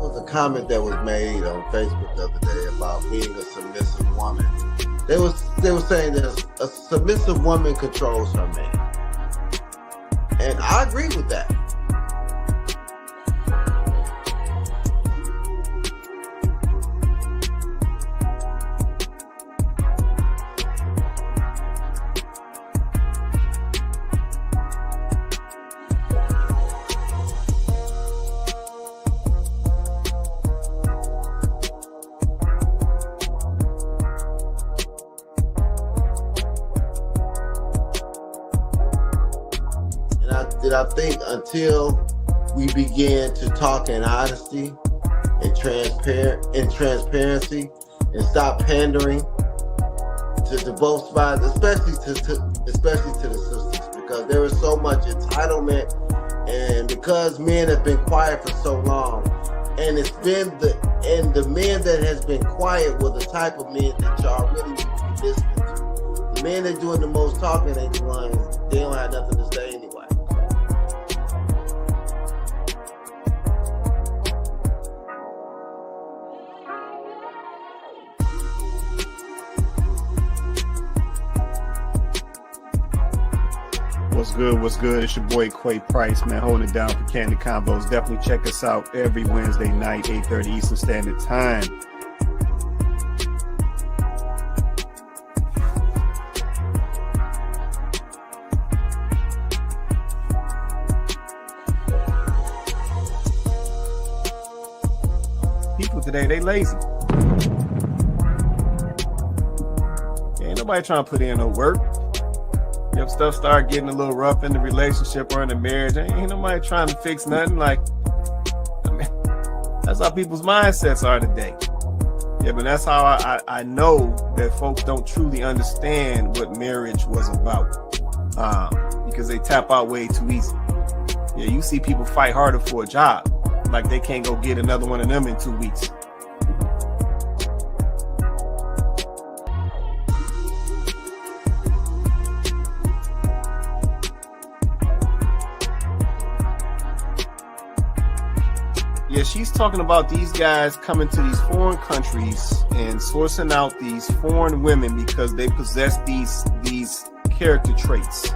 was a comment that was made on Facebook the other day about being a submissive woman. They were saying that a submissive woman controls her man, and I agree with that. I think until we begin to talk in honesty and transparency and stop pandering to both sides, especially to the sisters, because there is so much entitlement, and because men have been quiet for so long, and it's been the men that has been quiet were the type of men that y'all really need to be listening to. The men that doing the most talking ain't the ones, they don't have nothing to say anyway. What's good? It's your boy Quay Price, man, holding it down for Kandid Konvos. Definitely check us out every Wednesday night, 8:30 Eastern Standard Time. People today, they lazy. Ain't nobody trying to put in no work. If stuff start getting a little rough in the relationship or in the marriage, ain't nobody trying to fix nothing. Like, I mean, that's how people's mindsets are today. Yeah, but that's how I know that folks don't truly understand what marriage was about, because they tap out way too easy. Yeah, you see people fight harder for a job, like they can't go get another one of them in 2 weeks. Yeah, she's talking about these guys coming to these foreign countries and sourcing out these foreign women because they possess these character traits.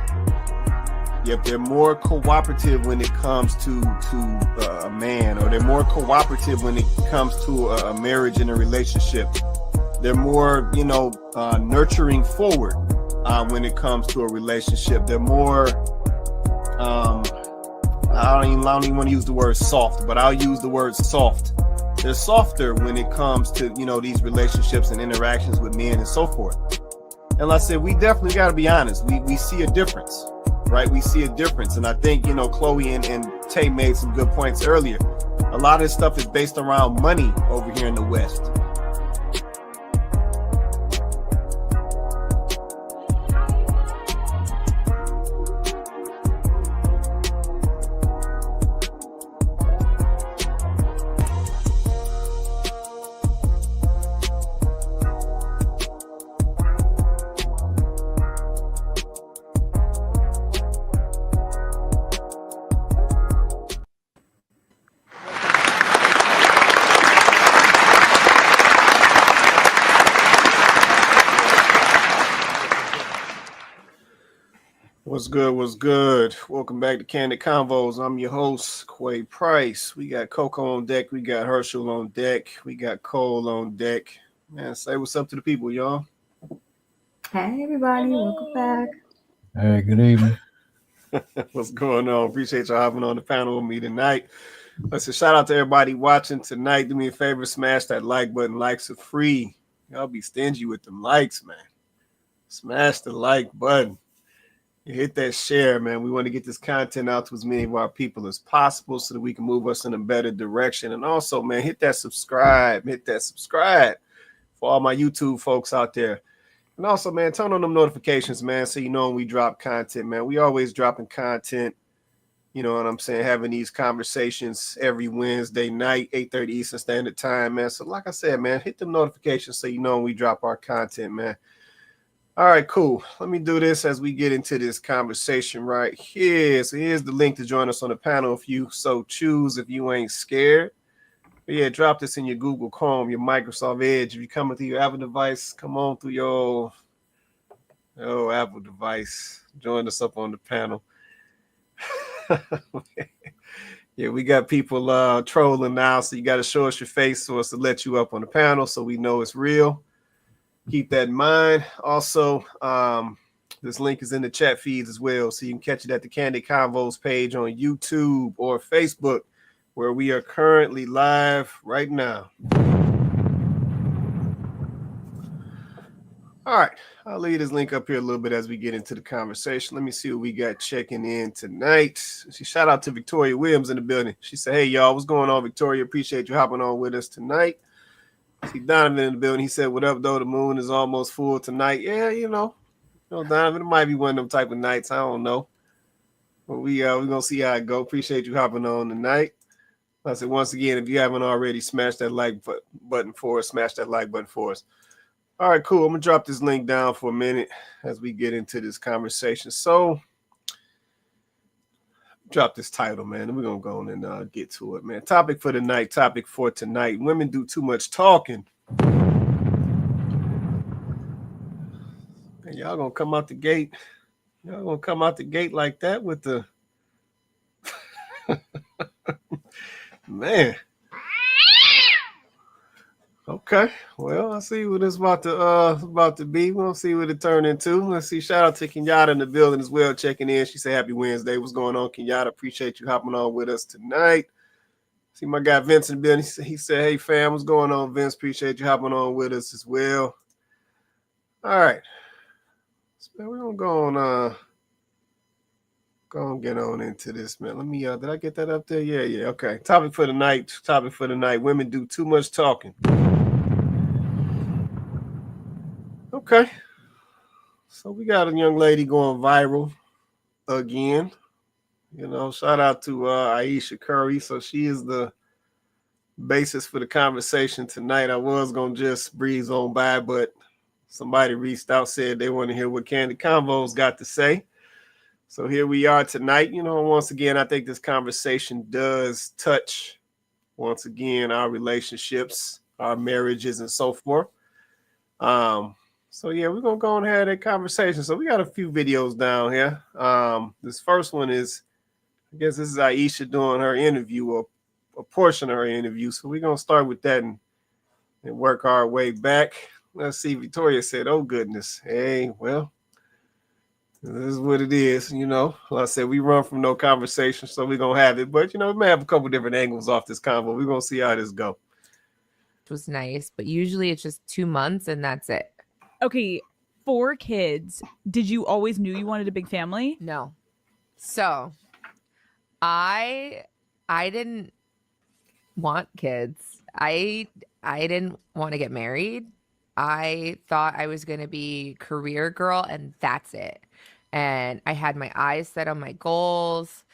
Yep, they're more cooperative when it comes to a man, or they're more cooperative when it comes to a marriage and a relationship. They're more, nurturing forward when it comes to a relationship. They're more I don't even want to use the word soft, but I'll use the word soft. They're softer when it comes to, these relationships and interactions with men and so forth. And like I said, we definitely got to be honest. We see a difference, right? We see a difference. And I think, Chloe and Tay made some good points earlier. A lot of this stuff is based around money over here in the West. What's good? Welcome back to Kandid Konvos. I'm your host, Quay Price. We got Coco on deck. We got Herschel on deck. We got Cole on deck. Man, say what's up to the people, y'all. Hey, everybody. Welcome back. Hey, good evening. What's going on? Appreciate y'all hopping on the panel with me tonight. Listen, shout out to everybody watching tonight. Do me a favor, smash that like button. Likes are free. Y'all be stingy with them likes, man. Smash the like button. Hit that share, man. We want to get this content out to as many of our people as possible so that we can move us in a better direction. And also, man, hit that subscribe. For all my YouTube folks out there. And also, man, turn on them notifications, man, so you know when we drop content, man. We always dropping content, you know what I'm saying, having these conversations every Wednesday night, 8:30 Eastern Standard Time, man. So like I said, man, hit them notifications so you know when we drop our content, man. All right, cool. Let me do this as we get into this conversation right here. So here's the link to join us on the panel if you so choose, if you ain't scared. But yeah, drop this in your Google Chrome, your Microsoft Edge. If you come with your Apple device, come on through your Apple device. Join us up on the panel. Yeah, we got people trolling now, so you got to show us your face so us to let you up on the panel so we know it's real. Keep that in mind. Also, this link is in the chat feeds as well, so you can catch it at the Kandid Konvos page on YouTube or Facebook, where we are currently live right now. All right, I'll leave this link up here a little bit as we get into the conversation. Let me see what we got checking in tonight. Shout out to Victoria Williams in the building. She said, hey, y'all, what's going on, Victoria? Appreciate you hopping on with us tonight. See Donovan in the building. He said, what up, though? The moon is almost full tonight. Yeah, Donovan, it might be one of them type of nights. I don't know. But we're going to see how it go. Appreciate you hopping on tonight. I said, once again, if you haven't already, smash that like button for us. Smash that like button for us. All right, cool. I'm going to drop this link down for a minute as we get into this conversation. So, drop this title, man, and we're going to go on and get to it, man. Topic for tonight. Women do too much talking. And y'all going to come out the gate. Y'all going to come out the gate like that with the... Man. Okay, well, I see what it's about to be. We'll see what it turned into. Let's see. Shout out to Kenyatta in the building as well, checking in. She said, happy Wednesday. What's going on, Kenyatta? Appreciate you hopping on with us tonight. See my guy Vince in the building. He said, hey, fam, what's going on, Vince? Appreciate you hopping on with us as well. All right. So we're going to go on get on into this, man. Let me, did I get that up there? Yeah. Okay. Topic for the night. Women do too much talking. Okay. So we got a young lady going viral again. Shout out to Aisha Curry. So she is the basis for the conversation tonight. I was going to just breeze on by, but somebody reached out, said they want to hear what Kandid Konvos got to say. So here we are tonight. Once again, I think this conversation does touch, once again, our relationships, our marriages, and so forth. So yeah, we're gonna go and have that conversation. So we got a few videos down here. This first one is, I guess this is Aisha doing her interview, or a portion of her interview. So we're gonna start with that and work our way back. Let's see. Victoria said, "Oh goodness, hey, well, this is what it is." Like I said, we run from no conversation, so we're gonna have it. But we may have a couple different angles off this convo. We're gonna see how this go. It was nice, but usually it's just 2 months and that's it. Okay, 4 kids. Did you always knew you wanted a big family? No. So I didn't want kids. I didn't want to get married. I thought I was going to be career girl and that's it. And I had my eyes set on my goals.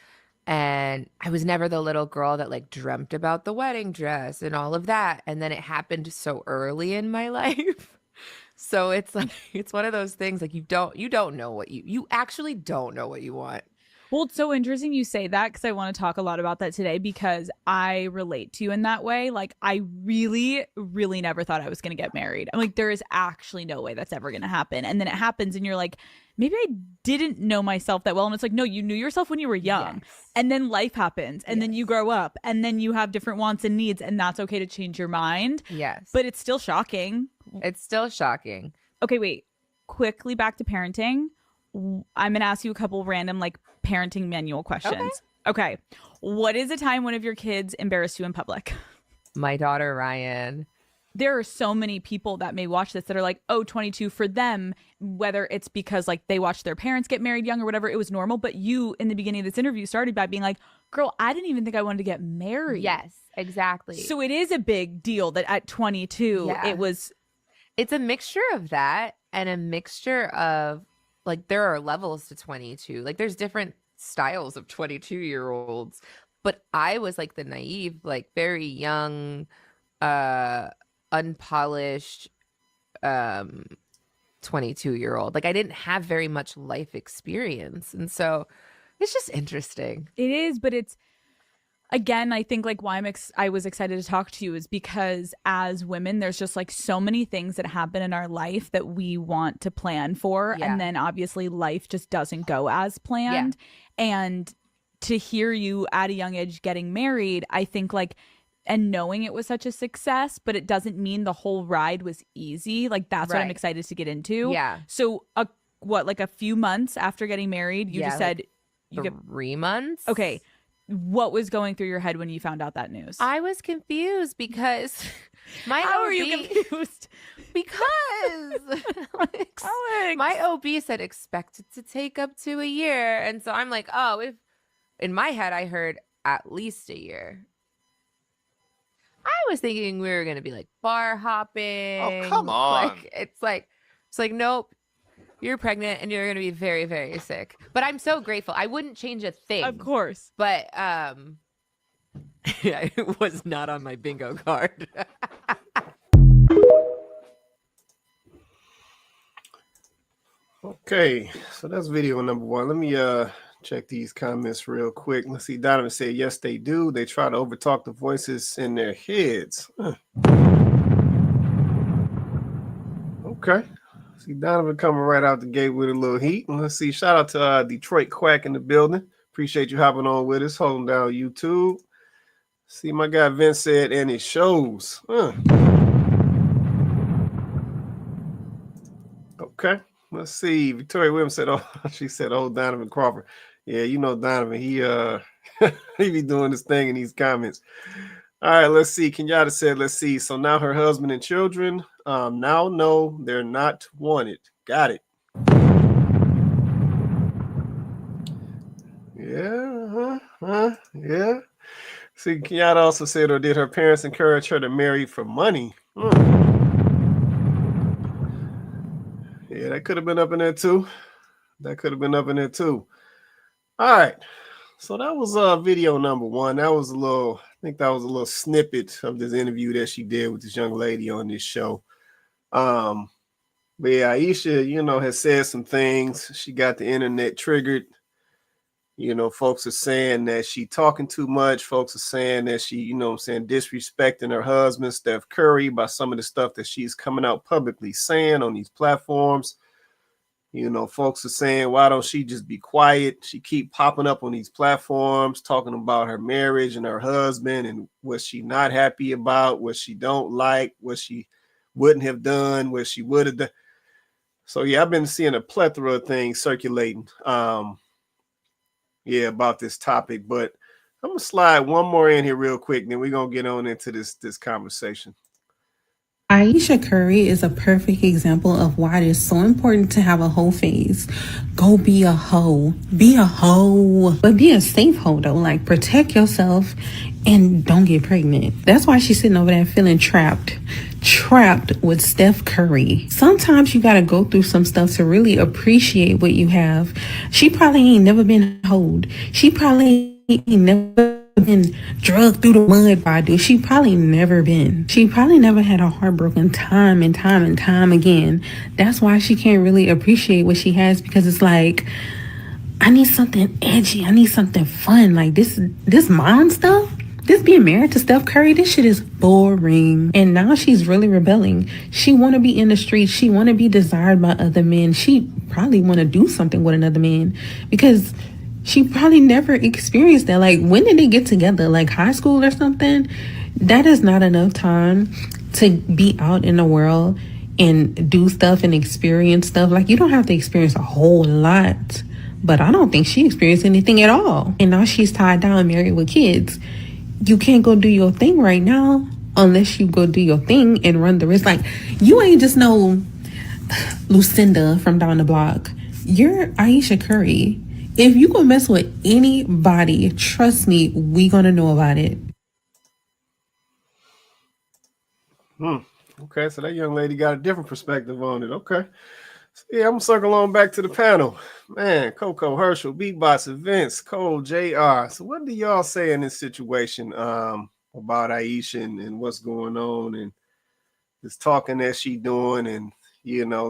And I was never the little girl that like dreamt about the wedding dress and all of that. And then it happened so early in my life. So it's like, it's one of those things like you don't know what you actually don't know what you want. Well, it's so interesting you say that because I want to talk a lot about that today because I relate to you in that way. Like, I really, really never thought I was going to get married. I'm like, there is actually no way that's ever going to happen. And then it happens and you're like, maybe I didn't know myself that well. And it's like, no, you knew yourself when you were young. Yes. And then life happens and then you grow up and then you have different wants and needs and that's okay to change your mind. Yes. But it's still shocking. It's still shocking. Okay, wait. Quickly back to parenting. I'm going to ask you a couple random like parenting manual questions. Okay. What is a time one of your kids embarrassed you in public? My daughter, Ryan. There are so many people that may watch this that are like, oh, 22 for them, whether it's because like they watched their parents get married young or whatever, it was normal. But you in the beginning of this interview started by being like, girl, I didn't even think I wanted to get married. Yes, exactly. So it is a big deal that at 22, it's a mixture of that and a mixture of like, there are levels to 22. Like there's different styles of 22-year-olds, but I was like the naive, like very young, unpolished 22-year-old. Like I didn't have very much life experience. And so it's just interesting. It is, but it's again, I think like why I was excited to talk to you is because as women, there's just like so many things that happen in our life that we want to plan for. Yeah. And then obviously life just doesn't go as planned. And to hear you at a young age getting married, I think like, and knowing it was such a success, but it doesn't mean the whole ride was easy. Like that's what I'm Right. excited to get into. Yeah. So like a few months after getting married, you just said you get 3 months. okay. What was going through your head when you found out that news? I was confused because my How OB, are you confused? Because Alex. my OB said expected to take up to a year. And so I'm like, oh, if in my head I heard at least a year. I was thinking we were gonna be like bar hopping. Oh, come on. Like it's like nope. You're pregnant and you're going to be very, very sick. But I'm so grateful. I wouldn't change a thing. Of course. But it was not on my bingo card. Okay, so that's video number 1. Let me check these comments real quick. Let's see. Donovan said, yes, they do. They try to overtalk the voices in their heads. Okay. See Donovan coming right out the gate with a little heat. And let's see. Shout out to Detroit Quack in the building. Appreciate you hopping on with us. Holding down YouTube. See, my guy Vince said, and it shows. Okay. Let's see. Victoria Williams said, oh, she said, oh, Donovan Crawford. Yeah, you know Donovan. He he be doing this thing in these comments. All right, let's see. Kenyatta said, let's see. So now her husband and children now know they're not wanted. Got it. Yeah. Yeah. See, Kenyatta also said, or did her parents encourage her to marry for money? Yeah, that could have been up in there too. All right. So that was video number 1. That was a little snippet of this interview that she did with this young lady on this show. But yeah, Aisha, has said some things. She got the internet triggered. Folks are saying that she talking too much. Folks are saying that she, disrespecting her husband, Steph Curry, by some of the stuff that she's coming out publicly saying on these platforms. Folks are saying, why don't she just be quiet? She keep popping up on these platforms, talking about her marriage and her husband and what she not happy about, what she don't like, what she wouldn't have done, what she would have done. So yeah, I've been seeing a plethora of things circulating. About this topic, but I'm gonna slide one more in here real quick, then we're gonna get on into this conversation. Aisha Curry is a perfect example of why it is so important to have a hoe phase. Go be a hoe. Be a hoe. But be a safe hoe though. Like protect yourself and don't get pregnant. That's why she's sitting over there feeling trapped with Steph Curry. Sometimes you gotta go through some stuff to really appreciate what you have. She probably ain't never been hoed. She probably ain't never been drugged through the mud by a dude. She probably never had a heartbroken time and time again. That's why she can't really appreciate what she has, because it's like, I need something edgy. I need something fun. Like this mom stuff. This being married to Steph Curry, this shit is boring. And now she's really rebelling. She want to be in the streets. She want to be desired by other men. She probably want to do something with another man because she probably never experienced that. Like, when did they get together? Like high school or something? That is not enough time to be out in the world and do stuff and experience stuff. Like, you don't have to experience a whole lot. But I don't think she experienced anything at all. And now she's tied down, married with kids. You can't go do your thing right now unless you go do your thing and run the risk. Like, you ain't just no Lucinda from down the block. You're Aisha Curry. If you gonna mess with anybody, trust me, we gonna know about it. Okay, so that young lady got a different perspective on it. Okay. So yeah, I'm gonna circle on back to the panel. Man, Coco, Herschel, Beatbox, Vince, Cole, JR. So what do y'all say in this situation about Aisha and what's going on and this talking that she doing? And,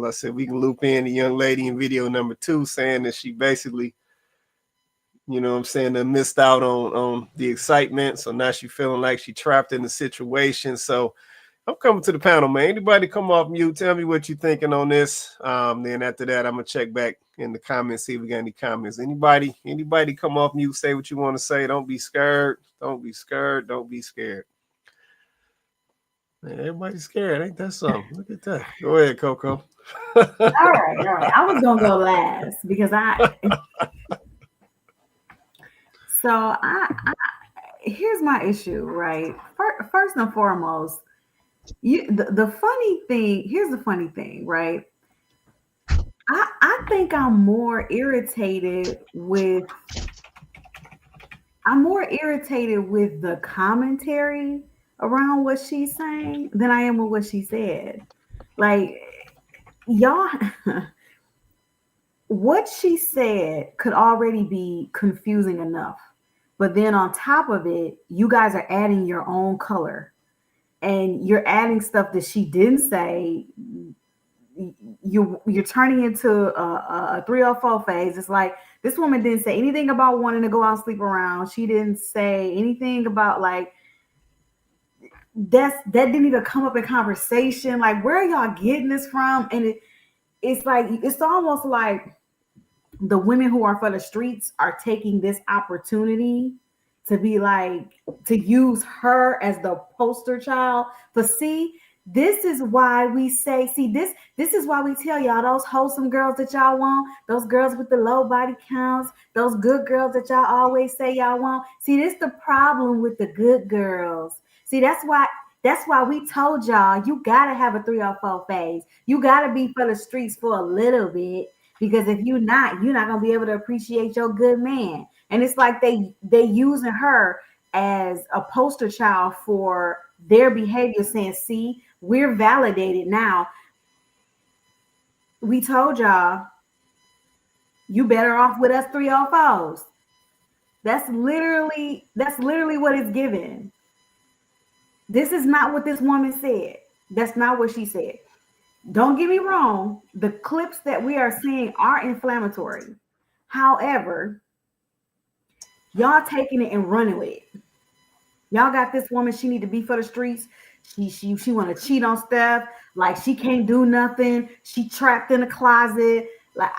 let's say we can loop in the young lady in video number 2 saying that she basically you know what I'm saying, that missed out on the excitement. So now she feeling like she trapped in the situation. So I'm coming to the panel, man. Anybody come off mute? Tell me what you're thinking on this. Then after that, I'm gonna check back in the comments, see if we got any comments. Anybody come off mute, say what you want to say. Don't be scared. Don't be scared. Don't be scared. Man, everybody's scared. Ain't that something? Look at that. Go ahead, Coco. All right. I was gonna go last because here's my issue, right? First and foremost, the funny thing. Here's the funny thing, right? I think I'm more irritated with the commentary around what she's saying than I am with what she said. Like, y'all, what she said could already be confusing enough. But then on top of it, you guys are adding your own color. And you're adding stuff that she didn't say. You're turning into a 304 phase. It's like, this woman didn't say anything about wanting to go out and sleep around. She didn't say anything about like that didn't even come up in conversation. Like, where are y'all getting this from? And it's like, it's almost like the women who are for the streets are taking this opportunity to be like, to use her as the poster child. But see, this is why we say, this is why we tell y'all, those wholesome girls that y'all want, those girls with the low body counts, those good girls that y'all always say y'all want. See, this is the problem with the good girls. See, that's why we told y'all, you gotta have a 304 phase. You gotta be for the streets for a little bit, because if you're not gonna be able to appreciate your good man. And it's like they using her as a poster child for their behavior, saying, see, we're validated now. We told y'all, you better off with us 304s. That's literally what it's given. This is not what this woman said. That's not what she said. Don't get me wrong. The clips that we are seeing are inflammatory. However, y'all taking it and running with it. Y'all got this woman, she need to be for the streets. She want to cheat on Steph. Like, she can't do nothing. She trapped in a closet. Like,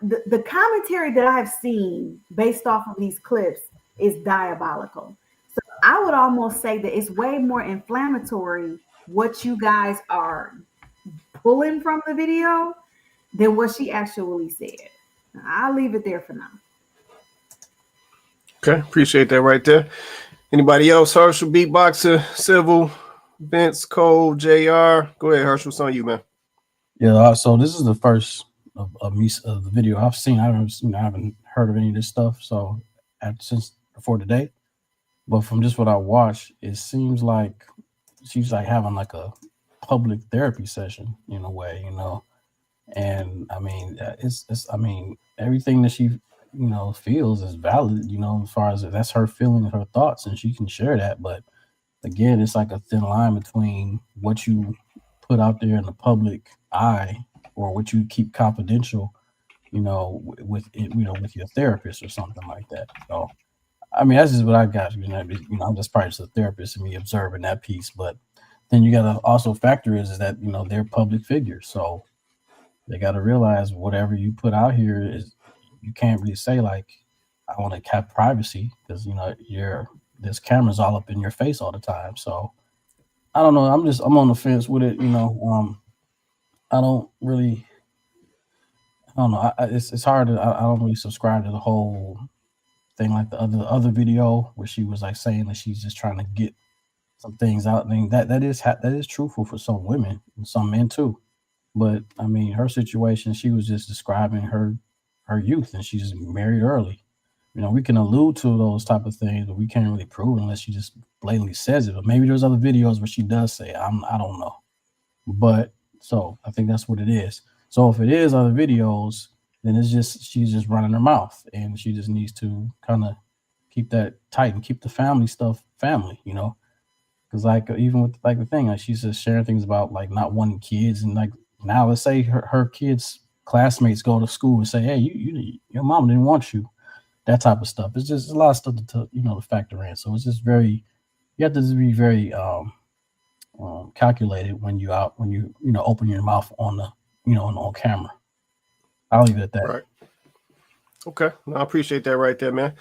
the commentary that I have seen based off of these clips is diabolical. So I would almost say that it's way more inflammatory what you guys are pulling from the video than what she actually said. I'll leave it there for now. Okay, appreciate that right there. Anybody else? Herschel, Beatboxer, Civil, Vince, Cole, JR. Go ahead, Herschel. It's on you, man. Yeah, so this is the first of the video I've seen. I haven't heard of any of this stuff, so since before today. But from just what I watched, it seems like she's like having like a public therapy session in a way, And I mean, everything that she feels is valid, as far as that's her feeling and her thoughts, and she can share that. But again, it's like a thin line between what you put out there in the public eye or what you keep confidential, with your therapist or something like that. So, I mean, that's just what I got. I'm just probably just a therapist and me observing that piece. But then you got to also factor is that they're public figures, so they got to realize whatever you put out here is, you can't really say like, I want to have privacy, because there's cameras all up in your face all the time. So I don't know. I'm on the fence with it. I don't know. It's hard to. I don't really subscribe to the whole thing, like the other video where she was like saying that she's just trying to get some things out. I mean, that is truthful for some women and some men too. But I mean, her situation, she was just describing her youth, and she's married early. We can allude to those type of things, but we can't really prove it unless she just blatantly says it. But maybe there's other videos where she does say it. I don't know. But so I think that's what it is. So if it is other videos, then she's just running her mouth, and she just needs to kind of keep that tight and keep the family stuff family, because like even with like the thing, like she's just sharing things about like not wanting kids, and like now let's say her kids' classmates go to school and say, hey, your mom didn't want you. that type of stuff. It's just a lot of stuff to factor in. So it's just very, you have to just be very calculated when you open your mouth on the on camera. I'll leave it at that. Right. Okay. No, I appreciate that right there, man.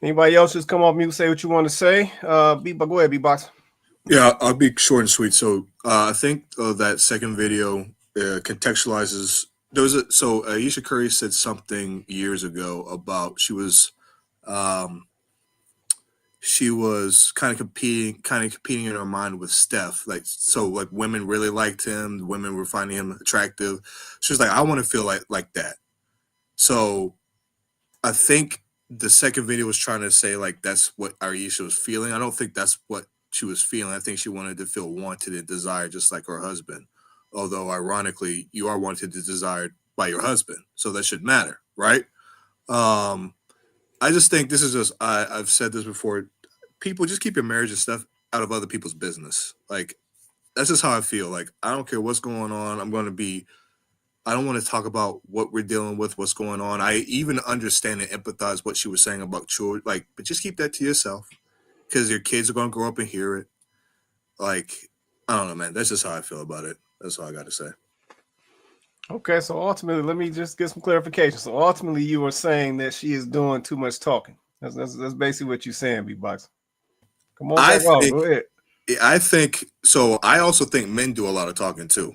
Anybody else just come off mute, say what you want to say? Go ahead, B-Box. Yeah, I'll be short and sweet. So I think that second video contextualizes. So Ayesha Curry said something years ago about she was kind of competing in her mind with Steph. Like women really liked him, women were finding him attractive. She was like, I want to feel like that. So I think the second video was trying to say like that's what Ayesha was feeling. I don't think that's what she was feeling. I think she wanted to feel wanted and desired just like her husband. Although ironically, you are wanted and desired by your husband, so that should matter, right? I just think this is just I've said this before. People just keep your marriage and stuff out of other people's business. Like that's just how I feel. Like I don't care what's going on. I don't want to talk about what we're dealing with, what's going on. I even understand and empathize what she was saying about children. Like, but just keep that to yourself because your kids are going to grow up and hear it. Like, I don't know, man. That's just how I feel about it. That's all I got to say. Okay, so ultimately, let me just get some clarification. So ultimately, you are saying that she is doing too much talking. That's basically what you're saying, B-Box. Come on, go ahead. I think so. I also think men do a lot of talking too.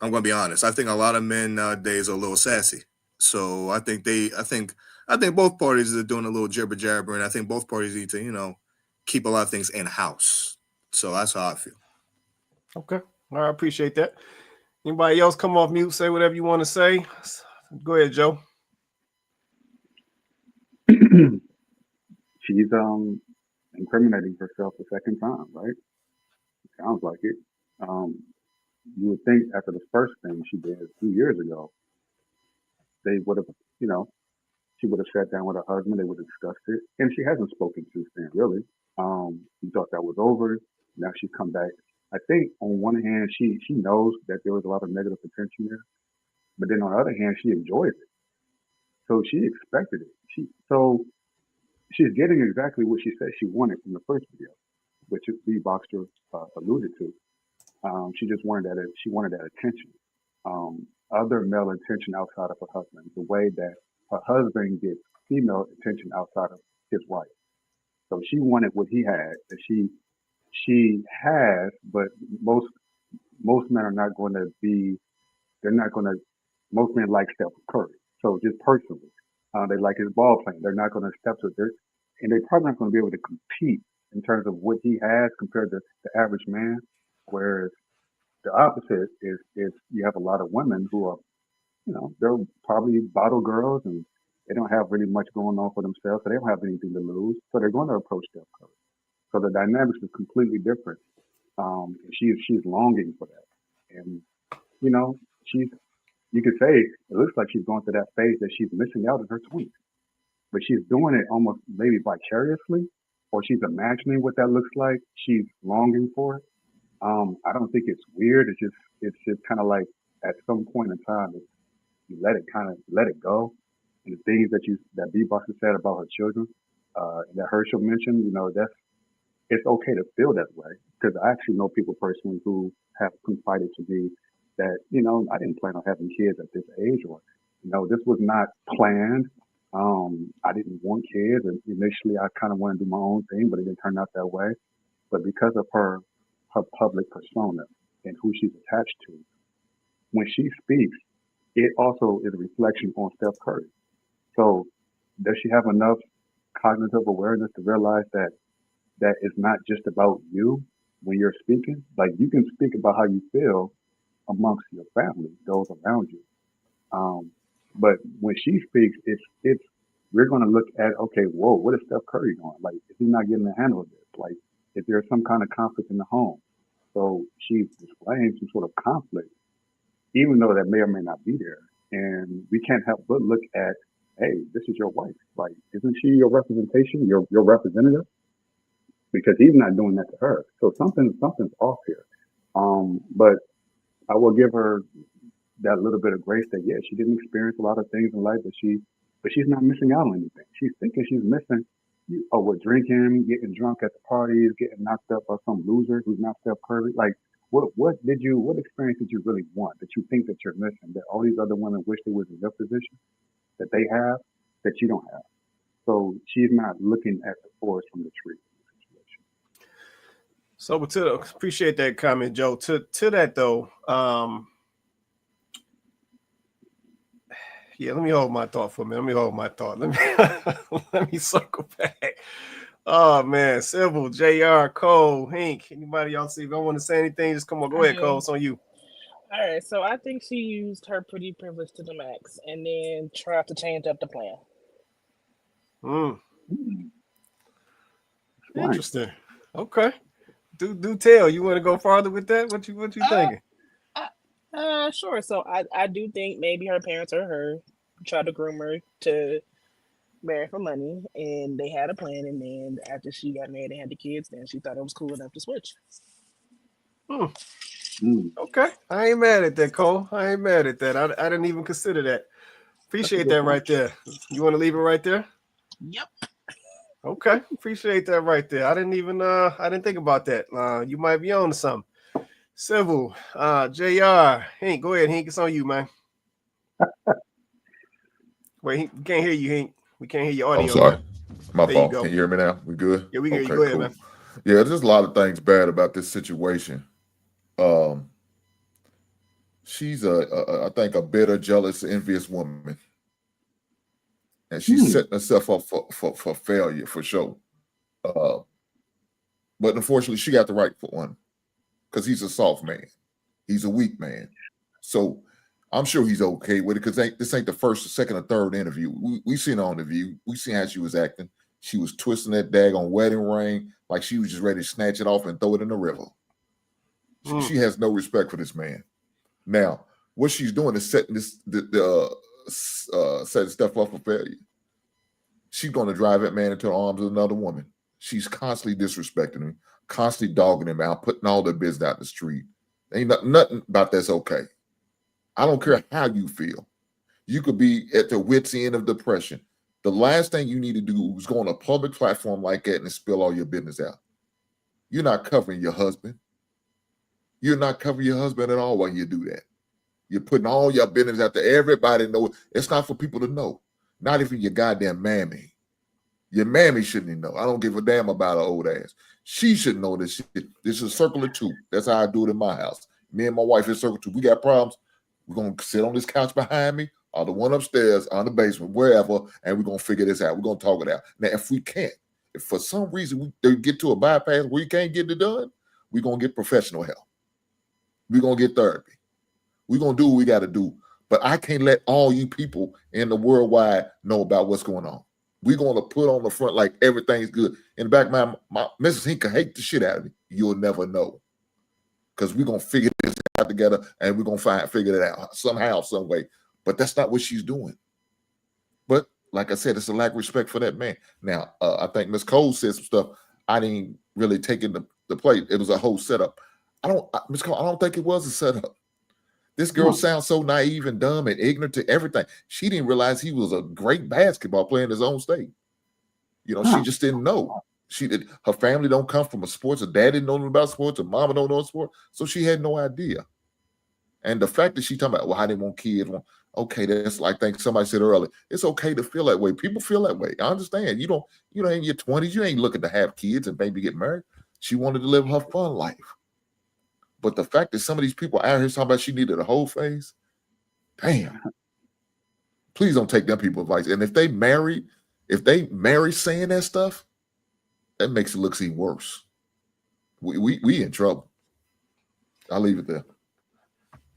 I'm going to be honest. I think a lot of men nowadays are a little sassy. So I think both parties are doing a little jibber jabber, and I think both parties need to, keep a lot of things in house. So that's how I feel. Okay, all right, I appreciate that. Anybody else come off mute, say whatever you want to say? Go ahead, Joe. She's incriminating herself a second time, right? Sounds like it. You would think after the first thing she did 2 years ago, they would have, she would have sat down with her husband, they would have discussed it. And she hasn't spoken since then, really. He thought that was over. Now she's come back. I think on one hand, she knows that there was a lot of negative attention there. But then on the other hand, she enjoys it. So she expected it. So she's getting exactly what she said she wanted from the first video, which B Boxer alluded to. She just wanted that. She wanted that attention, other male attention outside of her husband. The way that her husband gets female attention outside of his wife. So she wanted what he had that she has, but most men are not going to be. They're not going to. Most men like Steph Curry. So just personally, they like his ball playing. They're not going to step to it, and they're probably not going to be able to compete in terms of what he has compared to the average man. Whereas the opposite is you have a lot of women who are, they're probably bottle girls and they don't have really much going on for themselves, so they don't have anything to lose. So they're going to approach Steph Curry. So the dynamics is completely different. She's longing for that, and you could say it looks like she's going through that phase that she's missing out in her 20s, but she's doing it almost maybe vicariously, or she's imagining what that looks like. She's longing for it. I don't think it's weird. It's just kind of like at some point in time, you let it go. And the things that B-Box said about her children, that Herschel mentioned, it's okay to feel that way, because I actually know people personally who have confided to me that, I didn't plan on having kids at this age, or, this was not planned. I didn't want kids, and initially I kind of wanted to do my own thing, but it didn't turn out that way. But because of her public persona and who she's attached to, when she speaks, it also is a reflection on Steph Curry. So does she have enough cognitive awareness to realize that it's not just about you when you're speaking? Like, you can speak about how you feel amongst your family, those around you. But when she speaks, it's we're going to look at, okay, whoa, what is Steph Curry doing? Like, is he not getting the handle of this? Like, is there some kind of conflict in the home? So she's displaying some sort of conflict, even though that may or may not be there. And we can't help but look at, hey, this is your wife. Like, isn't she your representation, your representative? Because he's not doing that to her. So something's off here. But I will give her that little bit of grace that, yeah, she didn't experience a lot of things in life that she but she's not missing out on anything. She's thinking she's missing, with drinking, getting drunk at the parties, getting knocked up by some loser who's not Steph Curry. Like, what experience did you really want that you think that you're missing, that all these other women wish they was in your position, that they have, that you don't have? So she's not looking at the forest from the tree. So appreciate that comment, Joe. To that though, yeah, let me hold my thought for a minute. Let me circle back. Oh man, Civil, JR, Cole, Hank, anybody y'all see? If I want to say anything, just come on. Go ahead, Cole. It's on you. All right, so I think she used her pretty privilege to the max and then tried to change up the plan. Interesting. Okay. Do tell. You want to go farther with that? What you thinking? Sure. So I do think maybe her parents or her tried to groom her to marry for money, and they had a plan, and then after she got married and had the kids, then she thought it was cool enough to switch. Okay. I ain't mad at that, Cole. I ain't mad at that. I didn't even consider that. Appreciate that right there. You want to leave it right there? Yep. Okay. Appreciate that right there. I didn't think about that. You might be on to something. Civil, JR, Hank, go ahead, Hank. It's on you, man. Wait, we can't hear you, Hank. We can't hear your audio. I'm sorry. My there fault. Can you hear me now? We good? Yeah, we hear you. Go ahead, man. Yeah, there's a lot of things bad about this situation. She's I think a bitter, jealous, envious woman. And she's setting herself up for failure, for sure. But unfortunately, she got the right for one. Because he's a soft man. He's a weak man. So I'm sure he's okay with it, because this ain't the first, second, or third interview. We seen her on The View. We seen how she was acting. She was twisting that daggone wedding ring like she was just ready to snatch it off and throw it in the river. She has no respect for this man. Now, what she's doing is setting setting stuff up for failure. She's going to drive that man into the arms of another woman. She's constantly disrespecting him, constantly dogging him out, putting all their business out in the street. Ain't nothing about that's okay. I don't care how you feel. You could be at the wit's end of depression. The last thing you need to do is go on a public platform like that and spill all your business out. You're not covering your husband. You're not covering your husband at all when you do that. You're putting all your business out there. Everybody knows. It's not for people to know. Not even your goddamn mammy. Your mammy shouldn't know. I don't give a damn about her old ass. She should know this shit. This is a circle of two. That's how I do it in my house. Me and my wife is circle two. We got problems. We're going to sit on this couch behind me, or the one upstairs, on the basement, wherever, and we're going to figure this out. We're going to talk it out. Now, if we can't, if for some reason they get to a bypass where you can't get it done, we're going to get professional help. We're going to get therapy. We're going to do what we got to do. But I can't let all you people in the worldwide know about what's going on. We're going to put on the front like everything's good. In the back of my Mrs. Hinka hate the shit out of me. You'll never know. Because we're going to figure this out together, and we're going to figure it out somehow, some way. But that's not what she's doing. But like I said, it's a lack of respect for that man. Now, I think Miss Cole said some stuff I didn't really take into the plate. It was a whole setup. Miss Cole, I don't think it was a setup. This girl sounds so naive and dumb and ignorant to everything. She didn't realize he was a great basketball player in his own state. You know, she just didn't know. Her family don't come from a sports. Her dad didn't know about sports. Her mama don't know sports. So she had no idea. And the fact that she talking about, well, I didn't want kids. Okay, that's like, I think somebody said earlier. It's okay to feel that way. People feel that way. I understand. You know, in your 20s, you ain't looking to have kids and maybe get married. She wanted to live her fun life. But the fact that some of these people out here talking about she needed a whole face, damn. Please don't take them people's advice. And if they marry saying that stuff, that makes it look even worse. We in trouble. I'll leave it there.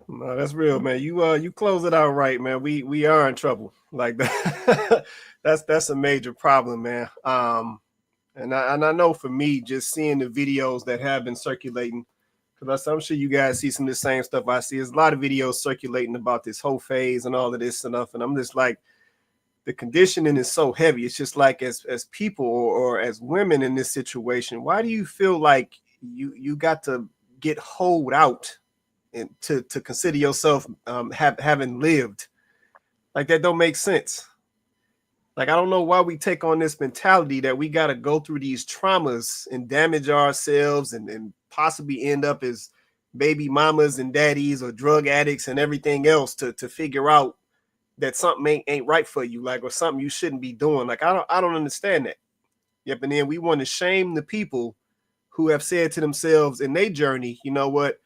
No, that's real, man. You close it out right, man. We are in trouble. Like that. that's a major problem, man. And I know for me, just seeing the videos that have been circulating, because I'm sure you guys see some of the same stuff I see. There's a lot of videos circulating about this whole phase and all of this stuff, and I'm just like, the conditioning is so heavy. It's just like as people or as women in this situation, why do you feel like you got to get holed out and to consider yourself having lived? Like, that don't make sense. Like, I don't know why we take on this mentality that we got to go through these traumas and damage ourselves and possibly end up as baby mamas and daddies or drug addicts and everything else to figure out that something ain't right for you, like, or something you shouldn't be doing. Like, I don't understand that. Yep. And then we want to shame the people who have said to themselves in their journey, you know what?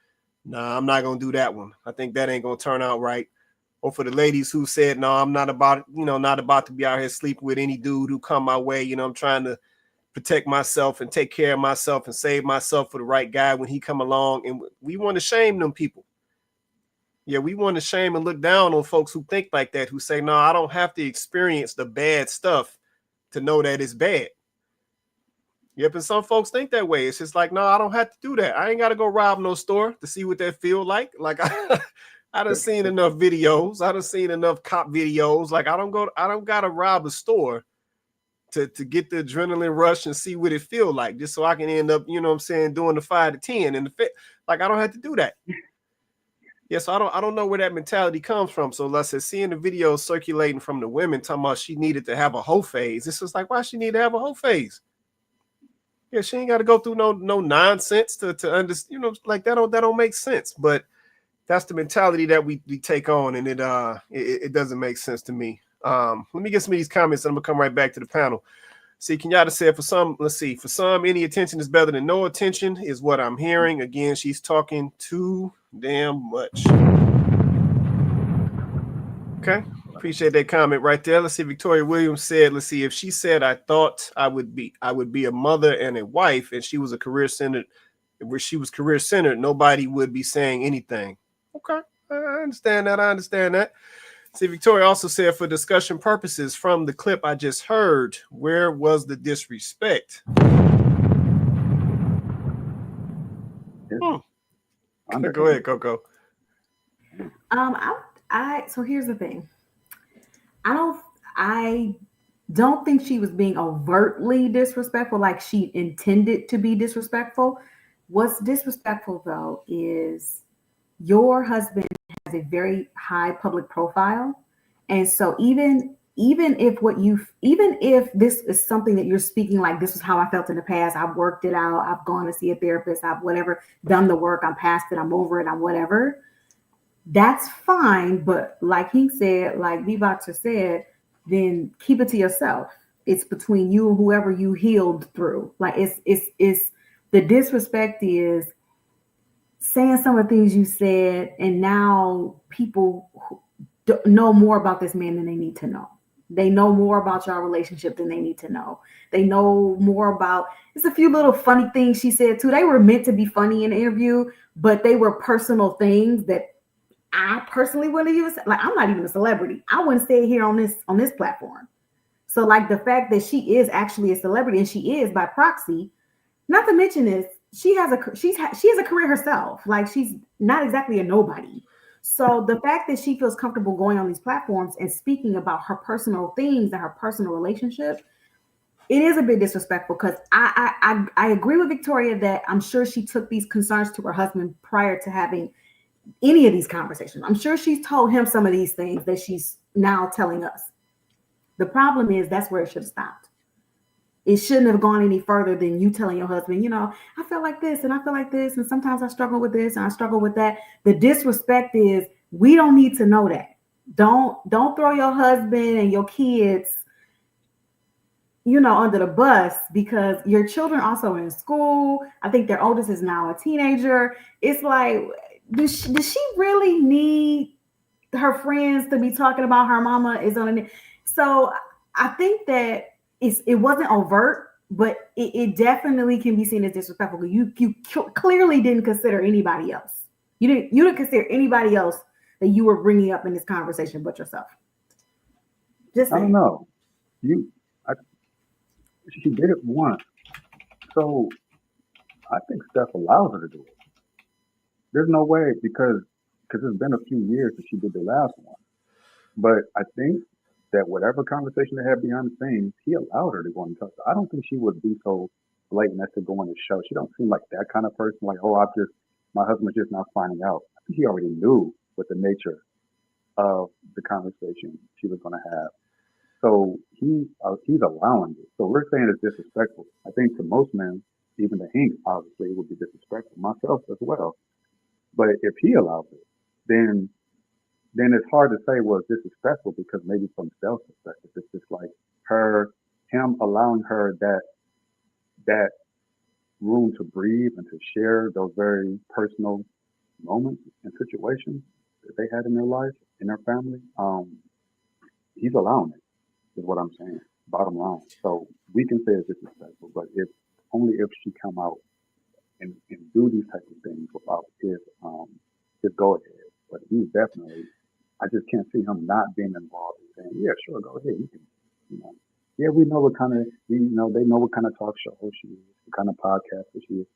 Nah, I'm not going to do that one. I think that ain't going to turn out right. Or for the ladies who said, no, I'm not about, not about to be out here sleeping with any dude who come my way. I'm trying to protect myself and take care of myself and save myself for the right guy when he come along. And we want to shame them people. Yeah, we want to shame and look down on folks who think like that, who say, no, I don't have to experience the bad stuff to know that it's bad. Yep, and some folks think that way. It's just like, no, I don't have to do that. I ain't got to go rob no store to see what that feel like. Like, I done seen enough videos. I done seen enough cop videos. Like, I don't got to rob a store to get the adrenaline rush and see what it feel like, just so I can end up, doing the 5 to 10 and the fit. Like, I don't have to do that. Yeah, so I don't know where that mentality comes from. So let's say seeing the videos circulating from the women talking about she needed to have a hoe phase. It's just like, why she need to have a hoe phase? Yeah, she ain't got to go through no nonsense to understand, like that don't make sense. But that's the mentality that we take on, and it doesn't make sense to me. Let me get some of these comments, and I'm gonna come right back to the panel. See, Kenyatta said for some, any attention is better than no attention, is what I'm hearing. Again, she's talking too damn much. Okay. Appreciate that comment right there. Let's see. Victoria Williams said, let's see, if she said, I thought I would be a mother and a wife, and she was career-centered, nobody would be saying anything. Okay. I understand that. See, Victoria also said, for discussion purposes, from the clip I just heard, where was the disrespect? Go ahead, Coco. So here's the thing. I don't think she was being overtly disrespectful, like she intended to be disrespectful. What's disrespectful, though, is your husband has a very high public profile. And so even if this is something that you're speaking, like, this is how I felt in the past, I've worked it out, I've gone to see a therapist, I've whatever, done the work, I'm past it, I'm over it, I'm whatever, that's fine. But like he said, like Vivacha said, then keep it to yourself. It's between you and whoever you healed through. Like, it's the disrespect is saying some of the things you said, and now people know more about this man than they need to know. They know more about your relationship than they need to know. They know more about, it's a few little funny things she said too. They were meant to be funny in the interview, but they were personal things that I personally wouldn't even say. Like, I'm not even a celebrity. I wouldn't say it here on this platform. So, like, the fact that she is actually a celebrity, and she is by proxy, not to mention is she has a career herself. Like, she's not exactly a nobody. So the fact that she feels comfortable going on these platforms and speaking about her personal things and her personal relationship, it is a bit disrespectful, because I agree with Victoria that I'm sure she took these concerns to her husband prior to having any of these conversations. I'm sure she's told him some of these things that she's now telling us. The problem is that's where it should have stopped. It shouldn't have gone any further than you telling your husband, I feel like this and I feel like this, and sometimes I struggle with this and I struggle with that. The disrespect is, we don't need to know that. Don't throw your husband and your kids, under the bus, because your children also in school. I think their oldest is now a teenager. It's like, does she really need her friends to be talking about her mama is on it? So I think that it wasn't overt, but it definitely can be seen as disrespectful. You clearly didn't consider anybody else. You didn't consider anybody else that you were bringing up in this conversation but yourself. Just saying. I don't know. She did it once, so I think Steph allows her to do it. There's no way, because it's been a few years since she did the last one. But I think that whatever conversation they had behind the scenes, he allowed her to go and touch her. I don't think she would be so blatant as to go on the show. She don't seem like that kind of person. Like, oh, my husband's just now finding out. I think he already knew what the nature of the conversation she was going to have. So he's allowing it. So we're saying it's disrespectful. I think to most men, even to Hank, obviously, it would be disrespectful. Myself as well. But if he allows it, then it's hard to say, well, it's disrespectful, because maybe from Steph's perspective, it's just like him allowing her that room to breathe and to share those very personal moments and situations that they had in their life, in their family. He's allowing it, is what I'm saying. Bottom line. So we can say it's disrespectful, but only if she come out and do these types of things without his go ahead. But he's definitely, I just can't see him not being involved and saying, yeah, sure, go ahead. You can, yeah, we know what kind of, they know what kind of talk show she is, what kind of podcast that she is.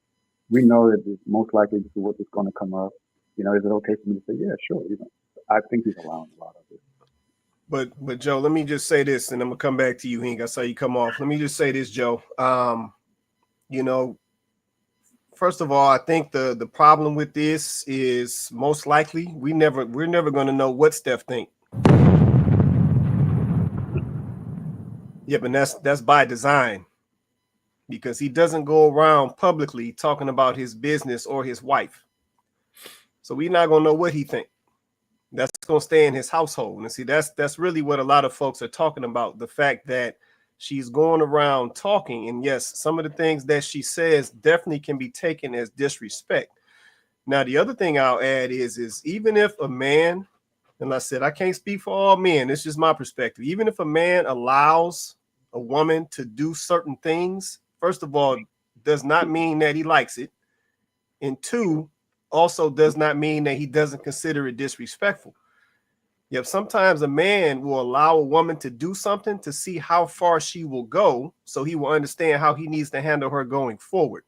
We know that it's most likely to what is going to come up. Is it okay for me to say, yeah, sure? I think he's allowing a lot of it. But Joe, let me just say this, and I'm gonna come back to you, Hink. I saw you come off. Let me just say this, Joe. First of all, I think the problem with this is most likely we're never going to know what Steph think. Yeah, but that's by design, because he doesn't go around publicly talking about his business or his wife. So we're not gonna know what he think. That's gonna stay in his household. And see, that's really what a lot of folks are talking about. The fact that she's going around talking, and yes, some of the things that she says definitely can be taken as disrespect. Now, the other thing I'll add is even if a man, and I said I can't speak for all men, it's just my perspective. Even if a man allows a woman to do certain things, first of all, does not mean that he likes it, and two, also does not mean that he doesn't consider it disrespectful. Yep, sometimes a man will allow a woman to do something to see how far she will go, so he will understand how he needs to handle her going forward.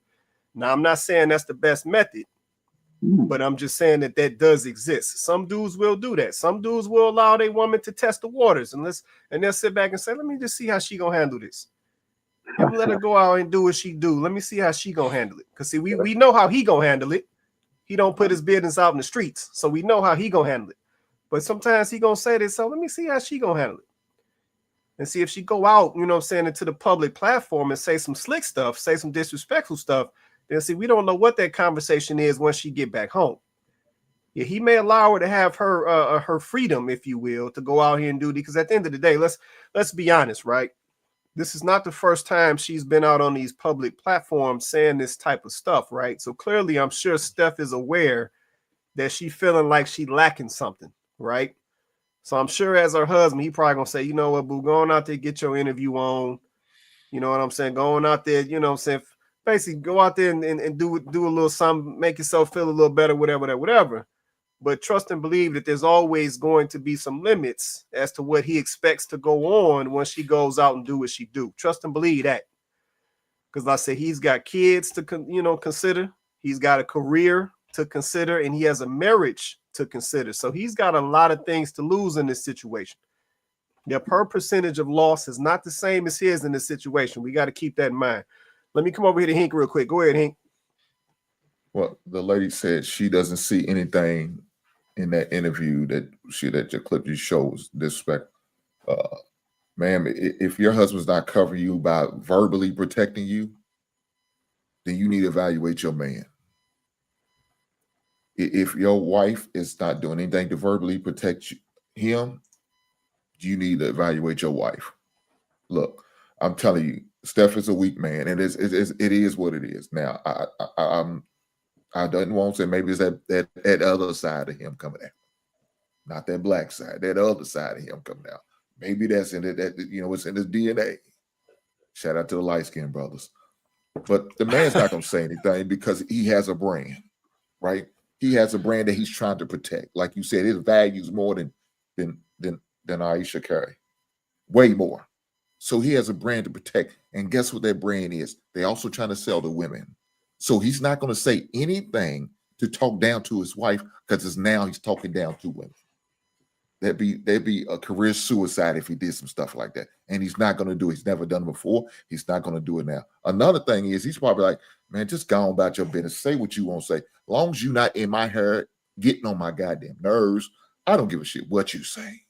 Now, I'm not saying that's the best method, but I'm just saying that does exist. Some dudes will do that. Some dudes will allow their woman to test the waters, and they'll sit back and say, let me just see how she gonna handle this. Let her go out and do what she do. Let me see how she gonna handle it. Because see, we know how he gonna handle it. He don't put his business out in the streets, so we know how he gonna handle it. But sometimes he gonna say this, so let me see how she gonna handle it. And see if she go out, into the public platform and say some slick stuff, say some disrespectful stuff, then see, we don't know what that conversation is once she get back home. Yeah, he may allow her to have her freedom, if you will, to go out here and do it. Because at the end of the day, let's be honest, right? This is not the first time she's been out on these public platforms saying this type of stuff, right? So clearly, I'm sure Steph is aware that she feeling like she lacking something, right? So I'm sure as her husband, he probably gonna say, you know what, boo, going out there, get your interview on. You know what I'm saying? Going out there, basically go out there and do a little something, make yourself feel a little better, whatever. But trust and believe that there's always going to be some limits as to what he expects to go on when she goes out and do what she do. Trust and believe that. Because like I said, he's got kids to consider. He's got a career to consider, and he has a marriage to consider. So he's got a lot of things to lose in this situation. Yep, her percentage of loss is not the same as his in this situation. We got to keep that in mind. Let me come over here to Hink real quick. Go ahead, Hink. Well, the lady said she doesn't see anything in that interview that your clip just shows disrespect. Ma'am, if your husband's not covering you by verbally protecting you, then you need to evaluate your man. If your wife is not doing anything to verbally protect him, you need to evaluate your wife. Look, I'm telling you, Steph is a weak man, and it is what it is. Now, I don't want to say maybe it's that other side of him coming out, not that black side, that other side of him coming out. Maybe that's in it. That it's in his DNA. Shout out to the light skinned brothers, but the man's not going to say anything because he has a brand, right? He has a brand that he's trying to protect. Like you said, his values more than Aisha Curry, way more. So he has a brand to protect, and guess what that brand is? They're also trying to sell to women. So he's not going to say anything to talk down to his wife because now he's talking down to women. That'd be a career suicide if he did some stuff like that. And he's not going to do it. He's never done it before. He's not going to do it now. Another thing is he's probably like, man, just go on about your business. Say what you want to say. As long as you're not in my hair getting on my goddamn nerves, I don't give a shit what you say.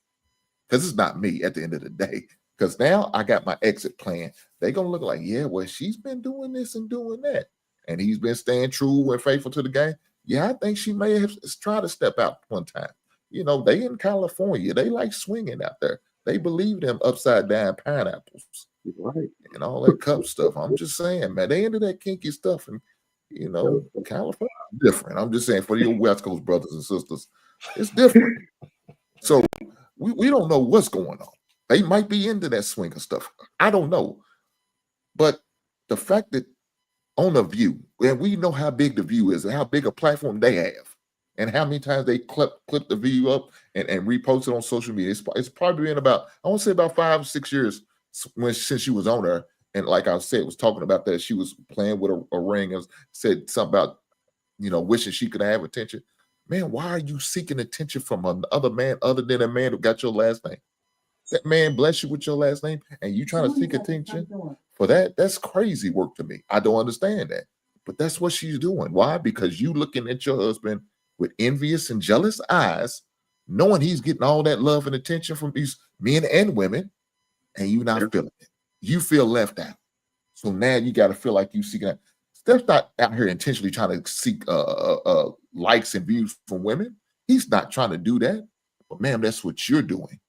Because it's not me at the end of the day. Because now I got my exit plan. They gonna look like, yeah, well, she's been doing this and doing that, and he's been staying true and faithful to the game. Yeah, I think she may have tried to step out one time. You know, they in California, they like swinging out there. They believe them upside down pineapples, Right. and all that cup stuff. I'm just saying, man, they into that kinky stuff, and you know, California different. I'm just saying for your West Coast brothers and sisters, it's different. So we don't know what's going on. They might be into that swinger stuff. I don't know. But the fact that on The View, and we know how big The View is and how big a platform they have, and how many times they clip The View up and repost it on social media. It's probably been about, I want to say about 5 or 6 years since she was on there. And like I said, was talking about that she was playing with a ring and said something about, you know, wishing she could have attention. Man, why are you seeking attention from another man other than a man who got your last name? That man bless you with your last name, and you trying to seek attention for that? That's crazy work to me. I don't understand that. But that's what she's doing. Why? Because you looking at your husband with envious and jealous eyes, knowing he's getting all that love and attention from these men and women, and you not feeling it. You feel left out. So now you got to feel like you seeking out. Steph's not out here intentionally trying to seek likes and views from women. He's not trying to do that. But ma'am, that's what you're doing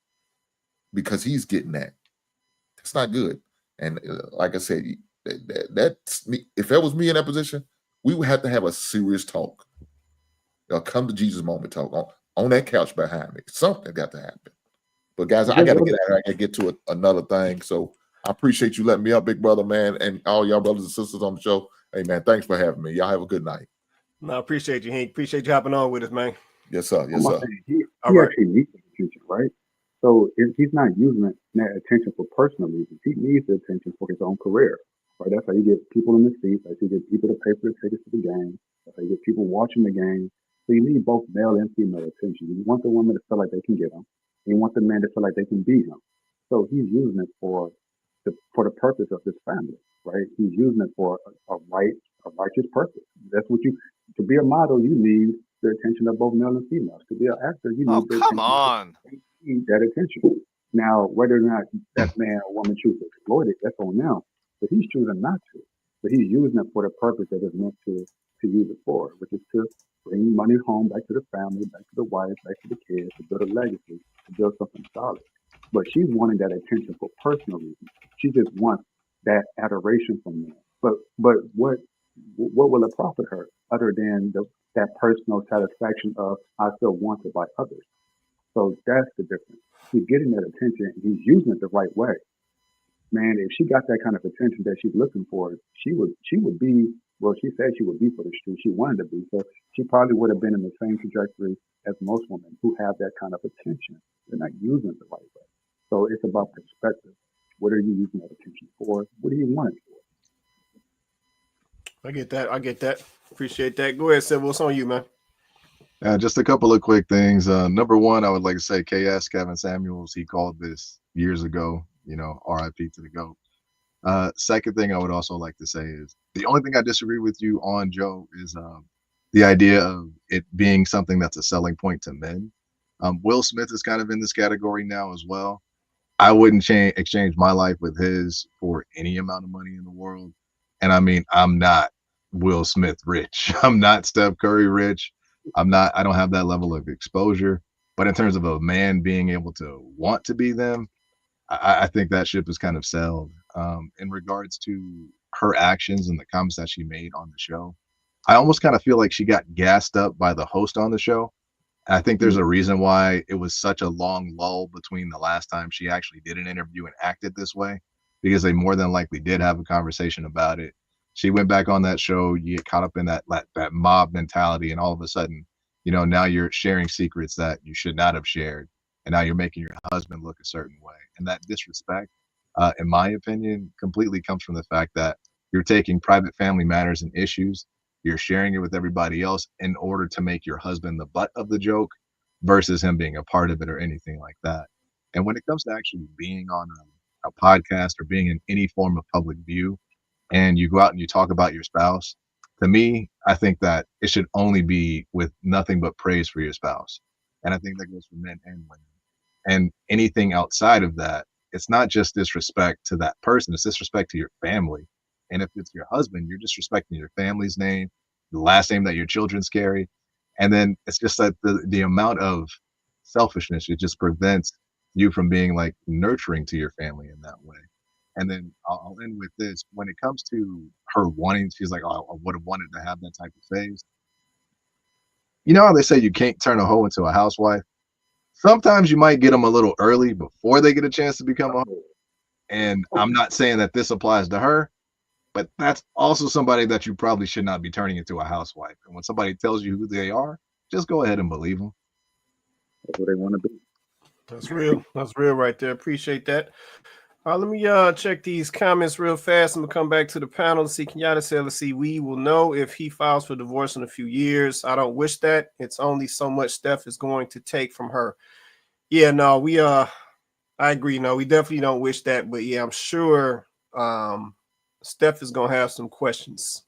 because he's getting that. That's not good. And like I said, that's me. If that was me in that position, we would have to have a serious talk. Come to Jesus moment talk on that couch behind me. Something got to happen. But guys, I got to get out here. I got to get to another thing. So I appreciate you letting me up, big brother, man, and all y'all brothers and sisters on the show. Hey, man, thanks for having me. Y'all have a good night. No, I appreciate you, Hank. Appreciate you hopping on with us, man. Yes, sir. Yes, sir. He right. actually needs the attention, right? So if he's not using that attention for personal reasons, he needs the attention for his own career, right? That's how you get people in the seats. That's how you get people to pay for the tickets to the game. That's how you get people watching the game. So you need both male and female attention. You want the woman to feel like they can get him. You want the man to feel like they can beat him. So he's using it for the purpose of his family, right? He's using it for a righteous purpose. That's what to be a model, you need the attention of both male and females. To be an actor, you need the come attention on. need that attention. Now, whether or not that man or woman chooses to exploit it, that's on them. But he's choosing not to. But he's using it for the purpose that it's meant to use it for, which is to bring money home back to the family, back to the wife, back to the kids, to build a legacy, to build something solid. But she's wanting that attention for personal reasons. She just wants that adoration from men. But what will it profit her other than that personal satisfaction of I feel wanted by others? So that's the difference. He's getting that attention and he's using it the right way. Man, if she got that kind of attention that she's looking for, she would be, well, she said she would be for the street. She wanted to be. So she probably would have been in the same trajectory as most women who have that kind of attention. They're not using it the right way. So it's about perspective. What are you using that attention for? What do you want it for? I get that. Appreciate that. Go ahead, Sid. What's on you, man? Just a couple of quick things. Number one, I would like to say KS, Kevin Samuels, he called this years ago, RIP to the GOAT. Second thing I would also like to say is the only thing I disagree with you on, Joe, is the idea of it being something that's a selling point to men. Will Smith is kind of in this category now as well. I wouldn't exchange my life with his for any amount of money in the world. And I mean, I'm not Will Smith rich. I'm not Steph Curry rich. I don't have that level of exposure. But in terms of a man being able to want to be them, I think that ship is kind of sailed. In regards to her actions and the comments that she made on the show, I almost kind of feel like she got gassed up by the host on the show. I think there's a reason why it was such a long lull between the last time she actually did an interview and acted this way, because they more than likely did have a conversation about it. She went back on that show, you get caught up in that mob mentality, and all of a sudden, now you're sharing secrets that you should not have shared, and now you're making your husband look a certain way. And that disrespect, in my opinion, completely comes from the fact that you're taking private family matters and issues, you're sharing it with everybody else in order to make your husband the butt of the joke versus him being a part of it or anything like that. And when it comes to actually being on a podcast or being in any form of public view, and you go out and you talk about your spouse, to me, I think that it should only be with nothing but praise for your spouse. And I think that goes for men and women. And anything outside of that it's not just disrespect to that person, it's disrespect to your family. And if it's your husband, you're disrespecting your family's name, the last name that your children's carry. And then it's just that the amount of selfishness, it just prevents you from being like nurturing to your family in that way. And then I'll end with this. When it comes to her wanting, she's like, oh, I would have wanted to have that type of phase. You know how they say you can't turn a hoe into a housewife? Sometimes you might get them a little early before they get a chance to become a hoe. And I'm not saying that this applies to her, but that's also somebody that you probably should not be turning into a housewife. And when somebody tells you who they are, just go ahead and believe them. That's what they want to be. That's real. That's real right there. Appreciate that. Let me check these comments real fast. I'm gonna come back to the panel to see. Kenyatta said, let's see, we will know if he files for divorce in a few years. I don't wish that. It's only so much Steph is going to take from her. Yeah, no, I agree. No, we definitely don't wish that, but yeah, I'm sure Steph is gonna have some questions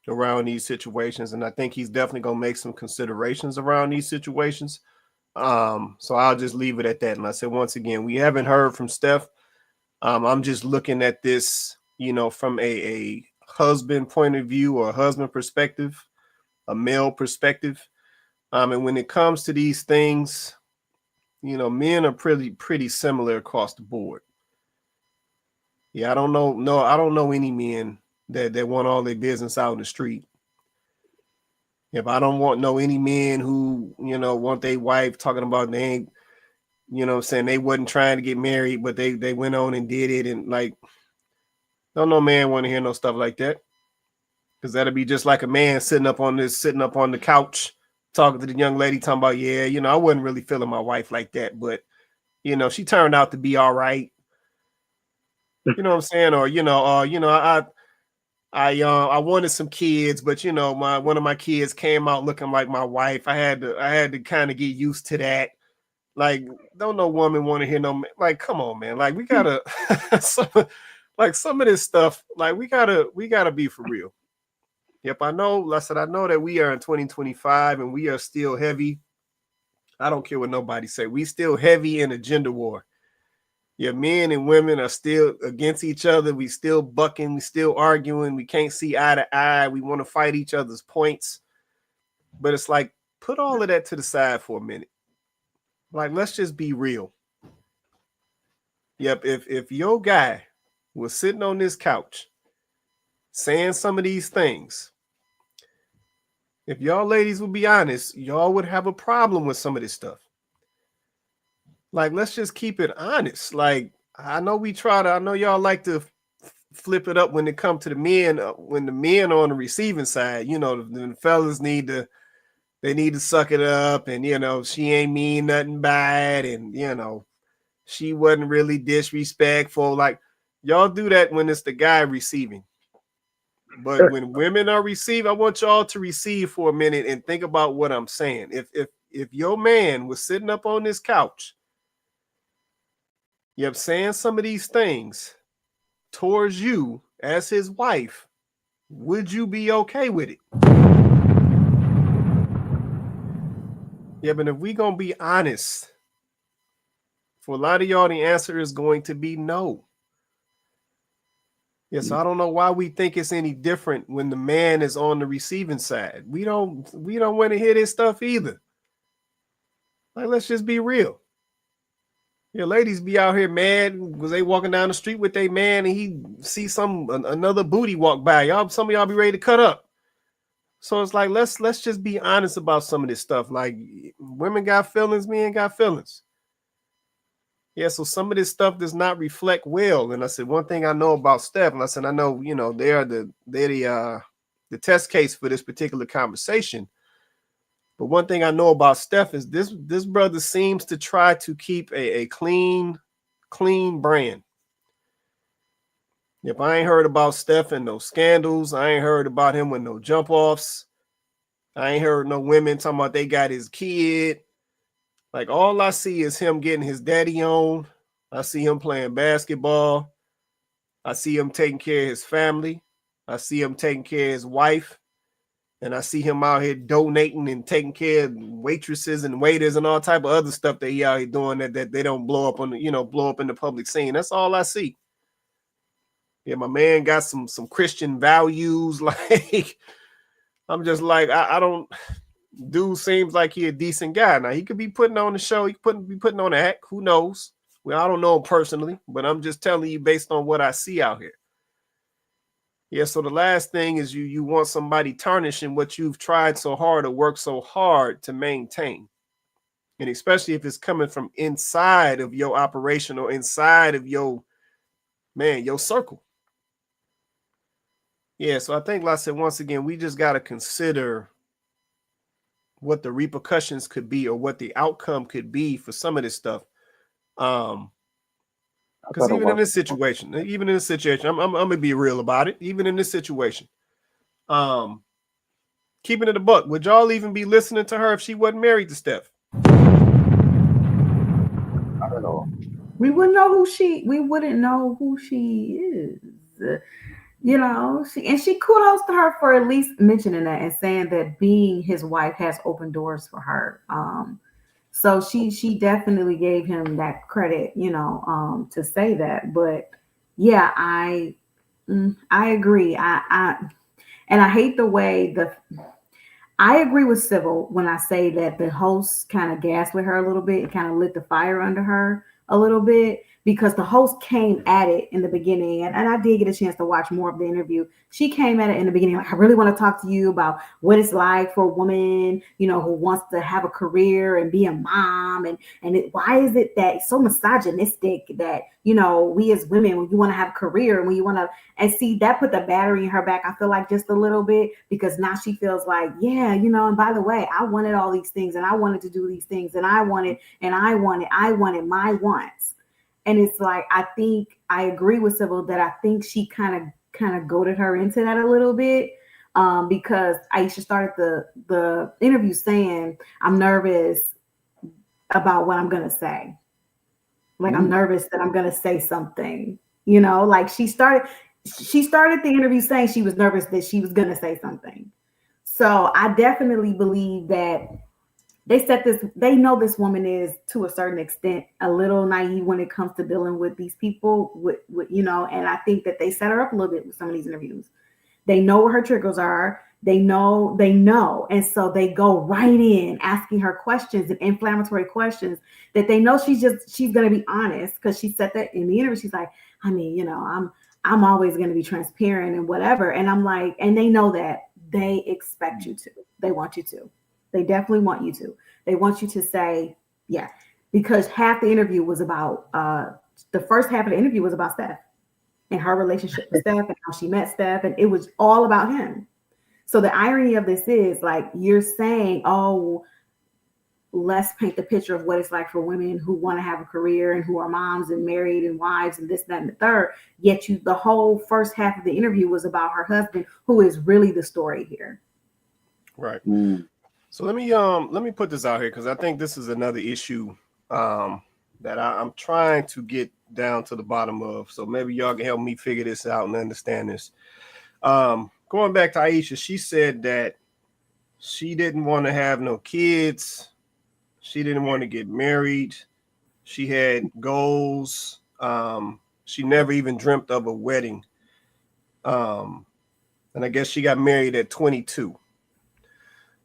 around these situations, and I think he's definitely gonna make some considerations around these situations. So I'll just leave it at that. And I said, once again, we haven't heard from Steph. I'm just looking at this, from a husband point of view or a husband perspective, a male perspective. And when it comes to these things, men are pretty similar across the board. Yeah, I don't know any men that want all their business out in the street. If I don't know any men who, want their wife talking about they ain't, saying they wasn't trying to get married, but they went on and did it. And like, don't no man want to hear no stuff like that. Because that'll be just like a man sitting up on the couch, talking to the young lady, talking about, yeah, I wasn't really feeling my wife like that, but, she turned out to be all right. You know what I'm saying? Or, I wanted some kids, but one of my kids came out looking like my wife. I had to kind of get used to that. Like, don't no woman want to hear no, like, come on, man. Like, we gotta some of this stuff, like we gotta be for real. Yep, I know that we are in 2025 and we are still heavy. I don't care what nobody say. We still heavy in a gender war. Yeah, men and women are still against each other. We still bucking. We still arguing. We can't see eye to eye. We want to fight each other's points. But it's like, put all of that to the side for a minute. Like, let's just be real. Yep, if your guy was sitting on this couch saying some of these things, if y'all ladies would be honest, y'all would have a problem with some of this stuff. Like, let's just keep it honest. Like, I know y'all like to flip it up when it comes to the men, when the men are on the receiving side, the fellas need to suck it up, and she ain't mean nothing by it, and she wasn't really disrespectful. Like, y'all do that when it's the guy receiving. But when women are receiving, I want y'all to receive for a minute and think about what I'm saying. If your man was sitting up on this couch, saying some of these things towards you as his wife, would you be okay with it? Yeah, but if we gonna be honest, for a lot of y'all, the answer is going to be no. Yes, I don't know why we think it's any different when the man is on the receiving side. We don't want to hear this stuff either. Like, let's just be real. Yeah, ladies be out here mad because they walking down the street with their man and he see another booty walk by. Some of y'all be ready to cut up. So it's like, let's just be honest about some of this stuff. Like, women got feelings, men got feelings. Yeah, so some of this stuff does not reflect well. And I said, one thing I know about Steph, and I said, I know, they're the test case for this particular conversation. But one thing I know about Steph is this brother seems to try to keep a clean brand. If I ain't heard about Steph and no scandals, I ain't heard about him with no jump offs. I ain't heard no women talking about they got his kid. Like, all I see is him getting his daddy on. I see him playing basketball. I see him taking care of his family. I see him taking care of his wife. and I see him out here donating and taking care of waitresses and waiters and all type of other stuff that he out here doing that they don't blow up on the, blow up in the public scene. That's all I see. Yeah, my man got some Christian values. Like, I'm just like, I don't. Dude seems like he a decent guy. Now he could be putting on the show. He could be putting on an act. Who knows? Well, I don't know him personally, but I'm just telling you based on what I see out here. Yeah, so the last thing is you want somebody tarnishing what you've tried so hard or worked so hard to maintain. And especially if it's coming from inside of your operation or inside of your circle. Yeah, so I think, like I said, once again, we just got to consider what the repercussions could be or what the outcome could be for some of this stuff. Because even in this situation, I'm gonna be real about it. Even in this situation, keeping it a buck, would y'all even be listening to her if she wasn't married to Steph? Not at all. We wouldn't know who she is. She kudos to her for at least mentioning that and saying that being his wife has opened doors for her. So she definitely gave him that credit, to say that. But yeah, I agree. I hate the way I agree with Civil when I say that the host kind of gaslit her a little bit and kind of lit the fire under her a little bit, because the host came at it in the beginning, and I did get a chance to watch more of the interview. She came at it in the beginning like, I really want to talk to you about what it's like for a woman, who wants to have a career and be a mom, and why is it that it's so misogynistic that we as women, when you want to have a career and when you want to, and see that put the battery in her back, I feel like just a little bit, because now she feels like, yeah, and by the way, I wanted all these things and I wanted to do these things and I wanted my wants. And it's like, I think I agree with Sybil that I think she kind of goaded her into that a little bit, because Aisha started the interview saying, I'm nervous about what I'm going to say. Like, I'm nervous that I'm going to say something, like she started the interview saying she was nervous that she was going to say something. So I definitely believe that they know this woman is, to a certain extent, a little naive when it comes to dealing with these people with and I think that they set her up a little bit with some of these interviews. They know where her triggers are. They know. And so they go right in asking her questions and inflammatory questions that they know she's going to be honest, because she said that in the interview. She's like, I mean, I'm always going to be transparent and whatever. And I'm like, and they know that they expect you to, they want you to. They definitely want you to. They want you to say, yeah, because half the interview was about, the first half of the interview was about Steph and her relationship with Steph and how she met Steph. And it was all about him. So the irony of this is, like, you're saying, oh, let's paint the picture of what it's like for women who want to have a career and who are moms and married and wives and this, that, and the third. Yet the whole first half of the interview was about her husband, who is really the story here. Right. So let me put this out here, because I think this is another issue that I'm trying to get down to the bottom of. So maybe y'all can help me figure this out and understand this. Going back to Aisha, she said that she didn't want to have no kids. She didn't want to get married. She had goals. She never even dreamt of a wedding. And I guess she got married at 22.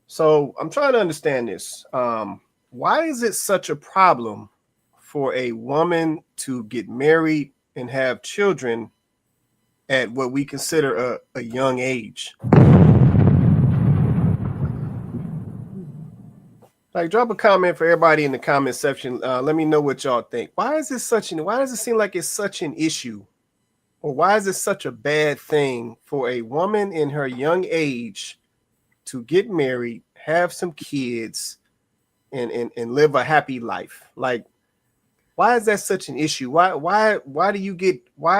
So I'm trying to understand this. Why is it such a problem for a woman to get married and have children at what we consider a young age? Like, drop a comment for everybody in the comment section. Let me know what y'all think. Why does it seem like it's such an issue? Or why is it such a bad thing for a woman in her young age to get married, have some kids, and live a happy life? Like, why is that such an issue? Why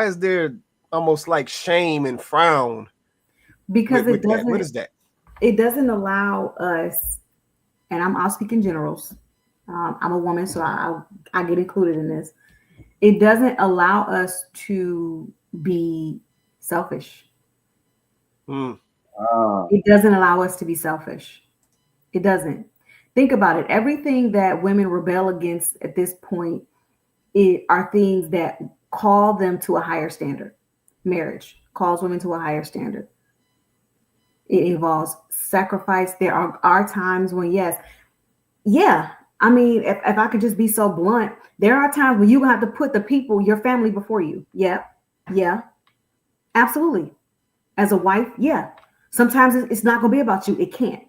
is there almost like shame and frown? Because with that? What is that? It doesn't allow us, and I'll speak in generals. I'm a woman, so I get included in this. It doesn't allow us to be selfish. It doesn't allow us to be selfish. It doesn't. Think about it. Everything that women rebel against at this point are things that call them to a higher standard. Marriage calls women to a higher standard. It involves sacrifice. There are times when, yeah. I mean, if I could just be so blunt, there are times when you have to put the people, your family before you. Yeah. Absolutely. As a wife, yeah. Sometimes it's not going to be about you. It can't.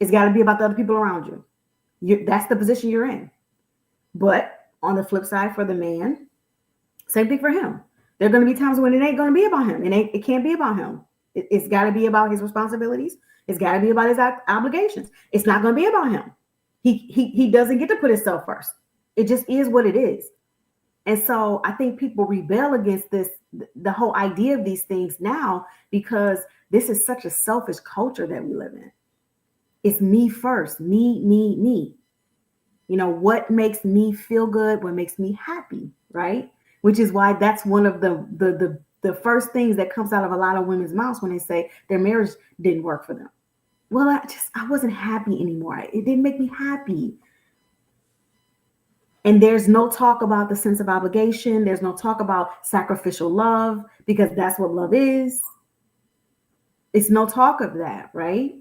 It's got to be about the other people around you. That's the position you're in. But on the flip side, for the man, same thing for him. There are going to be times when it ain't going to be about him. It can't be about him. It's got to be about his responsibilities. It's got to be about his obligations. It's not going to be about him. He doesn't get to put himself first. It just is what it is. And so I think people rebel against the whole idea of these things now, because this is such a selfish culture that we live in. It's me first, me. You know, what makes me feel good, what makes me happy, right? Which is why that's one of the first things that comes out of a lot of women's mouths when they say their marriage didn't work for them. Well, I wasn't happy anymore. It didn't make me happy. And there's no talk about the sense of obligation. There's no talk about sacrificial love, because that's what love is. It's no talk of that, right?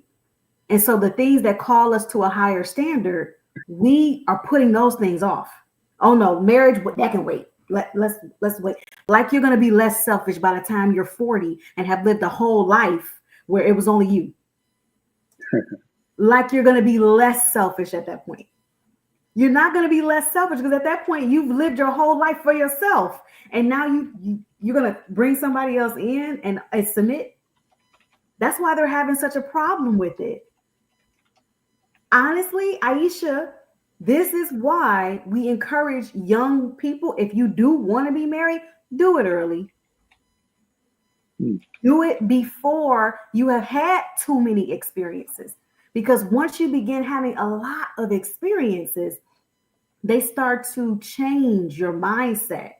And so the things that call us to a higher standard, we are putting those things off. Oh no, marriage, that can wait. Let's wait. Like you're going to be less selfish by the time you're 40 and have lived a whole life where it was only you. Like you're going to be less selfish at that point. You're not going to be less selfish, because at that point you've lived your whole life for yourself, and now you're going to bring somebody else in and submit. That's why they're having such a problem with it. Honestly, Aisha, this is why we encourage young people, if you do want to be married, do it early. Do it before you have had too many experiences. Because once you begin having a lot of experiences, they start to change your mindset.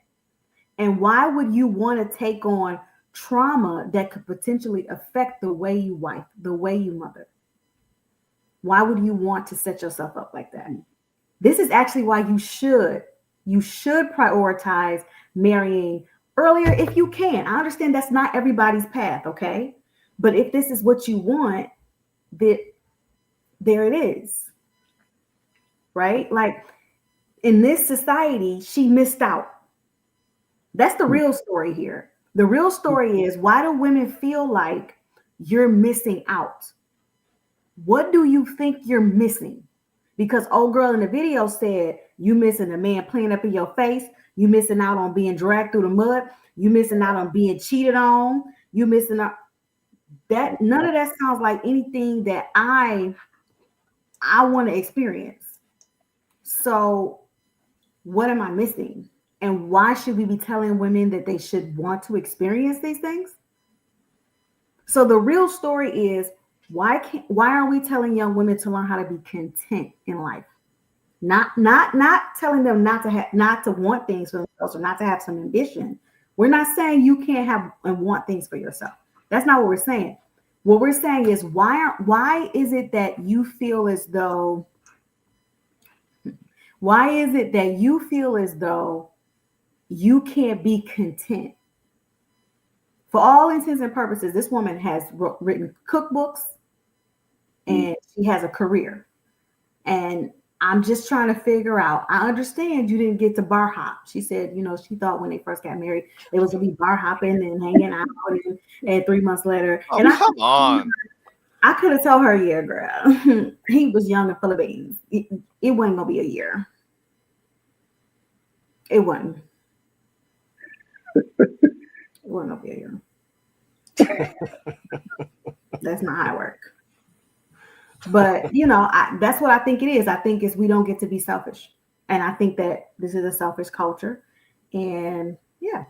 And why would you want to take on trauma that could potentially affect the way you wife, the way you mother? Why would you want to set yourself up like that? This is actually why you should prioritize marrying earlier if you can. I understand that's not everybody's path, okay? But if this is what you want, there it is, right? Like in this society, she missed out. That's the real story here. The real story is, why do women feel like you're missing out? What do you think you're missing? Because old girl in the video said, you missing a man playing up in your face. You missing out on being dragged through the mud. You missing out on being cheated on. You missing out. That none of that sounds like anything that I want to experience. So what am I missing? And why should we be telling women that they should want to experience these things? So the real story is, why are we telling young women to learn how to be content in life? Not telling them not to want things for themselves or not to have some ambition. We're not saying you can't have and want things for yourself. That's not what we're saying. What we're saying is, why is it that you feel as though you can't be content? For all intents and purposes, this woman has written cookbooks and she has a career. And I'm just trying to figure out, I understand you didn't get to bar hop. She said, she thought when they first got married, it was going to be bar hopping and hanging out. And 3 months later, come on. I could have told her, yeah, girl, he was young and full of beans. It wasn't going to be a year. It wasn't. It wasn't going to be a year. That's not how it works. But, that's what I think it is. I think is we don't get to be selfish. And I think that this is a selfish culture. And yeah.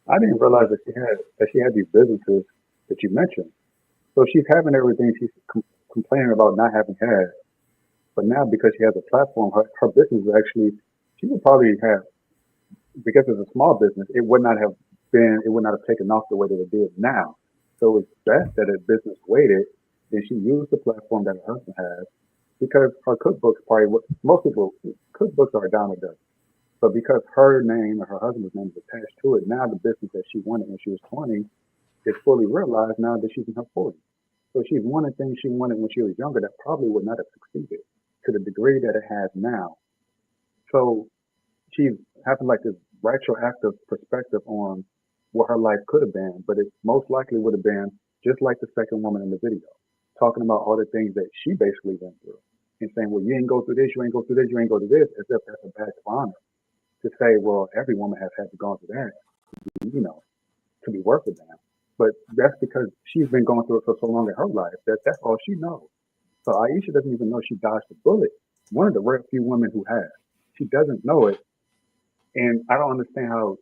I didn't realize that she had these businesses that you mentioned. So she's having everything she's complaining about not having had. But now, because she has a platform, her business is actually, she would probably have, because it's a small business, it would not have taken off the way that it did now. So it's best that a business waited and she used the platform that her husband has, because her cookbooks probably, most people, cookbooks are a dime a dozen. But because her name or her husband's name is attached to it, now the business that she wanted when she was 20 is fully realized now that she's in her 40s. So she's wanted things she wanted when she was younger that probably would not have succeeded to the degree that it has now. So she's having like this retroactive perspective on what her life could have been, but it most likely would have been just like the second woman in the video, talking about all the things that she basically went through and saying, well, you ain't go through this, you ain't go through this, you ain't go through this, as if that's a badge of honor. To say, well, every woman has had to go through that, you know, to be worth it now. But that's because she's been going through it for so long in her life that that's all she knows. So Aisha doesn't even know she dodged a bullet. One of the rare few women who has. She doesn't know it. And I don't understand how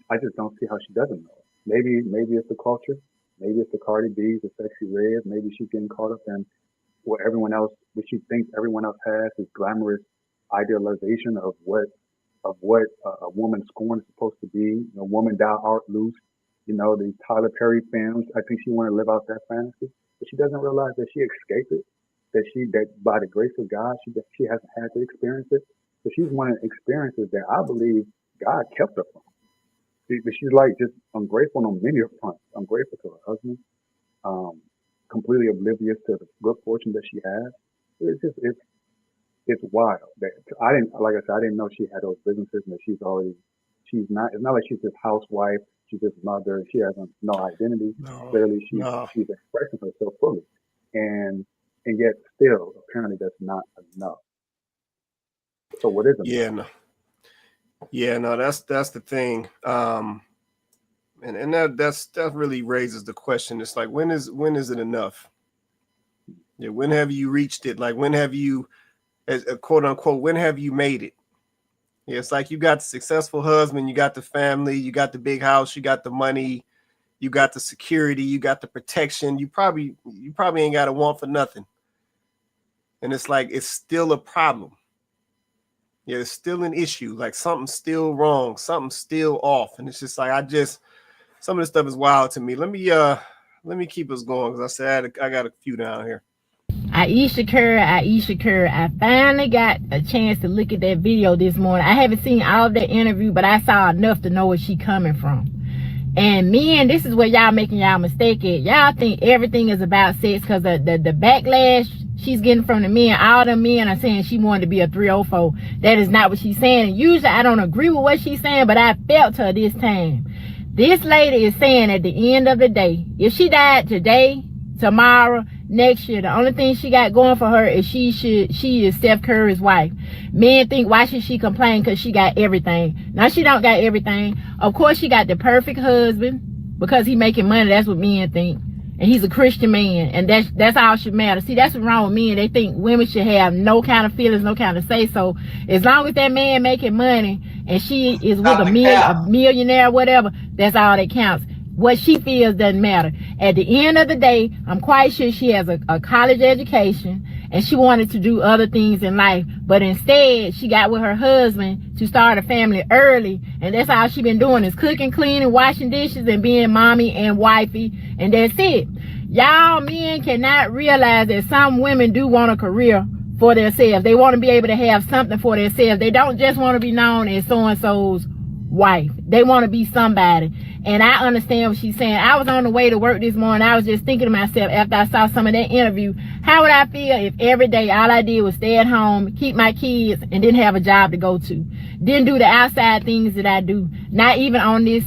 I just don't see how she doesn't know it. Maybe it's the culture. Maybe it's the Cardi B's, the sexy red. Maybe she's getting caught up in what she thinks everyone else has, this glamorous idealization of what a woman's scorn is supposed to be. A woman thou art loose. You know, these Tyler Perry films. I think she want to live out that fantasy, but she doesn't realize that she escaped it. That by the grace of God, she hasn't had to experience it. So she's one of the experiences that I believe God kept her from. She's like just ungrateful on many fronts. Ungrateful to her husband, completely oblivious to the good fortune that she has. It's wild. I didn't know she had those businesses, and that it's not like she's just housewife, she's just mother, she has no identity. No, Clearly she's no. expressing herself fully. And yet still, apparently that's not enough. So what is enough? That's the thing. And that really raises the question. It's like, when is it enough? Yeah, when have you reached it? Like, when have you, as a quote unquote, when have you made it? Yeah, it's like you got the successful husband, you got the family, you got the big house, you got the money, you got the security, you got the protection. You probably ain't got a want for nothing. And it's like, it's still a problem. Yeah, it's still an issue. Like, something's still wrong, something's still off. And it's just like, some of this stuff is wild to me. Let me keep us going, because I said I got a few down here. Aisha Curry, I finally got a chance to look at that video this morning. I haven't seen all of that interview, but I saw enough to know where she coming from. And men, this is where y'all making y'all mistake at. Y'all think everything is about sex, because the backlash she's getting from the men, all the men are saying she wanted to be a 304. That is not what she's saying. And usually I don't agree with what she's saying, but I felt her this time. This lady is saying at the end of the day, if she died today, tomorrow, next year, the only thing she got going for her is she is Steph Curry's wife. Men think, why should she complain? Because she got everything. Now, she don't got everything. Of course, she got the perfect husband because he making money. That's what men think. And he's a Christian man, and that's all should matter. See, that's what's wrong with men. They think women should have no kind of feelings, no kind of say so. As long as that man making money and she is with a millionaire or whatever, that's all that counts. What she feels doesn't matter. At the end of the day, I'm quite sure she has a college education and she wanted to do other things in life. But instead, she got with her husband to start a family early. And that's all she been doing is cooking, cleaning, washing dishes, and being mommy and wifey. And that's it. Y'all men cannot realize that some women do want a career for themselves. They want to be able to have something for themselves. They don't just want to be known as so-and-so's wife. They want to be somebody. And I understand what she's saying. I was on the way to work this morning. I was just thinking to myself after I saw some of that interview, how would I feel if every day all I did was stay at home, keep my kids, and didn't have a job to go to? Didn't do the outside things that I do. Not even on this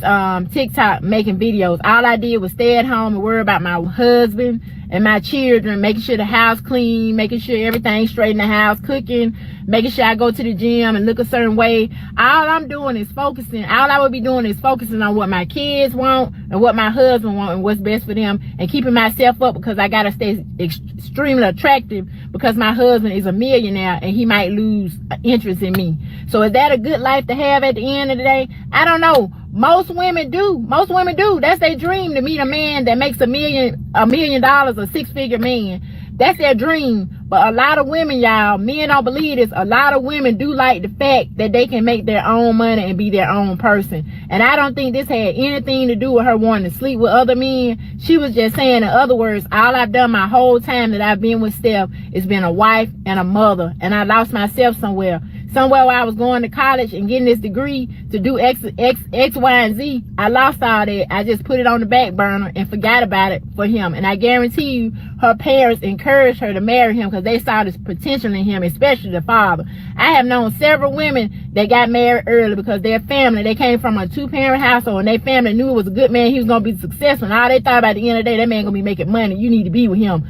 TikTok making videos. All I did was stay at home and worry about my husband and my children, making sure the house clean, making sure everything's straight in the house, cooking, making sure I go to the gym and look a certain way. All I'm doing is focusing. All I would be doing is focusing on what my kids want and what my husband want and what's best for them, and keeping myself up because I got to stay extremely attractive because my husband is a millionaire and he might lose interest in me. So is that a good life to have at the end of the day? I don't know. Most women do. That's their dream, to meet a man that makes $1 million, a six-figure man. That's their dream. But a lot of women, y'all, men don't believe this. A lot of women do like the fact that they can make their own money and be their own person. And I don't think this had anything to do with her wanting to sleep with other men. She was just saying, in other words, all I've done my whole time that I've been with Steph is been a wife and a mother. And I lost myself somewhere where I was going to college and getting this degree to do X, Y, and Z. I lost all that. I just put it on the back burner and forgot about it for him. And I guarantee you, her parents encouraged her to marry him because they saw this potential in him, especially the father. I have known several women that got married early because their family, they came from a 2-parent household and their family knew it was a good man. He was going to be successful. And all they thought about at the end of the day, that man going to be making money. You need to be with him.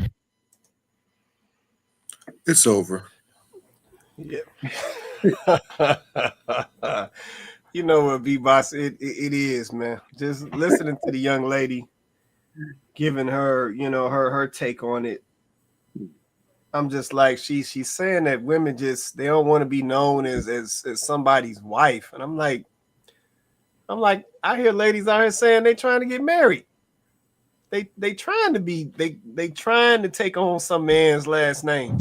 It's over. Yeah. You know what, B-Boss, it is, man. Just listening to the young lady, giving her, you know, her take on it. I'm just like, she's saying that women just, they don't want to be known as somebody's wife. And I'm like, I hear ladies out here saying they trying to get married. They trying to be, they trying to take on some man's last name.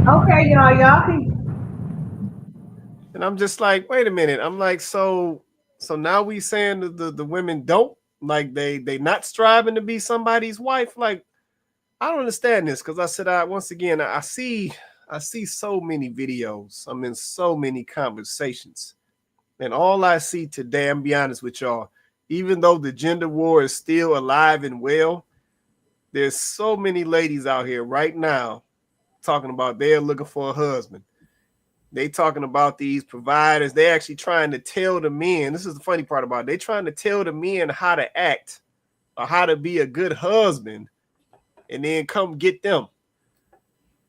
Okay, y'all can. And I'm just like, wait a minute. I'm like, so now we saying the women don't, like, they not striving to be somebody's wife. Like, I don't understand this, because I said, once again, I see so many videos. I'm in so many conversations, and all I see today, I'm be honest with y'all, even though the gender war is still alive and well, there's so many ladies out here right now talking about they're looking for a husband. They talking about these providers. They actually trying to tell the men. This is the funny part about it. They trying to tell the men how to act or how to be a good husband, and then come get them.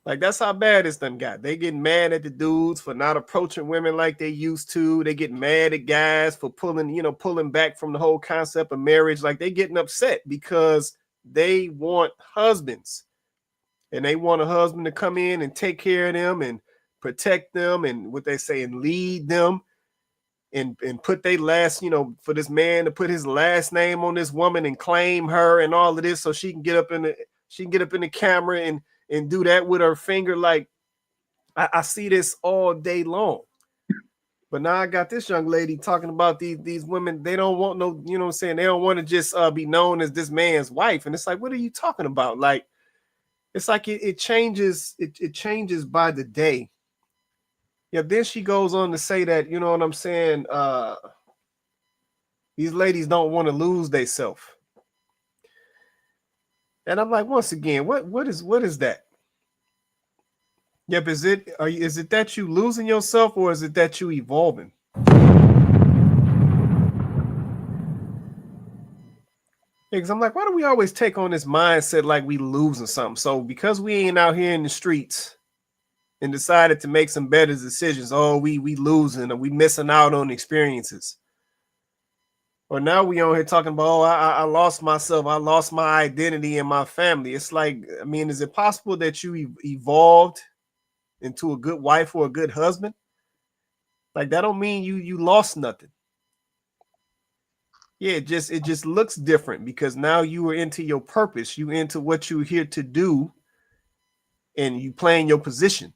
Like, that's how bad this done got. They getting mad at the dudes for not approaching women like they used to. They get mad at guys for pulling back from the whole concept of marriage. Like, they getting upset because they want husbands, and they want a husband to come in and take care of them and protect them, and what they say, and lead them, and put their last, for this man to put his last name on this woman and claim her and all of this, so she can get up in the camera and do that with her finger. Like, I see this all day long. But now I got this young lady talking about these women. They don't want no, you know what I'm saying? They don't want to just be known as this man's wife. And it's like, what are you talking about? Like, it's like it changes. It changes by the day. Yeah, then she goes on to say that, you know what I'm saying, these ladies don't want to lose themselves. And I'm like, once again, what is that? Yep, is it that you losing yourself, or is it that you evolving? Because I'm like, why do we always take on this mindset like we losing something? So because we ain't out here in the streets and decided to make some better decisions, we losing, or we missing out on experiences. Or now we on here talking about, I lost myself, I lost my identity and my family. It's like, I mean, is it possible that you evolved into a good wife or a good husband? Like, that don't mean you lost nothing. Yeah, it just looks different because now you are into your purpose, you into what you're here to do, and you playing your position.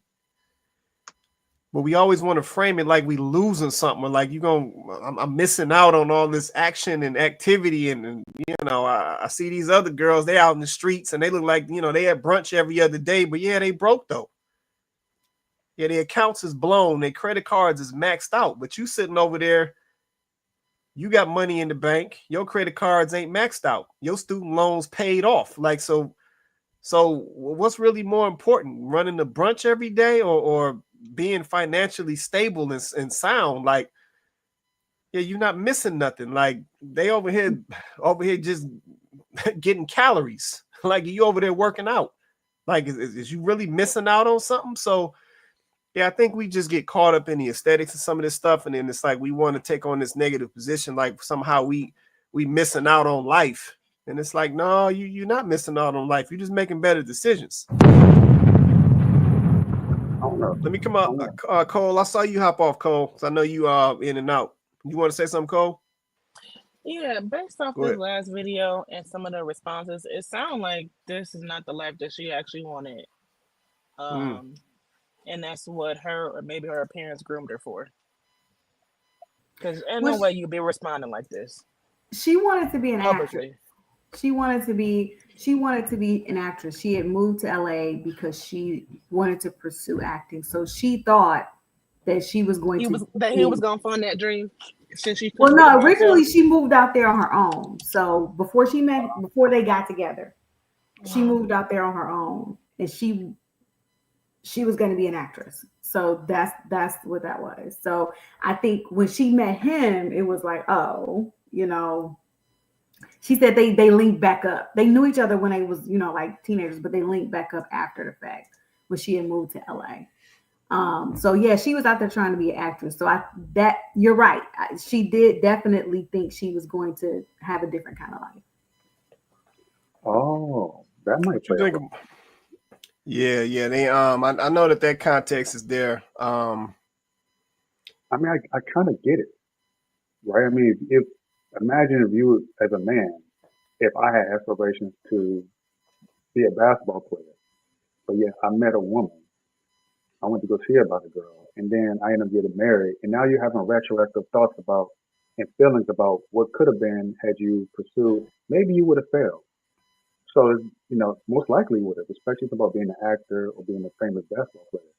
But we always want to frame it like we losing something, or like I'm missing out on all this action and activity. And I see these other girls, they out in the streets and they look like, they at brunch every other day, but yeah, they broke though. Yeah, their accounts is blown, their credit cards is maxed out, but you sitting over there, you got money in the bank, your credit cards ain't maxed out, your student loans paid off. Like, so what's really more important, running the brunch every day or being financially stable and sound? Like, yeah, you're not missing nothing. Like, they over here just getting calories. Like, you over there working out. Like, is you really missing out on something? So yeah, I think we just get caught up in the aesthetics of some of this stuff, and then it's like we want to take on this negative position, like somehow we missing out on life. And it's like, no, you're not missing out on life. You're just making better decisions. Let me come up, Cole. I saw you hop off, Cole. So I know you are in and out. You want to say something, Cole? Yeah, based off this last video and some of the responses, it sounds like this is not the life that she actually wanted. And that's what her or maybe her parents groomed her for. Because ain't Well, no way you'd be responding like this she wanted to be an actress. publicly. She wanted to be an actress. She had moved to LA because she wanted to pursue acting. So she thought that she was going He to was gonna fund that dream since she Well, couldn't get it no, by herself. originally she moved out there on her own. So before they got together, she moved out there on her own, and she was going to be an actress. So that's what that was. So I think when she met him, it was like, oh, she said they linked back up. They knew each other when they was, like teenagers, but they linked back up after the fact when she had moved to LA. So yeah, she was out there trying to be an actress. So you're right. She did definitely think she was going to have a different kind of life. Oh, that might play. Yeah. They I know that context is there. I mean, I kind of get it, right? I mean, imagine if you, as a man, if I had aspirations to be a basketball player, but yeah, I met a woman. I went to go see about a girl, and then I ended up getting married, and now you're having retroactive thoughts about and feelings about what could have been had you pursued. Maybe you would have failed. So, most likely you would have, especially about being an actor or being a famous basketball player.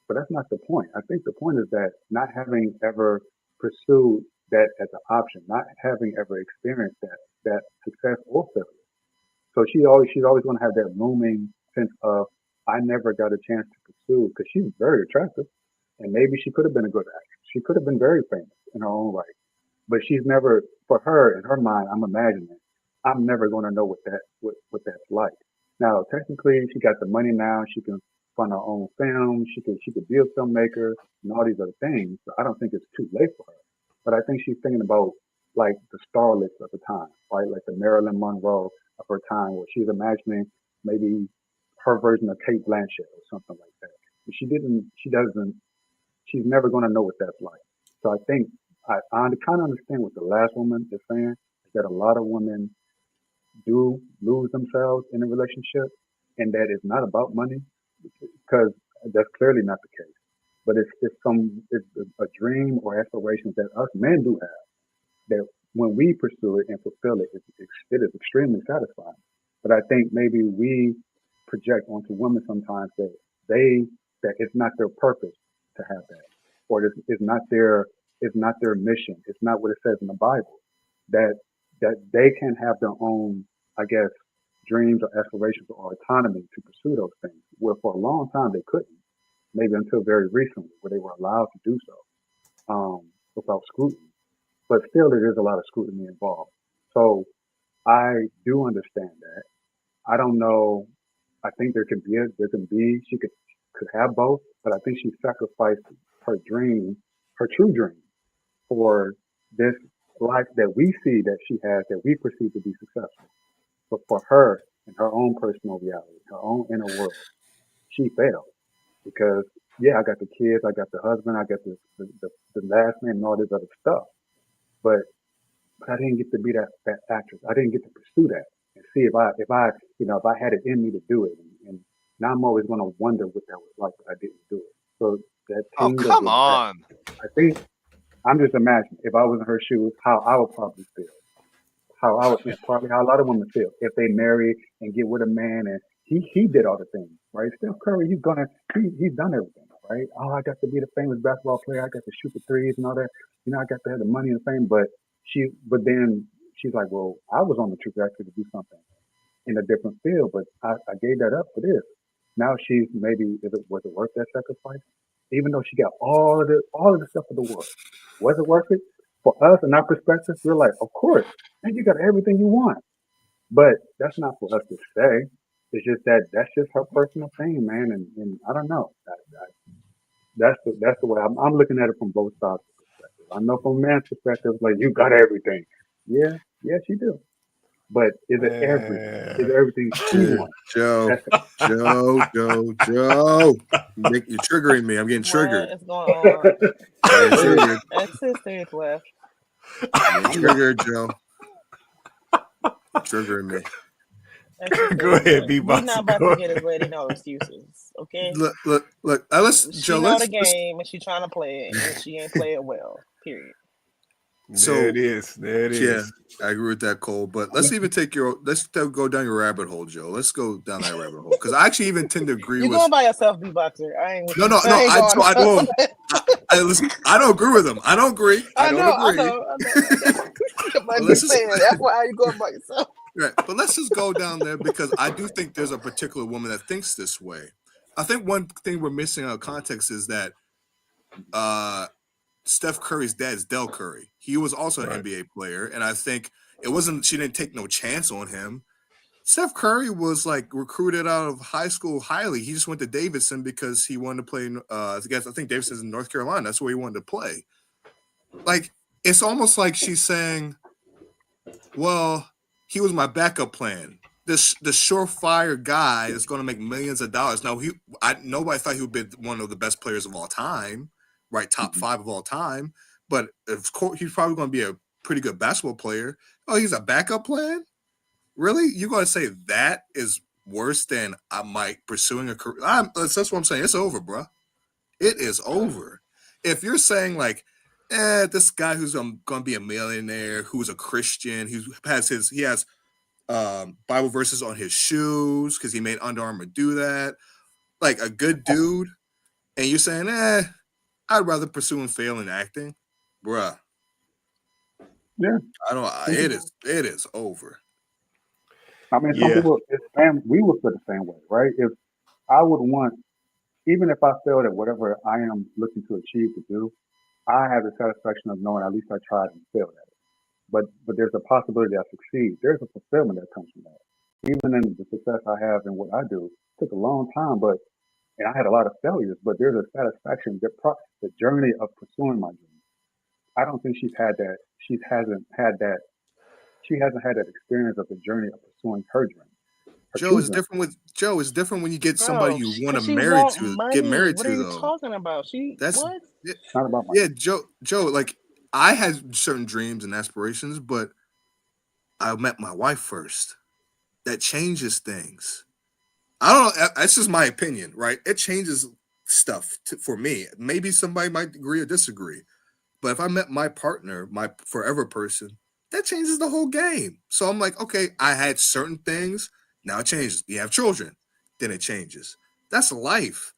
But that's not the point. I think the point is that not having ever pursued that as an option, not having ever experienced that success or failure. So she's always going to have that looming sense of, I never got a chance to pursue, because she's very attractive, and maybe she could have been a good actress. She could have been very famous in her own right, but she's never, for her, in her mind, I'm imagining, I'm never going to know what that's like. Now, technically, she got the money now. She can fund her own film. She could be a filmmaker and all these other things. So I don't think it's too late for her. But I think she's thinking about like the starlets of the time, right? Like the Marilyn Monroe of her time, where she's imagining maybe her version of Kate Blanchett or something like that. But she's never going to know what that's like. So I think I kind of understand what the last woman is saying, is that a lot of women do lose themselves in a relationship, and that it's not about money, because that's clearly not the case. But it's a dream or aspirations that us men do have, that when we pursue it and fulfill it, it is extremely satisfying. But I think maybe we project onto women sometimes that it's not their purpose to have that, or it's not their mission. It's not what it says in the Bible, that they can have their own, I guess, dreams or aspirations or autonomy to pursue those things, where for a long time they couldn't, maybe until very recently, where they were allowed to do so without scrutiny. But still, there is a lot of scrutiny involved. So I do understand that. I don't know. I think she could have both, but I think she sacrificed her dream, her true dream, for this life that we see that she has, that we perceive to be successful. But for her, in her own personal reality, her own inner world, she failed. Because yeah, I got the kids, I got the husband, I got the last name and all this other stuff. But I didn't get to be that actress. I didn't get to pursue that and see if I had it in me to do it. And now I'm always going to wonder what that was like, but I didn't do it. So that Oh, come on. I think I'm just imagining if I was in her shoes, how I would probably feel. Probably how a lot of women feel if they marry and get with a man and he did all the things, right? Steph Curry, he's done everything, right? Oh, I got to be the famous basketball player. I got to shoot the threes and all that. I got to have the money and the fame. But then she's like, well, I was on the trajectory to do something in a different field, but I gave that up for this. Now she's was it worth that sacrifice? Even though she got all of the stuff of the world, was it worth it? For us, in our perspective, we're like, of course, and you got everything you want. But that's not for us to say. It's just that's just her personal thing, man. And I don't know. That's the way I'm looking at it from both sides of the perspective. I know from a man's perspective, like, you got everything. Yeah, she do. But is it everything? Is it everything she wants? Joe. You're triggering me. I'm getting triggered. What is going on? I'm triggered. That's his stage left. I'm triggered, Joe. Triggering me. That's just Go ahead, we B-Box. not about Go to get his lady no excuses, okay? Look. Let's She Joe. know Let's the game and she trying to play it, and she ain't play it well. Period. There it is. There it Yeah, is. I agree with that, Cole. But let's go down your rabbit hole, Joe. Let's go down that rabbit hole because I actually even tend to agree You with. going by yourself, B-Boxer. I ain't with No, you. no, no. I ain't going. I don't. Listen, I don't agree with him. I don't agree. I know. But I'm let's just just, saying. That's why you going by yourself. right. But let's just go down there because I do think there's a particular woman that thinks this way. I think one thing we're missing out of context is that Steph Curry's dad is Del Curry. He was also an NBA player, and I think she didn't take no chance on him. Steph Curry was like recruited out of high school highly. He just went to Davidson because he wanted to play. I think Davidson's in North Carolina. That's where he wanted to play. Like it's almost like she's saying, "Well, he was my backup plan. The surefire guy that's going to make millions of dollars." Now nobody thought he would be one of the best players of all time, right? Top 5 of all time. But of course, he's probably going to be a pretty good basketball player. Oh, he's a backup plan. Really? You're going to say that is worse than I might pursuing a career? That's what I'm saying. It's over, bro. It is over. If you're saying like, this guy who's going to be a millionaire, who's a Christian, he has Bible verses on his shoes because he made Under Armour do that, like a good dude, and you're saying, I'd rather pursue and fail in acting, bruh. Yeah, I don't. It is over. I mean, some people, we would feel the same way, right? If I would want, even if I failed at whatever I am looking to achieve to do, I have the satisfaction of knowing at least I tried and failed at it. But there's a possibility I succeed. There's a fulfillment that comes from that. Even in the success I have in what I do, it took a long time, and I had a lot of failures, but there's a satisfaction, the journey of pursuing my dream. I don't think she's had that. She hasn't had that experience of the journey of pursuing her dream. Joe is different when you get somebody you want to get married What to. are you Though talking about? What? It's not about money. Yeah, Joe. Like I had certain dreams and aspirations, but I met my wife first. That changes things. I don't know. That's just my opinion, right? It changes stuff for me. Maybe somebody might agree or disagree, but if I met my partner, my forever person, that changes the whole game. So I'm like, okay, I had certain things. Now it changes. You have children, then it changes. That's life.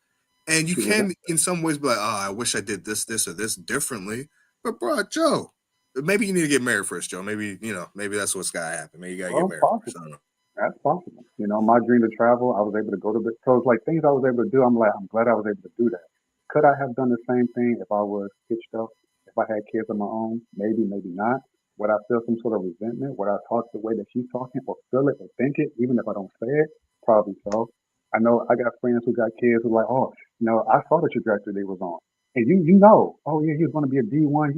And you can, in some ways, be like, I wish I did this, or this differently. But, bro, Joe, maybe you need to get married first, Joe. Maybe, maybe that's what's got to happen. Maybe you got to get married first. I don't know. That's possible. My dream to travel, I was able to go to the, so it's like things I was able to do. I'm glad I was able to do that. Could I have done the same thing if I was hitched up, if I had kids of my own? Maybe, maybe not. Would I feel some sort of resentment? Would I talk the way that she's talking or feel it or think it, even if I don't say it? Probably so. I know I got friends who got kids who are like, I saw the trajectory they was on. And he was going to be a D1.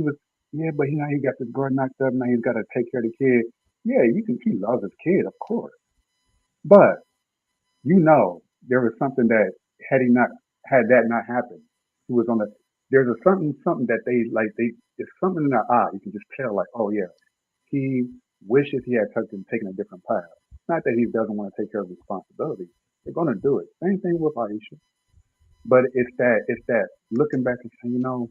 But he got this girl knocked up. Now he's got to take care of the kid. Yeah, he loves his kid, of course. But, there was something that had that not happened, he was on there's something that it's something in their eye. You can just tell, like, oh yeah, he wishes he had taken a different path. Not that he doesn't want to take care of responsibility. They're going to do it. Same thing with Aisha. But it's that looking back and saying,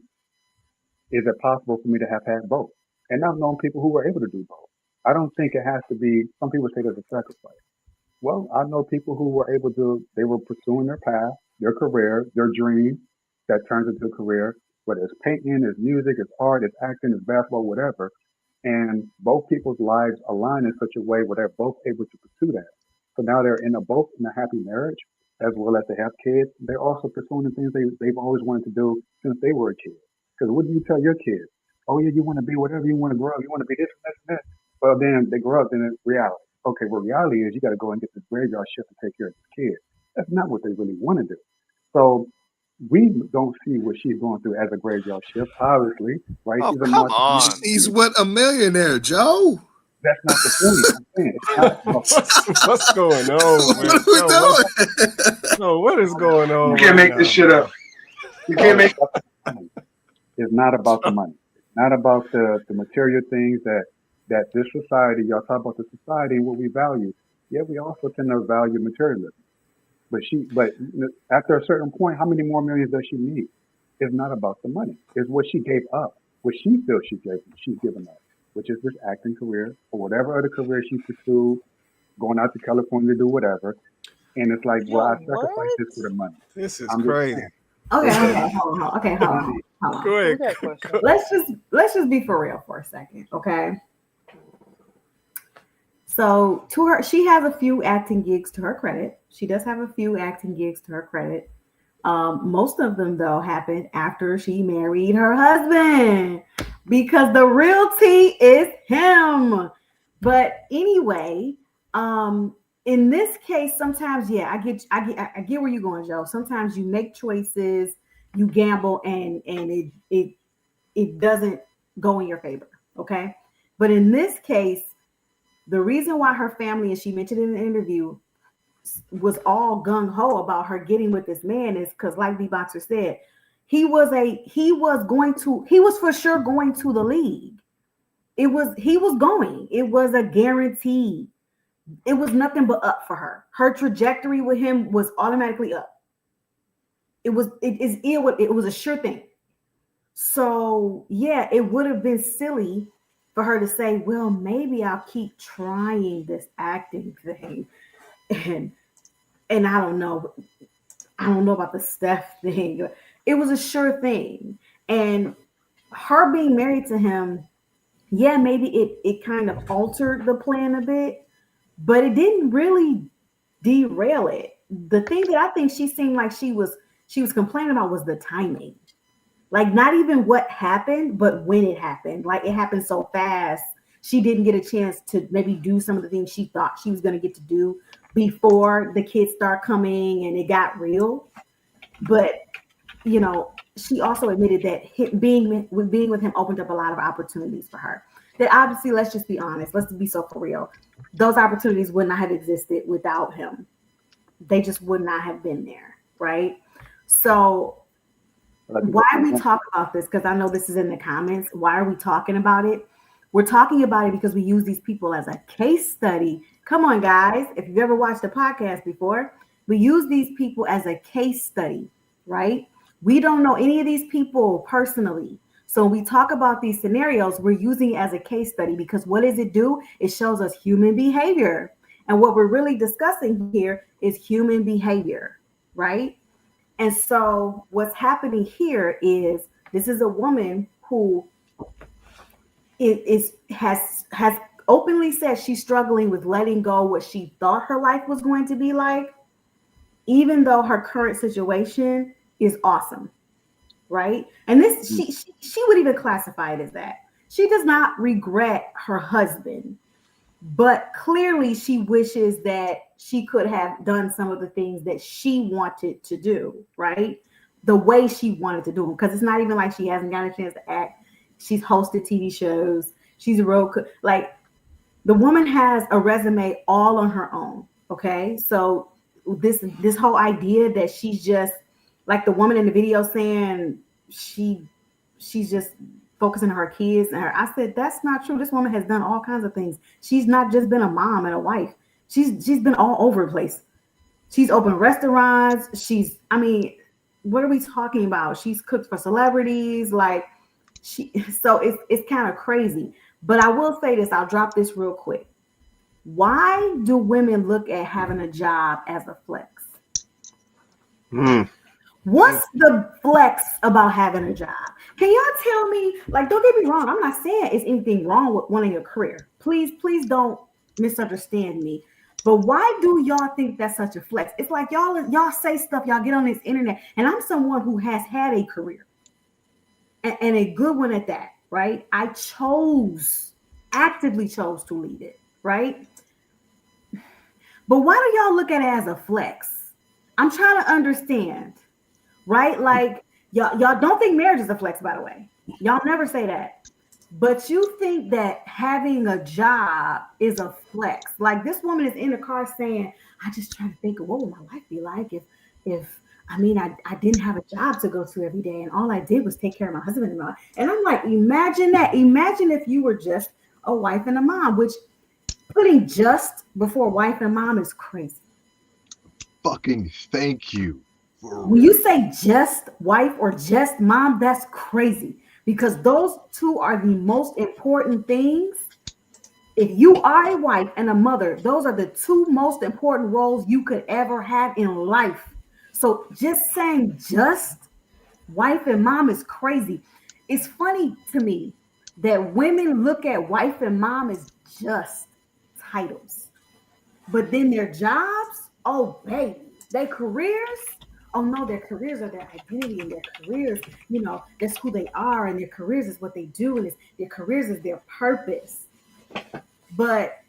is it possible for me to have had both? And I've known people who were able to do both. I don't think it has to be, some people say there's a sacrifice. Well, I know people who were they were pursuing their path, their career, their dream that turns into a career, whether it's painting, it's music, it's art, it's acting, it's basketball, whatever. And both people's lives align in such a way where they're both able to pursue that. So now they're both in a happy marriage, as well as they have kids. They're also pursuing the things they've always wanted to do since they were a kid. Because what do you tell your kids? Oh yeah, you want to be whatever you want to grow up. You want to be this and this and that. Well, then they grow up in reality. Okay, well, reality is you got to go and get this graveyard shift to take care of this kid. That's not what they really want to do. So we don't see what she's going through as a graveyard shift, obviously, right? Oh, come on. She's what, a millionaire, Joe? That's not the point. What's going on, man? What are we doing? What is going on? You can't make this shit up. You can't make It's not about the money. It's not about the material things that this society, y'all talk about the society and what we value. Yeah, we also tend to value materialism. But after a certain point, how many more millions does she need? It's not about the money. It's what she gave up, what she feels she's given up, which is this acting career or whatever other career she pursued, going out to California to do whatever. And it's like, well, Yo, I what? sacrificed this for the money. This is I'm just crazy. saying. Okay, hold on. Okay, hold on. Hold on. Go ahead. Who got a question? Let's just be for real for a second, okay? So to her, she has a few acting gigs to her credit. She does have a few acting gigs to her credit. Most of them though happened after she married her husband because the real tea is him. But anyway, in this case, sometimes I get where you're going, Joe. Sometimes you make choices, you gamble, and it doesn't go in your favor. Okay, but in this case, the reason why her family, and she mentioned in an interview, was all gung-ho about her getting with this man is because, like the boxer said, he was for sure going to the league. He was going. It was a guarantee. It was nothing but up for her. Her trajectory with him was automatically up. It was a sure thing. So yeah, it would have been silly for her to say, well, maybe I'll keep trying this acting thing. And I don't know about the Steph thing. It was a sure thing. And her being married to him, yeah, maybe it kind of altered the plan a bit, but it didn't really derail it. The thing that I think she seemed like she was complaining about was the timing. Like not even what happened, but when it happened. Like it happened so fast, she didn't get a chance to maybe do some of the things she thought she was going to get to do before the kids start coming and it got real. But she also admitted that being with him opened up a lot of opportunities for her. That obviously, let's just be honest, let's be so for real. Those opportunities would not have existed without him. They just would not have been there, right? So why we talk about this, because I know this is in the comments, why are we talking about it? We're talking about it because we use these people as a case study. Come on, guys. If you've ever watched a podcast before, we use these people as a case study, right? We don't know any of these people personally. So when we talk about these scenarios, we're using it as a case study because what does it do? It shows us human behavior. And what we're really discussing here is human behavior, right? And so what's happening here is this is a woman who has openly said she's struggling with letting go what she thought her life was going to be like, even though her current situation is awesome, right? And this she would even classify it as that. She does not regret her husband, but clearly she wishes that she could have done some of the things that she wanted to do, right? The way she wanted to do them, because it's not even like she hasn't got a chance to act. She's hosted TV shows. She's a road cook. Like the woman has a resume all on her own. Okay, so this whole idea that she's just like the woman in the video saying she's just focusing on her kids and her. I said that's not true. This woman has done all kinds of things. She's not just been a mom and a wife. She's been all over the place. She's opened restaurants. What are we talking about? She's cooked for celebrities. Like so it's kind of crazy. But I will say this, I'll drop this real quick. Why do women look at having a job as a flex? What's the flex about having a job? Can y'all tell me, like, don't get me wrong, I'm not saying it's anything wrong with wanting a career. Please don't misunderstand me. But why do y'all think that's such a flex? It's like y'all say stuff, y'all get on this internet, and I'm someone who has had a career. And a good one at that, right? I actively chose to lead it, right? But why do y'all look at it as a flex? I'm trying to understand, right? Like y'all don't think marriage is a flex, by the way. Y'all never say that. But you think that having a job is a flex. Like this woman is in the car saying, I just try to think of what would my life be like if I didn't have a job to go to every day and all I did was take care of my husband and my. And I'm like, imagine that. Imagine if you were just a wife and a mom, which Putting just before wife and mom is crazy. Fucking thank you. When you say just wife or just mom, that's crazy because those two are the most important things. If you are a wife and a mother, those are the two most important roles you could ever have in life. So just saying just wife and mom is crazy. It's funny to me that women look at wife and mom as just titles, but then their jobs, oh baby, their careers, oh no, their careers are their identity and their careers, that's who they are and their careers is what they do and their careers is their purpose. But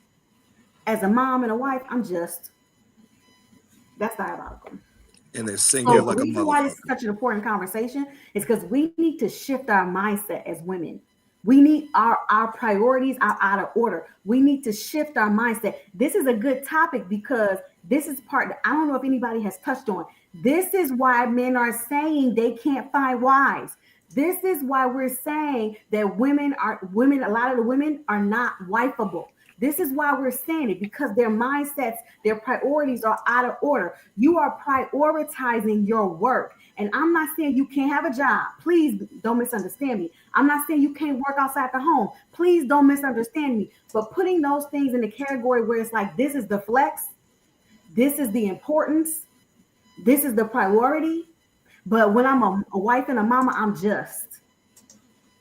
as a mom and a wife, that's diabolical. And they're So single the like a reason why this is motherfucker. such an important conversation is because we need to shift our mindset as women. We need our priorities are out of order. We need to shift our mindset. This is a good topic because this is part that I don't know if anybody has touched on. This is why men are saying they can't find wives. This is why we're saying that a lot of the women are not wifeable. This is why we're saying it because their mindsets, their priorities are out of order. You are prioritizing your work. And I'm not saying you can't have a job. Please don't misunderstand me. I'm not saying you can't work outside the home. Please don't misunderstand me. But putting those things in the category where it's like, this is the flex, this is the importance, this is the priority. But when I'm a wife and a mama, I'm just.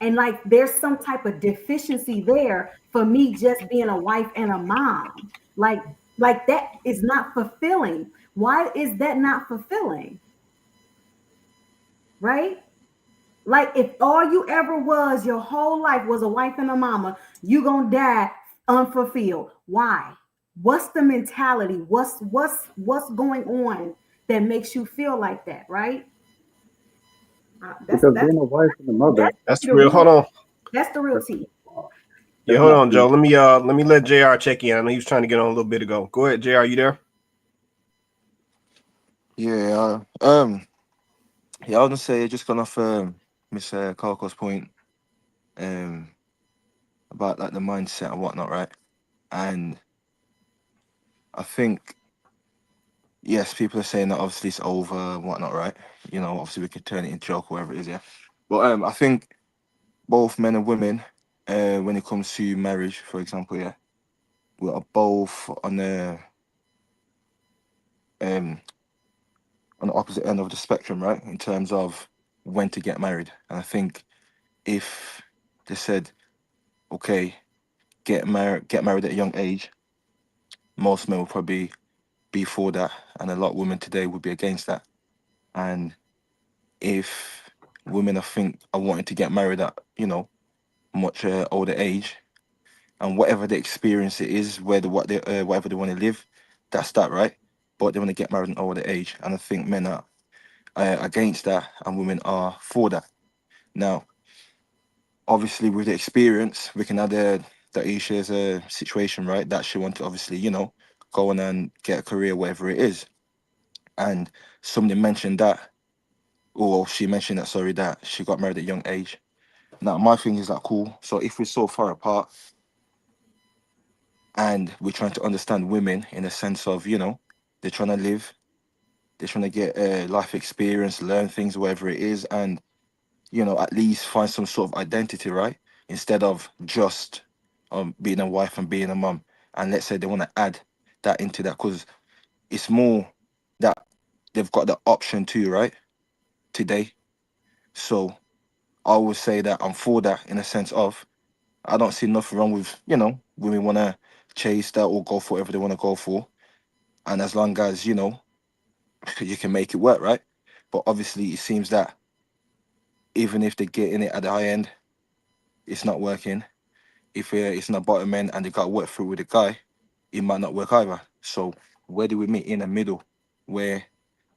And like there's some type of deficiency there for me just being a wife and a mom. Like that is not fulfilling. Why is that not fulfilling? Right? Like if all you ever was your whole life was a wife and a mama, you gonna die unfulfilled. Why? What's the mentality? What's going on that makes you feel like that, right? Because being a wife and a mother, That's real. Hold on. That's the real tea. Yeah, hold on, Joe. Let me let JR check in. I know he was trying to get on a little bit ago. Go ahead, JR. You there? Yeah, yeah, I was gonna say just gone off Miss Coco's point about like the mindset and whatnot, right? And I think yes, people are saying that obviously it's over and whatnot, right? Obviously we could turn it into joke or whatever it is, yeah. But I think both men and women, when it comes to marriage, for example, yeah, we are both on the opposite end of the spectrum, right? In terms of when to get married. And I think if they said, okay, get married at a young age, most men will probably be for that, and a lot of women today would be against that. And if women, I think, are wanting to get married at much older age, and whatever the experience it is, whatever they want to live, that's that, right? But they want to get married at an older age, and I think men are against that, and women are for that. Now, obviously, with the experience, we can add that Aisha's situation, right? That she wanted to obviously, go on and get a career, whatever it is. And somebody mentioned that, or she mentioned that, sorry, that she got married at a young age. Now, my thing is that cool. So if we're so far apart and we're trying to understand women in a sense of, they're trying to live, they're trying to get life experience, learn things, whatever it is, and at least find some sort of identity, right? Instead of just being a wife and being a mum. And let's say they want to add that into that because it's more that they've got the option to, right? Today. So I would say that I'm for that in a sense of I don't see nothing wrong with, women want to chase that or go for whatever they want to go for. And as long as, you can make it work, right? But obviously it seems that even if they get in it at the high end, it's not working. If it's in the bottom end and they got to work through with the guy, it might not work either. So where do we meet in the middle where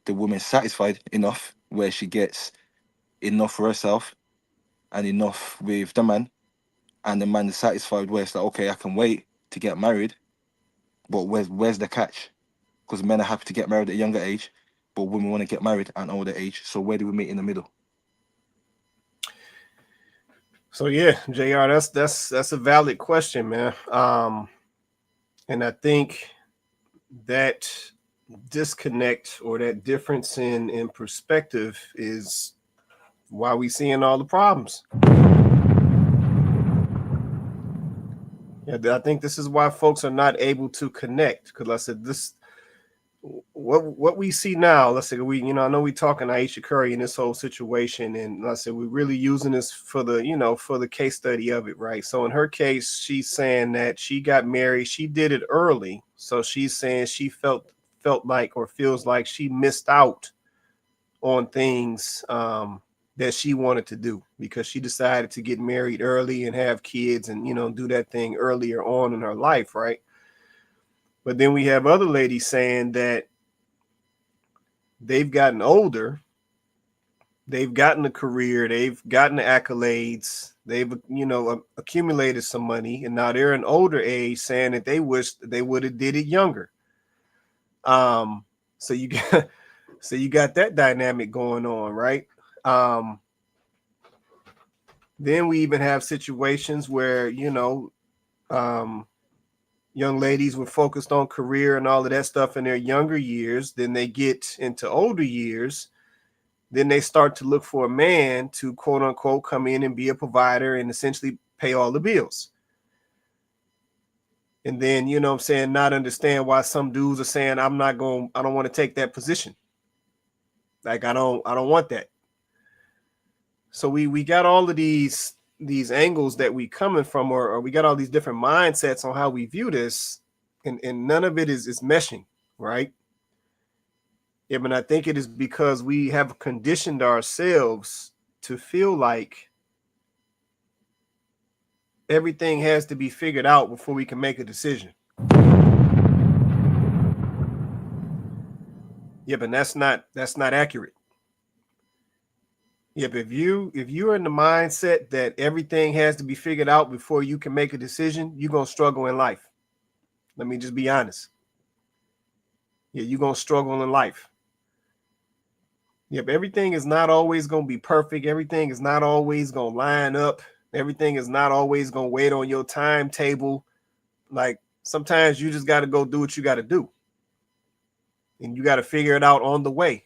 the woman's satisfied enough, where she gets enough for herself and enough with the man, and the man is satisfied where it's like, okay, I can wait to get married, but where's the catch? Because men are happy to get married at a younger age, but women want to get married at an older age. So where do we meet in the middle? So yeah, JR, that's a valid question, man. And I think that disconnect or that difference in perspective is why we seeing all the problems. Yeah, I think this is why folks are not able to connect. Because I said this, what we see now. Let's say we, I know we talking Aisha Curry in this whole situation, and I said we're really using this for the, for the case study of it, right? So in her case, she's saying that she got married, she did it early, so she's saying she felt like or feels like she missed out on things that she wanted to do because she decided to get married early and have kids and do that thing earlier on in her life, right? But then we have other ladies saying that they've gotten older, they've gotten a career, they've gotten the accolades, they've accumulated some money, and now they're an older age saying that they wish they would have did it younger. So you got that dynamic going on, right? Then we even have situations where young ladies were focused on career and all of that stuff in their younger years. Then they get into older years. Then they start to look for a man to quote unquote come in and be a provider and essentially pay all the bills. And then, not understand why some dudes are saying, I don't want to take that position. Like, I don't want that. So we got all of these angles that we coming from, or we got all these different mindsets on how we view this, and none of it is meshing, right? Yeah, but I think it is because we have conditioned ourselves to feel like everything has to be figured out before we can make a decision. Yeah, but that's not accurate. Yep, if you're in the mindset that everything has to be figured out before you can make a decision, you're gonna struggle in life. Let me just be honest. Yeah, you're gonna struggle in life. Yep, everything is not always gonna be perfect. Everything is not always gonna line up. Everything is not always gonna wait on your timetable. Like sometimes you just gotta go do what you gotta do. And you gotta figure it out on the way.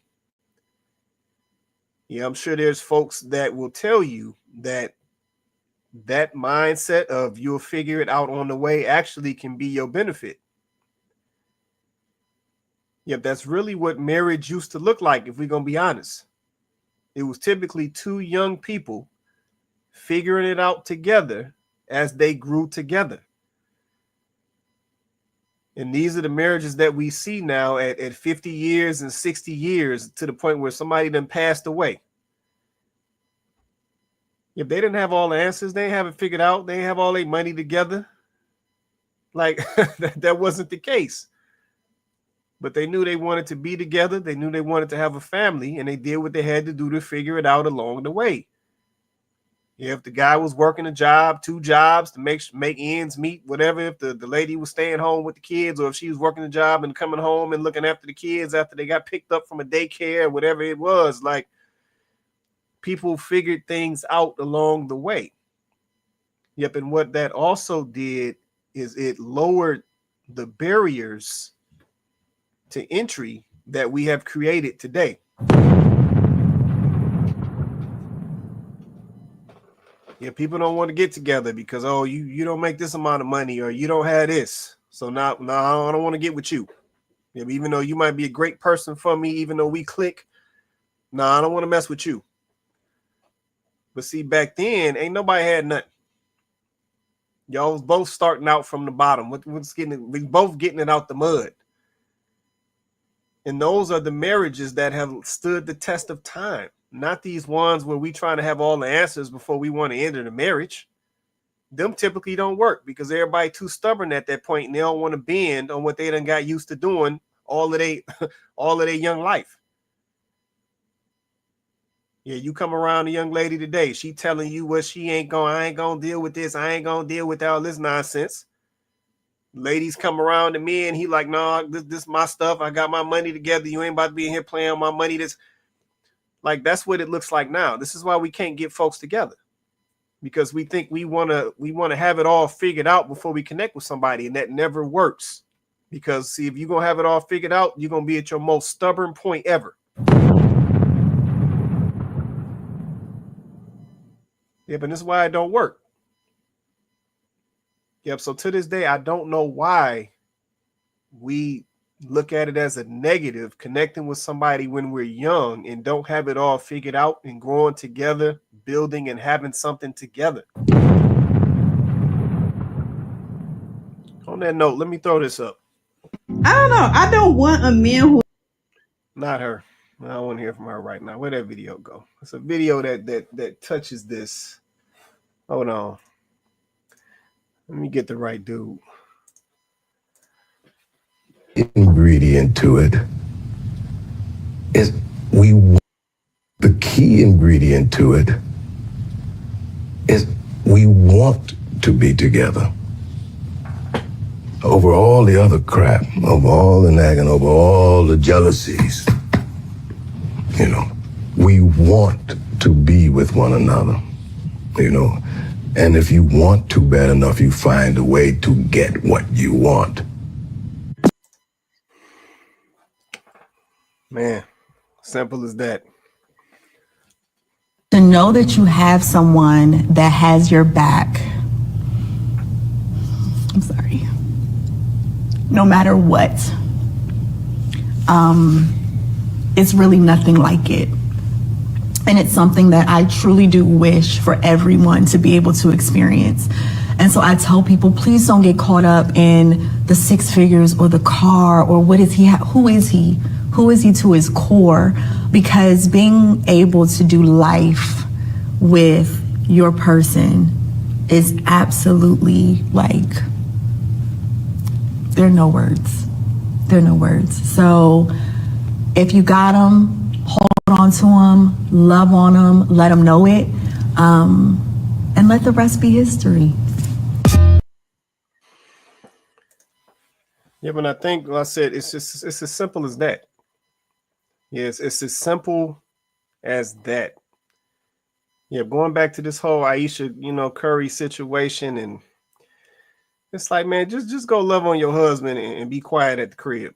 Yeah, I'm sure there's folks that will tell you that mindset of you'll figure it out on the way actually can be your benefit. Yep, that's really what marriage used to look like, if we're going to be honest. It was typically two young people figuring it out together as they grew together. And these are the marriages that we see now at 50 years and 60 years, to the point where somebody done passed away. If they didn't have all the answers, they haven't figured out, they have all their money together. Like that wasn't the case. But they knew they wanted to be together. They knew they wanted to have a family, and they did what they had to do to figure it out along the way. If the guy was working a job, 2 jobs to make ends meet, whatever, if the lady was staying home with the kids, or if she was working a job and coming home and looking after the kids after they got picked up from a daycare, whatever it was, like people figured things out along the way. Yep, and what that also did is it lowered the barriers to entry that we have created today. Yeah, people don't want to get together because, oh, you don't make this amount of money, or you don't have this. So now I don't want to get with you. Yeah, even though you might be a great person for me, even though we click, I don't want to mess with you. But see, back then, ain't nobody had nothing. Y'all was both starting out from the bottom. We both getting it out the mud. And those are the marriages that have stood the test of time. Not these ones where we trying to have all the answers before we want to enter the marriage. Them typically don't work because everybody too stubborn at that point, and they don't want to bend on what they done got used to doing all of their young life. Yeah, you come around a young lady today, she telling you what I ain't gonna deal with this, I ain't gonna deal with all this nonsense. Ladies come around to me and he like, no, this is my stuff. I got my money together. You ain't about to be in here playing on my money. That's what it looks like now. This is why we can't get folks together. because we think we want to have it all figured out before we connect with somebody, and that never works. Because see, if you're gonna have it all figured out, you're gonna be at your most stubborn point ever. Yeah, but this is why it don't work. Yep. So to this day, I don't know why we look at it as a negative, connecting with somebody when we're young and don't have it all figured out and growing together, building and having something together. On that note, let me throw this up. I don't know. I don't want a man who. Not her. I don't want to hear from her right now. Where'd that video go? It's a video that touches this. Hold on. Let me get the right dude. Ingredient to it is the key ingredient to it is we want to be together. Over all the other crap, over all the nagging, over all the jealousies, you know, we want to be with one another, you know. And if you want to bad enough, you find a way to get what you want. Man, simple as that. To know that you have someone that has your back. I'm sorry. No matter what. It's really nothing like it. And it's something that I truly do wish for everyone to be able to experience. And so I tell people, please don't get caught up in the six figures or the car or what is he, who is he? Who is he to his core? Because being able to do life with your person is absolutely like, there are no words. There are no words. So if you got them, hold on to them, love on them, let them know it, and let the rest be history. Yeah, but I think, like I said, it's as simple as that. Yes, it's as simple as that. Yeah, going back to this whole Aisha, Curry situation, and it's like, man, just go love on your husband and be quiet at the crib.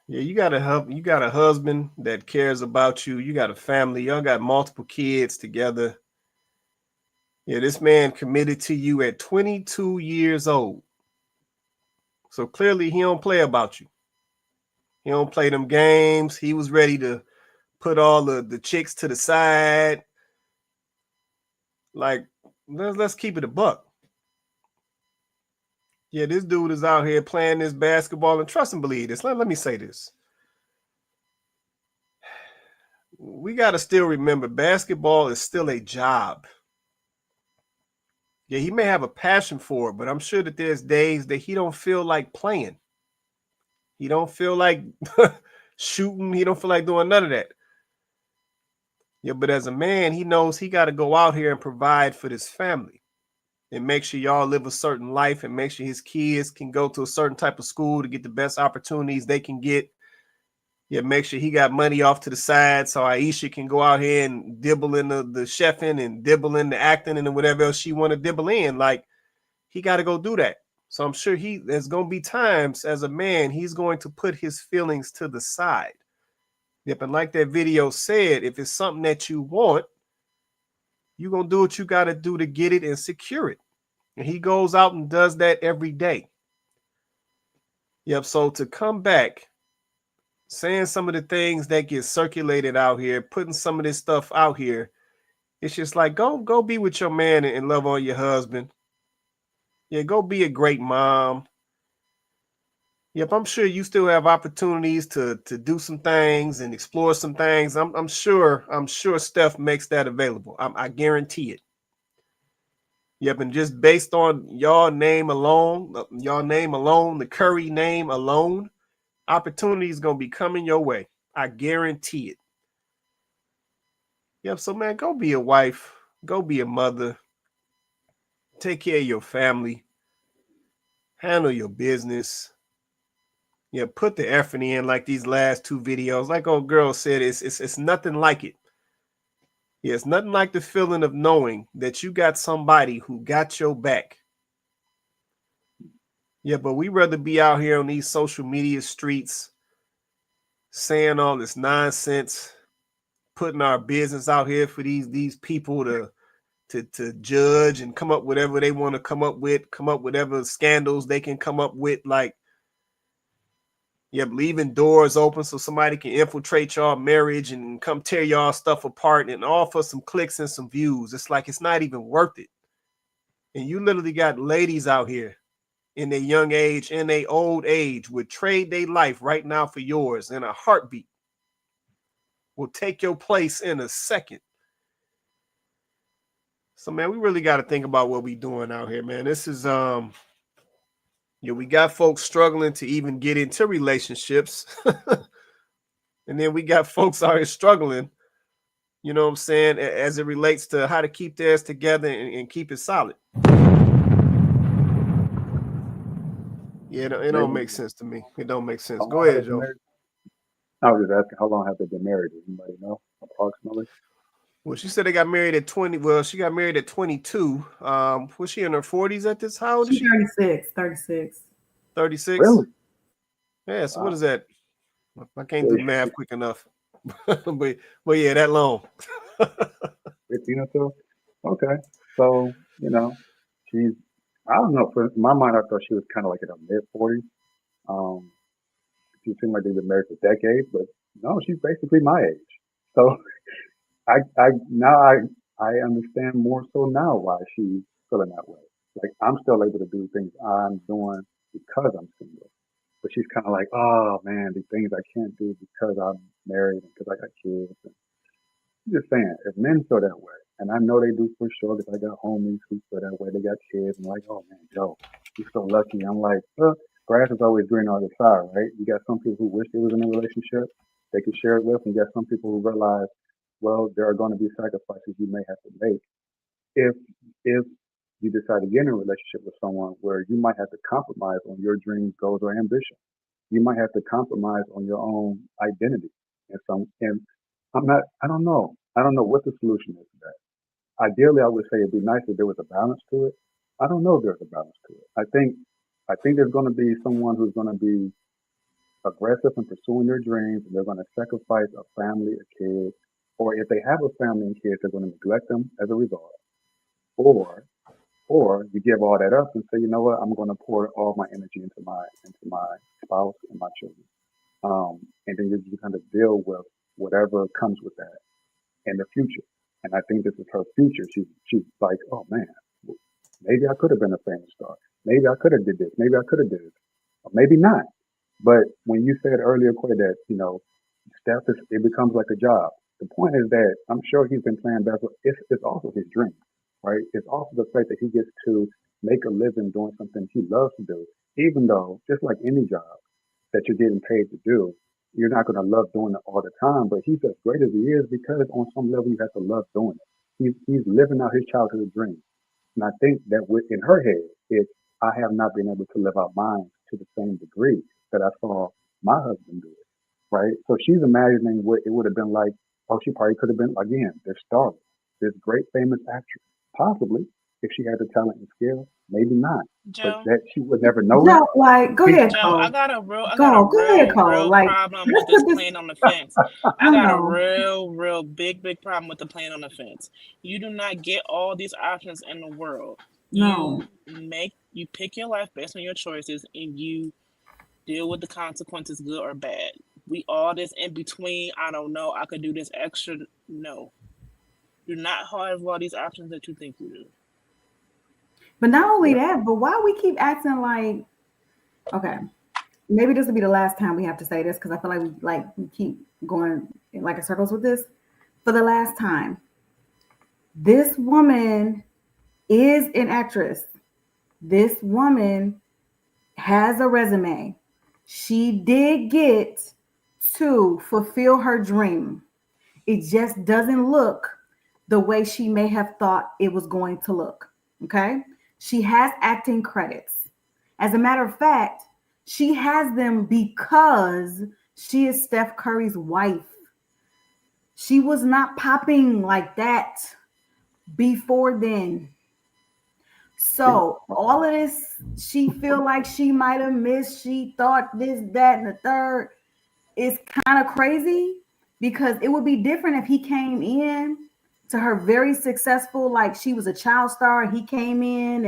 Yeah, you got a husband that cares about you. You got a family. Y'all got multiple kids together. Yeah, this man committed to you at 22 years old. So clearly he don't play about you. He don't play them games. He was ready to put all the chicks to the side. Like, let's keep it a buck. Yeah, this dude is out here playing this basketball, and trust and believe this. Let me say this. We got to still remember basketball is still a job. Yeah, he may have a passion for it, but I'm sure that there's days that he don't feel like playing. He don't feel like shooting. He don't feel like doing none of that. Yeah, but as a man, he knows he got to go out here and provide for this family and make sure y'all live a certain life and make sure his kids can go to a certain type of school to get the best opportunities they can get. Yeah, make sure he got money off to the side so Aisha can go out here and dibble in the chefing and dibble in the acting and whatever else she want to dibble in. Like, he got to go do that. So I'm sure there's going to be times as a man, he's going to put his feelings to the side. Yep, and like that video said, if it's something that you want, you're going to do what you got to do to get it and secure it. And he goes out and does that every day. Yep, so to come back, saying some of the things that get circulated out here, putting some of this stuff out here, it's just like, go be with your man and love on your husband. Yeah, go be a great mom. Yep, I'm sure you still have opportunities to do some things and explore some things. I'm sure Steph makes that available. I guarantee it. Yep, and just based on y'all name alone, the Curry name alone, opportunity is gonna be coming your way. I guarantee it. Yep, so man, go be a wife, go be a mother, take care of your family, handle your business. Yeah, put the effort in like these last two videos. Like old girl said, it's nothing like it. Yeah, it's nothing like the feeling of knowing that you got somebody who got your back. Yeah, but we rather be out here on these social media streets saying all this nonsense, putting our business out here for these people to judge and come up whatever they want to come up whatever scandals they can come up with. Like, yeah, leaving doors open so somebody can infiltrate y'all marriage and come tear y'all stuff apart and all for some clicks and some views. It's like it's not even worth it. And you literally got ladies out here in their young age, in their old age, would trade their life right now for yours in a heartbeat. Will take your place in a second. So, man, we really got to think about what we doing out here, man. This is, we got folks struggling to even get into relationships. And then we got folks out here struggling, you know what I'm saying, as it relates to how to keep theirs together and keep it solid. Yeah, it don't make sense to me. It don't make sense. Go ahead, Joe. I was just asking, how long have they been married? Does anybody know approximately? Well, she said they got married at 20. Well, she got married at 22. Was she in her 40s at this? How old is she? 36. 36? Really? Yeah, so what is that? I can't do math quick enough. but yeah, that long. 15 or so? Okay. So, she's, I don't know, for in my mind, I thought she was kind of like in her mid 40s. She seemed like they've been married for decades, but no, she's basically my age. So I understand more so now why she's feeling that way. Like, I'm still able to do things I'm doing because I'm single. But she's kind of like, oh man, the things I can't do because I'm married and because I got kids. And I'm just saying, if men feel that way, and I know they do for sure, because I got homies who feel that way, they got kids, and like, oh man, Joe, you're so lucky. I'm like, grass is always green on the other side, right? You got some people who wish they was in a relationship they could share it with, and you got some people who realize, well, there are going to be sacrifices you may have to make if you decide to get in a relationship with someone where you might have to compromise on your dreams, goals, or ambition. You might have to compromise on your own identity. And I don't know. I don't know what the solution is to that. Ideally, I would say it'd be nice if there was a balance to it. I don't know if there's a balance to it. I think there's going to be someone who's going to be aggressive in pursuing their dreams, and they're going to sacrifice a family, a kid, or if they have a family and kids, they're going to neglect them as a result. Or you give all that up and say, you know what, I'm going to pour all my energy into my spouse and my children, and then you kind of deal with whatever comes with that in the future. And I think this is her future. She's like, oh man, maybe I could have been a famous star. Maybe I could have did this. Maybe I could have did it. Or maybe not. But when you said earlier, Quay, that Steph it becomes like a job. The point is that I'm sure he's been playing basketball. It's also his dream, right? It's also the fact that he gets to make a living doing something he loves to do, even though, just like any job that you're getting paid to do, you're not going to love doing it all the time. But he's as great as he is because on some level you have to love doing it. He's living out his childhood dream. And I think that in her head, it's, I have not been able to live out mine to the same degree that I saw my husband do it, right? So she's imagining what it would have been like. Oh, she probably could have been, again, this star, this great famous actress. Possibly, if she had the talent and skill, maybe not. Joe, but that she would never know No, it. like, go ahead, Joe, Cole. I got a real Cole. Like, problem with this playing on the fence. I I got a know. real big problem with the playing on the fence. You do not get all these options in the world. No. You pick your life based on your choices, and you deal with the consequences, good or bad. We all this in between. I don't know. I could do this extra. No, do not have all these options that you think you do. But not only that, but why we keep acting like, okay, maybe this will be the last time we have to say this because I feel like we keep going in like circles with this. For the last time, this woman is an actress. This woman has a resume. She did get to fulfill her dream. It just doesn't look the way she may have thought it was going to look. Okay? She has acting credits. As a matter of fact, she has them because she is Steph Curry's wife. She was not popping like that before then. So all of this, she feel like she might have missed. She thought this, that, and the third is kind of crazy, because it would be different if he came in to her very successful, like she was a child star, and he came in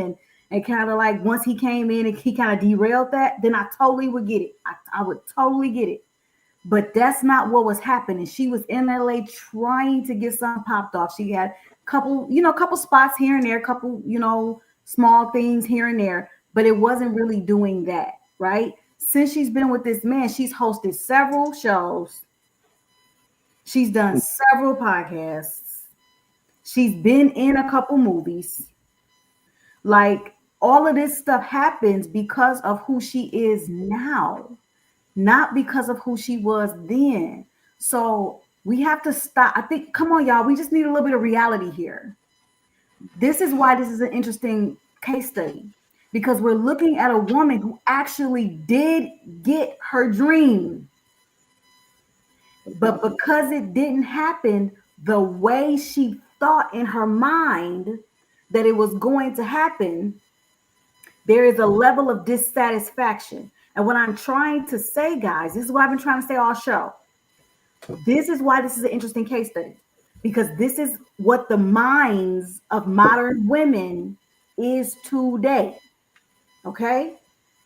and kind of like, once he came in and he kind of derailed that, then I totally would get it. I would totally get it. But that's not what was happening. She was in LA trying to get some popped off. She had couple spots here and there, couple, small things here and there, but it wasn't really doing that, right? Since she's been with this man, she's hosted several shows. She's done several podcasts. She's been in a couple movies. Like, all of this stuff happens because of who she is now, not because of who she was then. So we have to stop. I think, come on, y'all, we just need a little bit of reality here. This is why this is an interesting case study, because we're looking at a woman who actually did get her dream. But because it didn't happen the way she thought in her mind that it was going to happen, there is a level of dissatisfaction. And what I'm trying to say, guys, this is what I've been trying to say all show. This is why this is an interesting case study, because this is what the minds of modern women is today. Okay?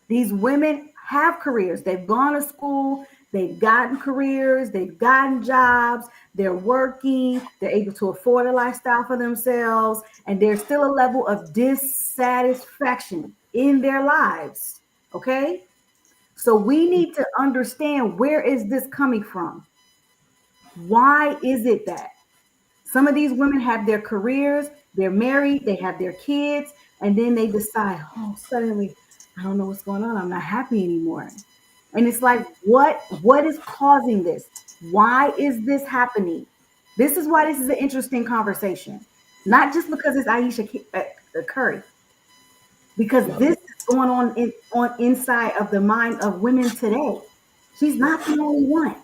These women have careers. They've gone to school. They've gotten careers. They've gotten jobs. They're working. They're able to afford a lifestyle for themselves. And there's still a level of dissatisfaction in their lives. Okay? So we need to understand, where is this coming from? Why is it that some of these women have their careers, they're married, they have their kids, and then they decide, oh, suddenly, I don't know what's going on. I'm not happy anymore. And it's like, what is causing this? Why is this happening? This is why this is an interesting conversation. Not just because it's Aisha Curry, because this is going on inside of the mind of women today. She's not the only one.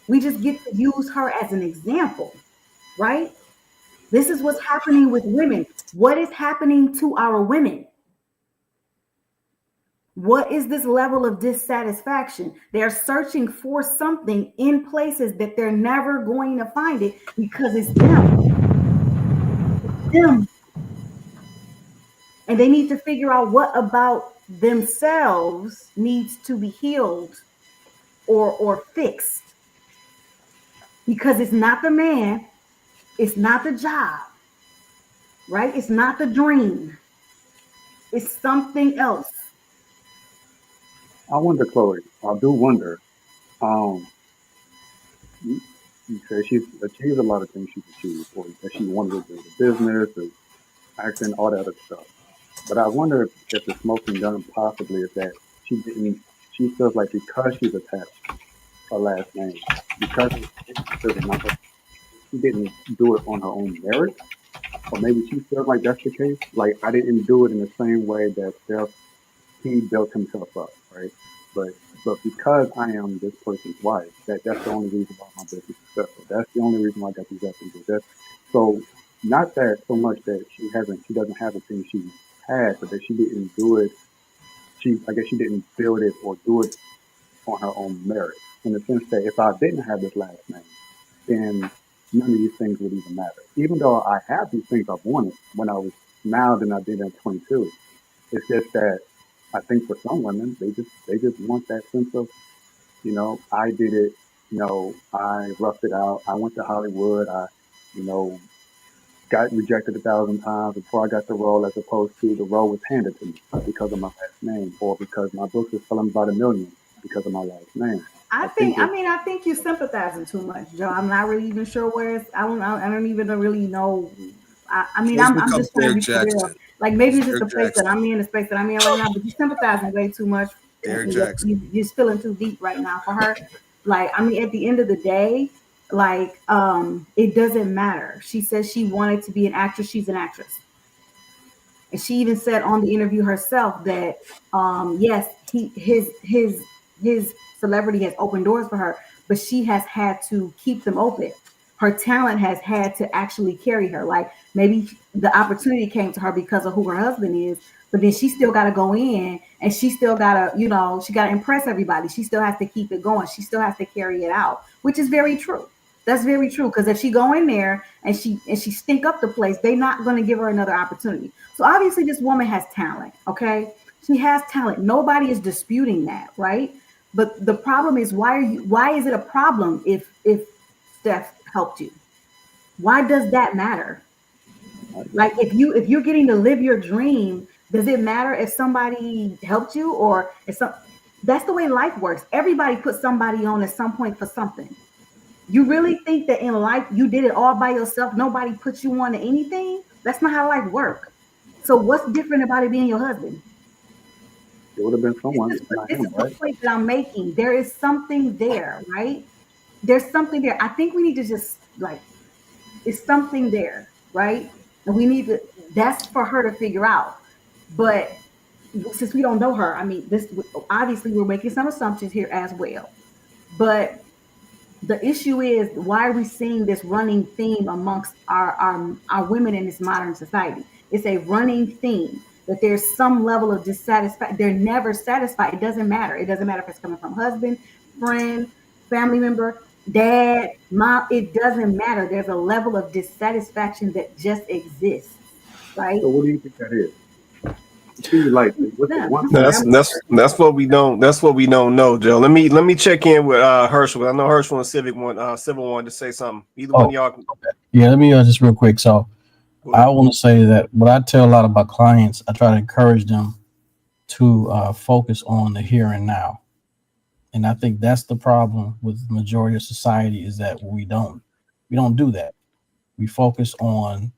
We just get to use her as an example, right? This is what's happening with women. What is happening to our women? What is this level of dissatisfaction? They're searching for something in places that they're never going to find it, because it's them. It's them. And they need to figure out what about themselves needs to be healed or fixed. Because it's not the man, it's not the job, right? It's not the dream. It's something else. I wonder, Chloe. I do wonder. You, you say she's achieved a lot of things she's achieved, or that she wanted to do the business, the acting, all that other stuff. But I wonder if the smoking gun possibly is that she didn't. She feels like because she's attached her last name, because she didn't do it on her own merit, or maybe she feels like that's the case. Like, I didn't do it in the same way that he built himself up, right? But because I am this person's wife, that's the only reason why my business is successful. That's the only reason why I got these references. That's so not that so much that she doesn't have the things she had, but that she didn't do it. I guess she didn't build it or do it on her own merit. In the sense that if I didn't have this last name, then none of these things would even matter. Even though I have these things I've wanted when I was now than I did at 22. It's just that I think for some women, they just want that sense of, I did it, I roughed it out. I went to Hollywood. I, got rejected 1,000 times before I got the role, as opposed to the role was handed to me because of my last name, or because my book is selling about 1 million because of my last name. I think you're sympathizing too much, Joe. I'm not really even sure where it's. I don't even really know. I'm just trying to be clear. Like, maybe it's just the place that I'm in, the space that I'm in right now. But you're sympathizing way too much. Eric Jackson. You're feeling too deep right now for her. Like, at the end of the day, like, it doesn't matter. She says she wanted to be an actress. She's an actress. And she even said on the interview herself that, yes, his celebrity has opened doors for her, but she has had to keep them open. her talent has had to actually carry her. Like maybe the opportunity came to her because of who her husband is, but then she still got to go in and she still got to, she got to impress everybody. She still has to keep it going. She still has to carry it out, which is very true. That's very true. Because if she go in there and she stink up the place, they're not going to give her another opportunity. So obviously this woman has talent. Okay. She has talent. Nobody is disputing that. Right. But the problem is, why is it a problem if Steph helped you? Why does that matter? Like if you're getting to live your dream, does it matter if somebody helped you or if some that's the way life works. Everybody puts somebody on at some point for something. You really think that in life you did it all by yourself? Nobody put you on to anything? That's not how life works. So what's different about it being your husband? It would have been someone, not This him, is the right? point that I'm making. There is something there, right? There's something there. I think we need to just like it's something there, right? And we need to that's for her to figure out. But since we don't know her, I mean, this obviously we're making some assumptions here as well. But the issue is why are we seeing this running theme amongst our women in this modern society? It's a running theme that there's some level of dissatisfaction. They're never satisfied. It doesn't matter. It doesn't matter if it's coming from husband, friend, family member, dad, mom. It doesn't matter. There's a level of dissatisfaction that just exists, right? So what do you think that is? See, like, with the Yeah, one I'm sorry. person, That's what we don't. That's what we don't know, Joe. Let me check in with Herschel. I know Herschel and Civil wanted to say something. Either one of y'all. Yeah, let me just real quick. So I want to say that what I tell a lot of my clients, I try to encourage them to focus on the here and now. And I think that's the problem with the majority of society is that we don't do that. We focus on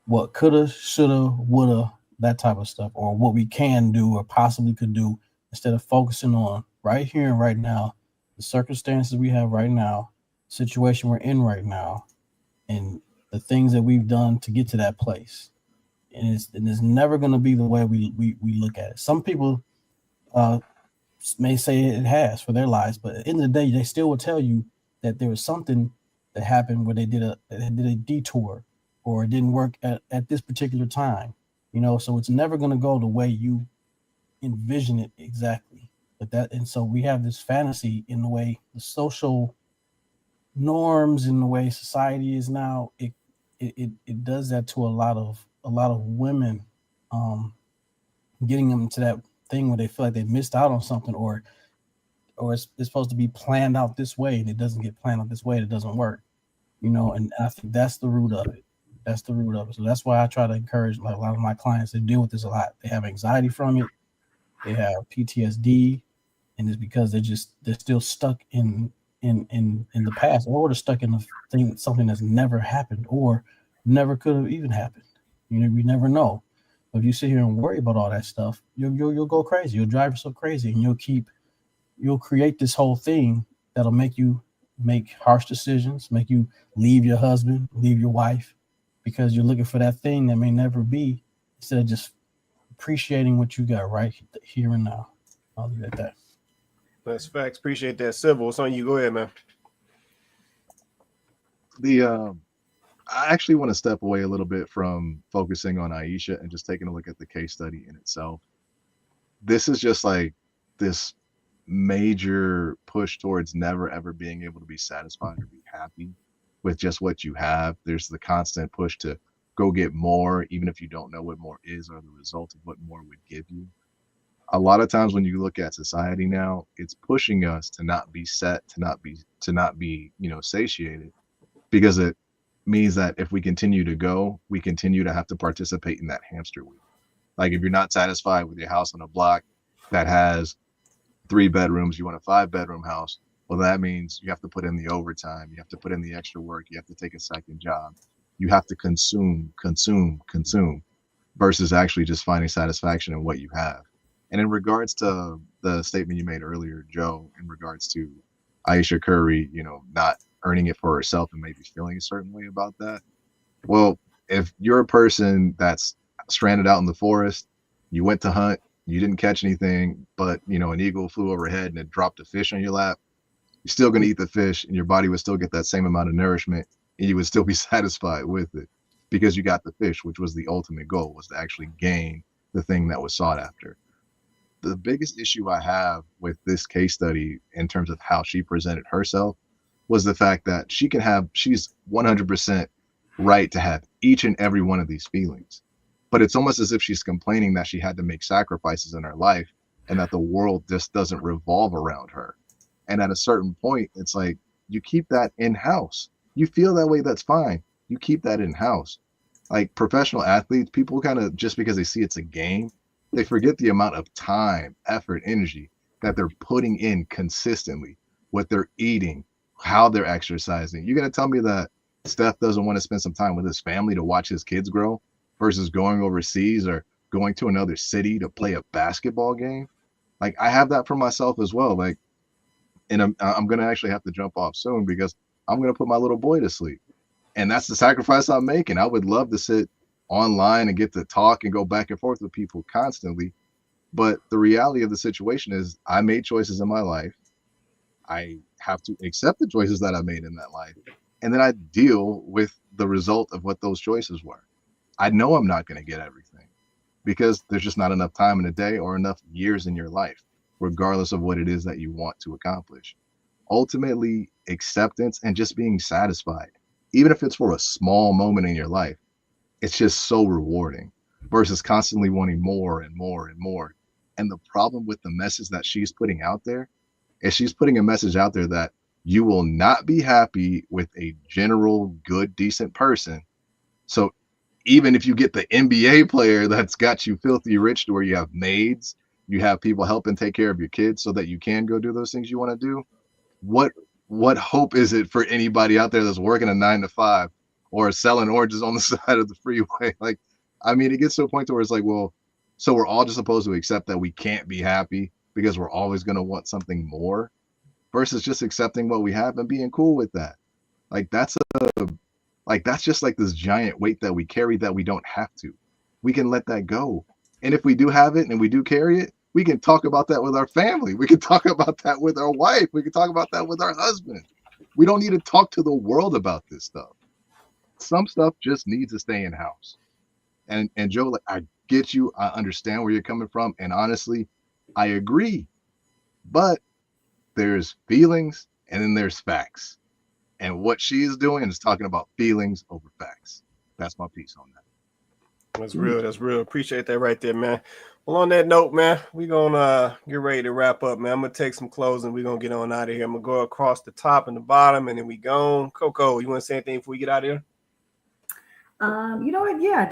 what coulda, shoulda, woulda, that type of stuff, or what we can do or possibly could do instead of focusing on right here and right now, the circumstances we have right now, situation we're in right now, and the things that we've done to get to that place. And it's never going to be the way we look at it. Some people may say it has for their lives, but at the end of the day, they still will tell you that there was something that happened where they did a detour or it didn't work at this particular time. So it's never going to go the way you envision it exactly. And so we have this fantasy in the way the social norms in the way society is now. It does that to a lot of women, getting them to that thing where they feel like they missed out on something, or it's supposed to be planned out this way and it doesn't get planned out this way. It doesn't work, and I think that's the root of it. That's the root of it. So that's why I try to encourage like a lot of my clients to deal with this a lot. They have anxiety from it. They have PTSD, and it's because they're still stuck in the past, or they're stuck in something that's never happened or never could have even happened. We never know. But if you sit here and worry about all that stuff, you'll go crazy. You'll drive yourself crazy, and you'll create this whole thing that'll make you make harsh decisions, make you leave your husband, leave your wife, because you're looking for that thing that may never be, instead of just appreciating what you got right here and now. I'll leave it at that. That's facts. Appreciate that, Civil. What's on you? Go ahead, man. I actually want to step away a little bit from focusing on Aisha and just taking a look at the case study in itself. This is just like this major push towards never ever being able to be satisfied or be happy with just what you have. There's the constant push to go get more, even if you don't know what more is or the result of what more would give you. A lot of times when you look at society now, it's pushing us to not be set, to not be satiated, because it means that if we continue to go, we continue to have to participate in that hamster wheel. Like if you're not satisfied with your house on a block that has 3 bedrooms, you want a 5-bedroom house. Well, that means you have to put in the overtime, you have to put in the extra work, you have to take a second job, you have to consume, versus actually just finding satisfaction in what you have. And in regards to the statement you made earlier, Joe, in regards to Aisha Curry, not earning it for herself and maybe feeling a certain way about that. Well, if you're a person that's stranded out in the forest, you went to hunt, you didn't catch anything, but an eagle flew overhead and it dropped a fish on your lap, you're still going to eat the fish and your body would still get that same amount of nourishment and you would still be satisfied with it because you got the fish, which was the ultimate goal, was to actually gain the thing that was sought after. The biggest issue I have with this case study in terms of how she presented herself was the fact that she's 100% right to have each and every one of these feelings. But it's almost as if she's complaining that she had to make sacrifices in her life and that the world just doesn't revolve around her. And at a certain point, it's like, you keep that in-house. You feel that way, that's fine. You keep that in-house. Like professional athletes, people kind of, just because they see it's a game, they forget the amount of time, effort, energy that they're putting in consistently, what they're eating, how they're exercising. You're going to tell me that Steph doesn't want to spend some time with his family to watch his kids grow versus going overseas or going to another city to play a basketball game? Like, I have that for myself as well. Like, and I'm going to actually have to jump off soon because I'm going to put my little boy to sleep. And that's the sacrifice I'm making. I would love to sit online and get to talk and go back and forth with people constantly. But the reality of the situation is I made choices in my life. I have to accept the choices that I made in that life. And then I deal with the result of what those choices were. I know I'm not going to get everything because there's just not enough time in a day or enough years in your life, regardless of what it is that you want to accomplish. Ultimately, acceptance and just being satisfied, even if it's for a small moment in your life, it's just so rewarding versus constantly wanting more and more and more. And the problem with the message that she's putting out there is she's putting a message out there that you will not be happy with a general, good, decent person. So even if you get the NBA player that's got you filthy rich to where you have maids, you have people helping take care of your kids so that you can go do those things you want to do, what hope is it for anybody out there that's working a 9 to 5 or selling oranges on the side of the freeway? Like, I mean, it gets to a point where it's like, well, so we're all just supposed to accept that we can't be happy because we're always going to want something more versus just accepting what we have and being cool with that. Like, that's just like this giant weight that we carry that we don't have to. We can let that go. And if we do have it and we do carry it, we can talk about that with our family. We can talk about that with our wife. We can talk about that with our husband. We don't need to talk to the world about this stuff. Some stuff just needs to stay in house. And Joe, like, I get you. I understand where you're coming from. And honestly, I agree. But there's feelings and then there's facts. And what she is doing is talking about feelings over facts. That's my piece on that. That's real. That's real. Appreciate that right there, man. Well, on that note, man, we're going to get ready to wrap up, man. I'm going to take some closing. We're going to get on out of here. I'm going to go across the top and the bottom, and then we gone. Coco, you want to say anything before we get out of here? You know what? Yeah,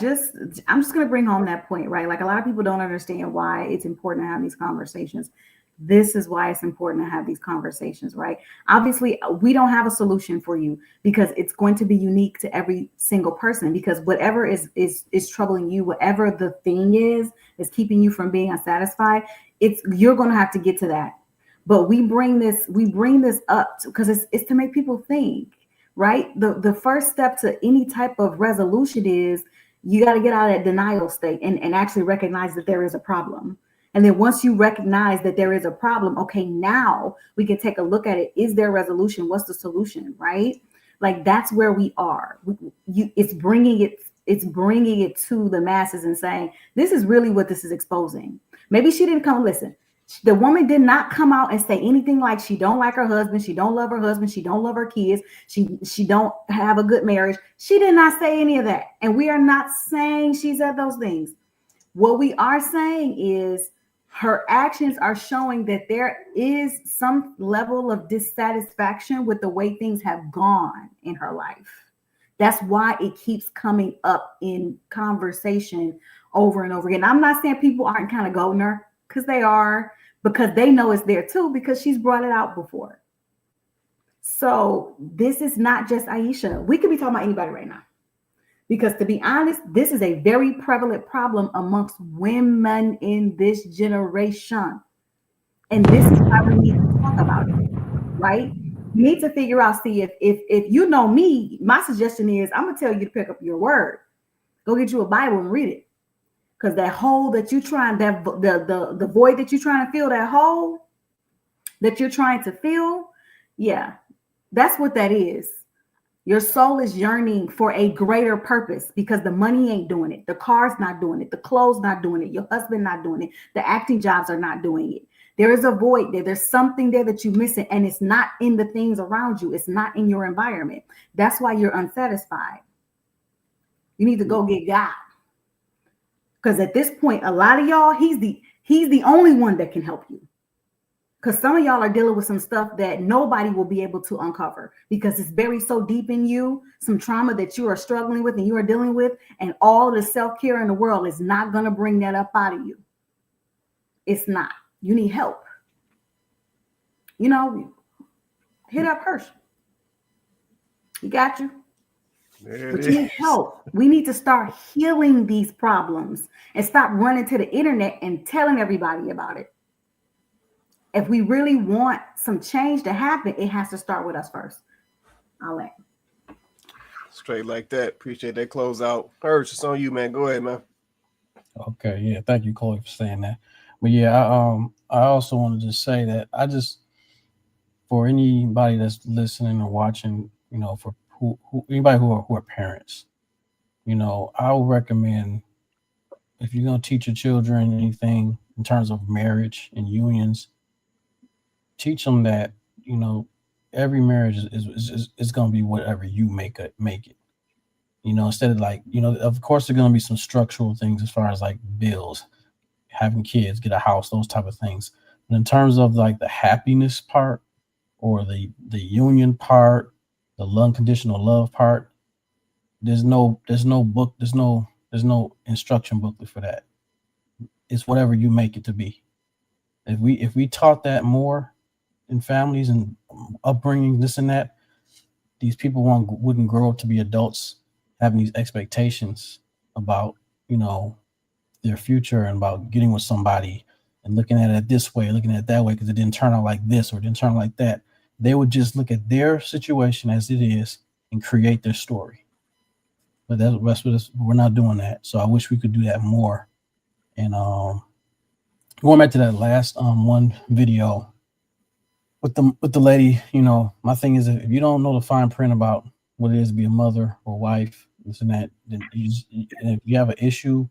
I'm just gonna bring home that point, right? Like, a lot of people don't understand why it's important to have these conversations. This is why it's important to have these conversations, right? Obviously, we don't have a solution for you because it's going to be unique to every single person. Because whatever is troubling you, whatever the thing is keeping you from being unsatisfied, you're going to have to get to that. But we bring this up because it's to make people think. Right? The first step to any type of resolution is you got to get out of that denial state and actually recognize that there is a problem. And then once you recognize that there is a problem, okay, now we can take a look at it. Is there a resolution? What's the solution? Right? Like, that's where we are. It's bringing it to the masses and saying, this is really what this is exposing. Maybe she didn't come listen. The woman did not come out and say anything like she don't like her husband, she don't love her husband, she don't love her kids, she don't have a good marriage. She did not say any of that. And we are not saying she said those things. What we are saying is her actions are showing that there is some level of dissatisfaction with the way things have gone in her life. That's why it keeps coming up in conversation over and over again. I'm not saying people aren't kind of goading her, because they are, because they know it's there too, because she's brought it out before. So this is not just Aisha. We could be talking about anybody right now. Because to be honest, this is a very prevalent problem amongst women in this generation. And this is why we need to talk about it, right? You need to figure out, see, if you know me, my suggestion is I'm gonna tell you to pick up your word. Go get you a Bible and read it. Because that hole that you're trying, the void that you're trying to fill, that hole that you're trying to fill, yeah, that's what that is. Your soul is yearning for a greater purpose because the money ain't doing it. The car's not doing it. The clothes not doing it. Your husband not doing it. The acting jobs are not doing it. There is a void there. There's something there that you're missing, and it's not in the things around you. It's not in your environment. That's why you're unsatisfied. You need to go get God. Because at this point, a lot of y'all, he's the only one that can help you. Because some of y'all are dealing with some stuff that nobody will be able to uncover because it's buried so deep in you, some trauma that you are struggling with and you are dealing with, and all the self-care in the world is not going to bring that up out of you. It's not. You need help. You know, hit up Hirsch. He got you. But you need help. We need to start healing these problems and stop running to the internet and telling everybody about it. If we really want some change to happen, it has to start with us first. I'll let. Straight like that. Appreciate that closeout. Hirsch, it's on you, man. Go ahead, man. Okay, yeah, thank you, Chloe, for saying that. But yeah, I also wanted to say that for anybody that's listening or watching, you know, for anybody who are parents, you know, I would recommend if you're gonna teach your children anything in terms of marriage and unions, teach them that, you know, every marriage is gonna be whatever you make it. You know, instead of like, you know, of course there's gonna be some structural things as far as like bills, having kids, get a house, those type of things. But in terms of like the happiness part or the union part, the unconditional love part, there's no book, there's no instruction booklet for that. It's whatever you make it to be. If we taught that more in families and upbringing, this and that, these people wouldn't grow up to be adults having these expectations about, you know, their future and about getting with somebody and looking at it this way, looking at it that way because it didn't turn out like this or it didn't turn out like that. They would just look at their situation as it is and create their story. But we're not doing that. So I wish we could do that more. And going back to that last one video with the lady, you know, my thing is if you don't know the fine print about what it is to be a mother or wife, this and that, then and if you have an issue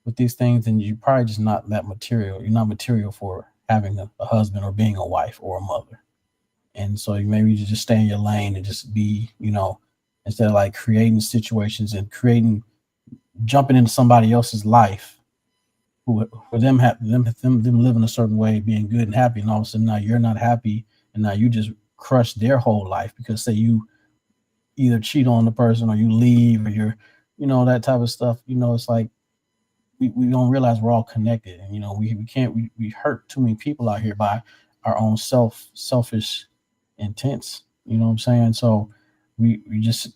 with these things, then you're probably just not that material. You're not material for having a husband or being a wife or a mother. And so maybe you just stay in your lane and just be, you know, instead of like creating situations and jumping into somebody else's life who for them living a certain way, being good and happy, and all of a sudden now you're not happy, and now you just crush their whole life because say you either cheat on the person or you leave or you're, you know, that type of stuff. You know, it's like we don't realize we're all connected, and you know we hurt too many people out here by our own selfish intents. You know what I'm saying? So we just,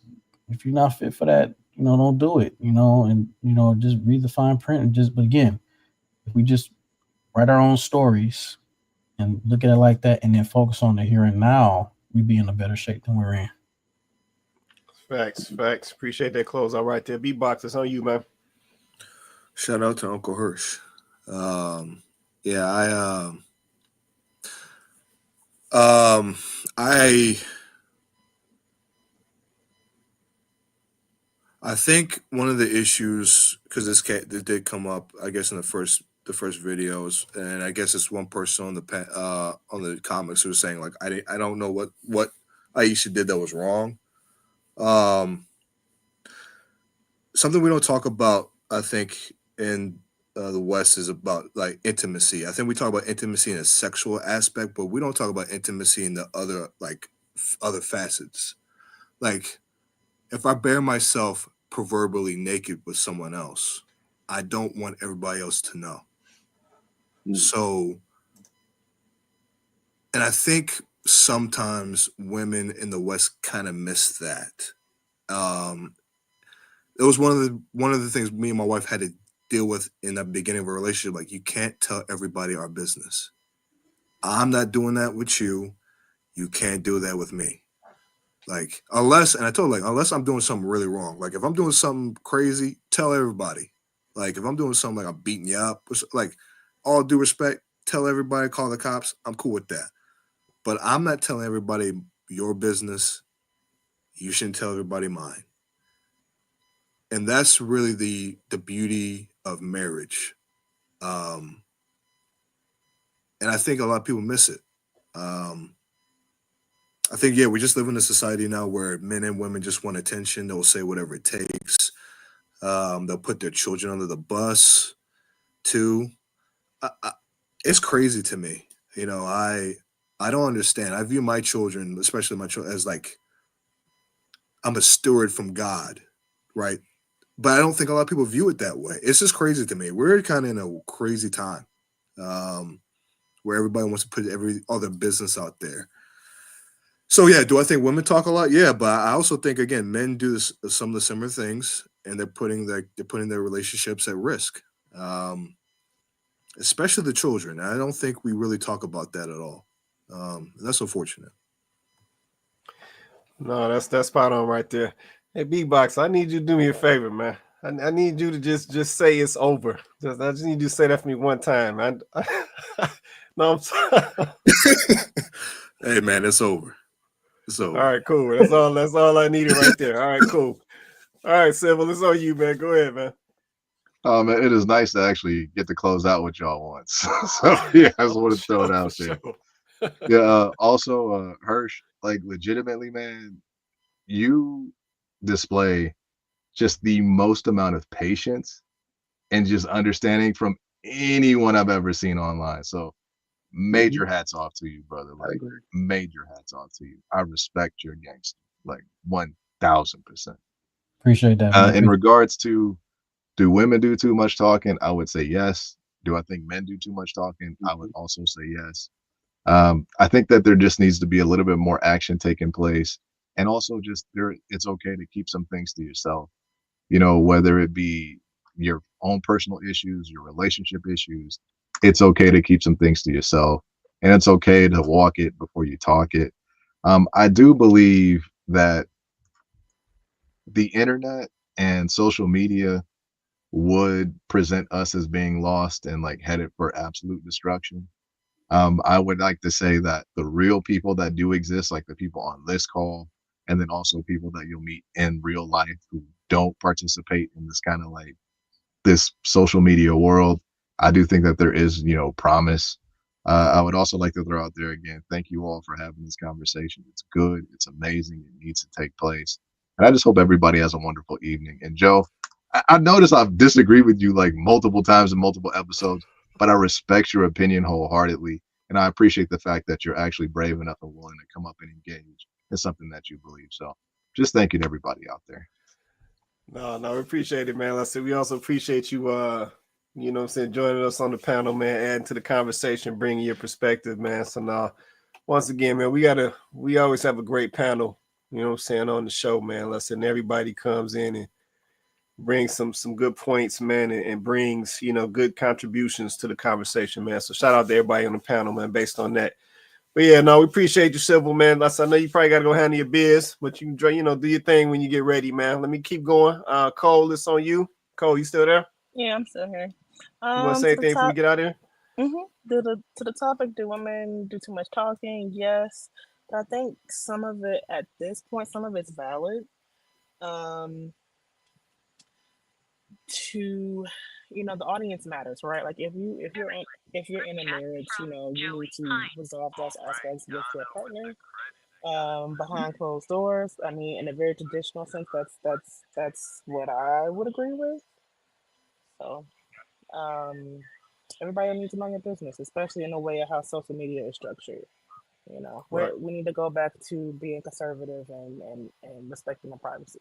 if you're not fit for that, you know, don't do it. You know, and you know, just read the fine print and just. But again, if we just write our own stories and look at it like that, and then focus on the here and now, we'd be in a better shape than we're in. Facts. Appreciate that close out right there. B-Box, it's on you, man. Shout out to Uncle Hirsch. I think one of the issues, because this did come up, I guess in the first videos, and I guess it's one person on the comments who was saying like I don't know what Aisha did that was wrong. Something we don't talk about, I think, in the West is about like intimacy. I think we talk about intimacy in a sexual aspect, but we don't talk about intimacy in the other other facets. Like if I bare myself proverbially naked with someone else, I don't want everybody else to know. So, and I think sometimes women in the West kind of miss that. It was one of the things me and my wife had to deal with in the beginning of a relationship. Like, you can't tell everybody our business. I'm not doing that with you. You can't do that with me. Like, unless I'm doing something really wrong. Like, if I'm doing something crazy, tell everybody. Like, if I'm doing something like I'm beating you up, like, all due respect, tell everybody, call the cops. I'm cool with that. But I'm not telling everybody your business, You shouldn't tell everybody mine. And that's really the beauty of marriage. And I think a lot of people miss it. I think, yeah, we just live in a society now where men and women just want attention. They'll say whatever it takes. They'll put their children under the bus too. It's crazy to me. I don't understand. I view my children, especially my children, as like I'm a steward from God, right? But I don't think a lot of people view it that way. It's just crazy to me. We're kind of in a crazy time where everybody wants to put all their business out there. So yeah, do I think women talk a lot? Yeah, but I also think again, men do some of the similar things, and they're putting their relationships at risk, especially the children. I don't think we really talk about that at all. That's unfortunate. No, that's spot on right there. Hey, B-Box, I need you to do me a favor, man. I need you to just say it's over. I just need you to say that for me one time. No, I'm sorry. Hey, man, it's over. It's over. All right, cool. That's all I needed right there. All right, cool. All right, Sybil, it's on you, man. Go ahead, man. Man, it is nice to actually get to close out with y'all once. So yeah, I just want to throw it out there. Sure. Yeah. Also, Hirsch, like legitimately, man, you display just the most amount of patience and just understanding from anyone I've ever seen online. So major hats off to you, brother. Like major hats off to you. I respect your gangster, like 1000%. Appreciate that, man. In regards to, do women do too much talking? I would say yes. Do I think men do too much talking? I would also say yes. I think that there just needs to be a little bit more action taking place, and also just it's okay to keep some things to yourself. Whether it be your own personal issues, your relationship issues, it's okay to keep some things to yourself, and it's okay to walk it before you talk it. I do believe that the internet and social media would present us as being lost and like headed for absolute destruction. I would like to say that the real people that do exist, like the people on this call, and then also people that you'll meet in real life who don't participate in this kind of like this social media world, I do think that there is, promise. I would also like to throw out there again, thank you all for having this conversation. It's good. It's amazing. It needs to take place. And I just hope everybody has a wonderful evening. And Joe, I noticed I've disagreed with you like multiple times in multiple episodes, but I respect your opinion wholeheartedly. And I appreciate the fact that you're actually brave enough and willing to come up and engage in something that you believe. So just thanking everybody out there. No, we appreciate it, man. Like I said, we also appreciate you, joining us on the panel, man, adding to the conversation, bringing your perspective, man. So now, once again, man, we always have a great panel, on the show, man. Like I said, and everybody comes in and brings some good points, man, and brings, good contributions to the conversation, man. So shout out to everybody on the panel, man, based on that. But yeah, no, we appreciate you, Sybil, man. Like I know you probably got to go handle your biz, but you can, do your thing when you get ready, man. Let me keep going. Cole, it's on you. Cole, you still there? Yeah, I'm still here. You want to say anything before we get out of here? To the topic, do women do too much talking? Yes. But I think some of it at this point, some of it's valid. The audience matters, right? Like if you're in a marriage, you need to resolve those aspects with your partner behind closed doors. I mean, in a very traditional sense, that's what I would agree with. So everybody needs to mind your business, especially in the way of how social media is structured. Right. We need to go back to being conservative and respecting the privacy.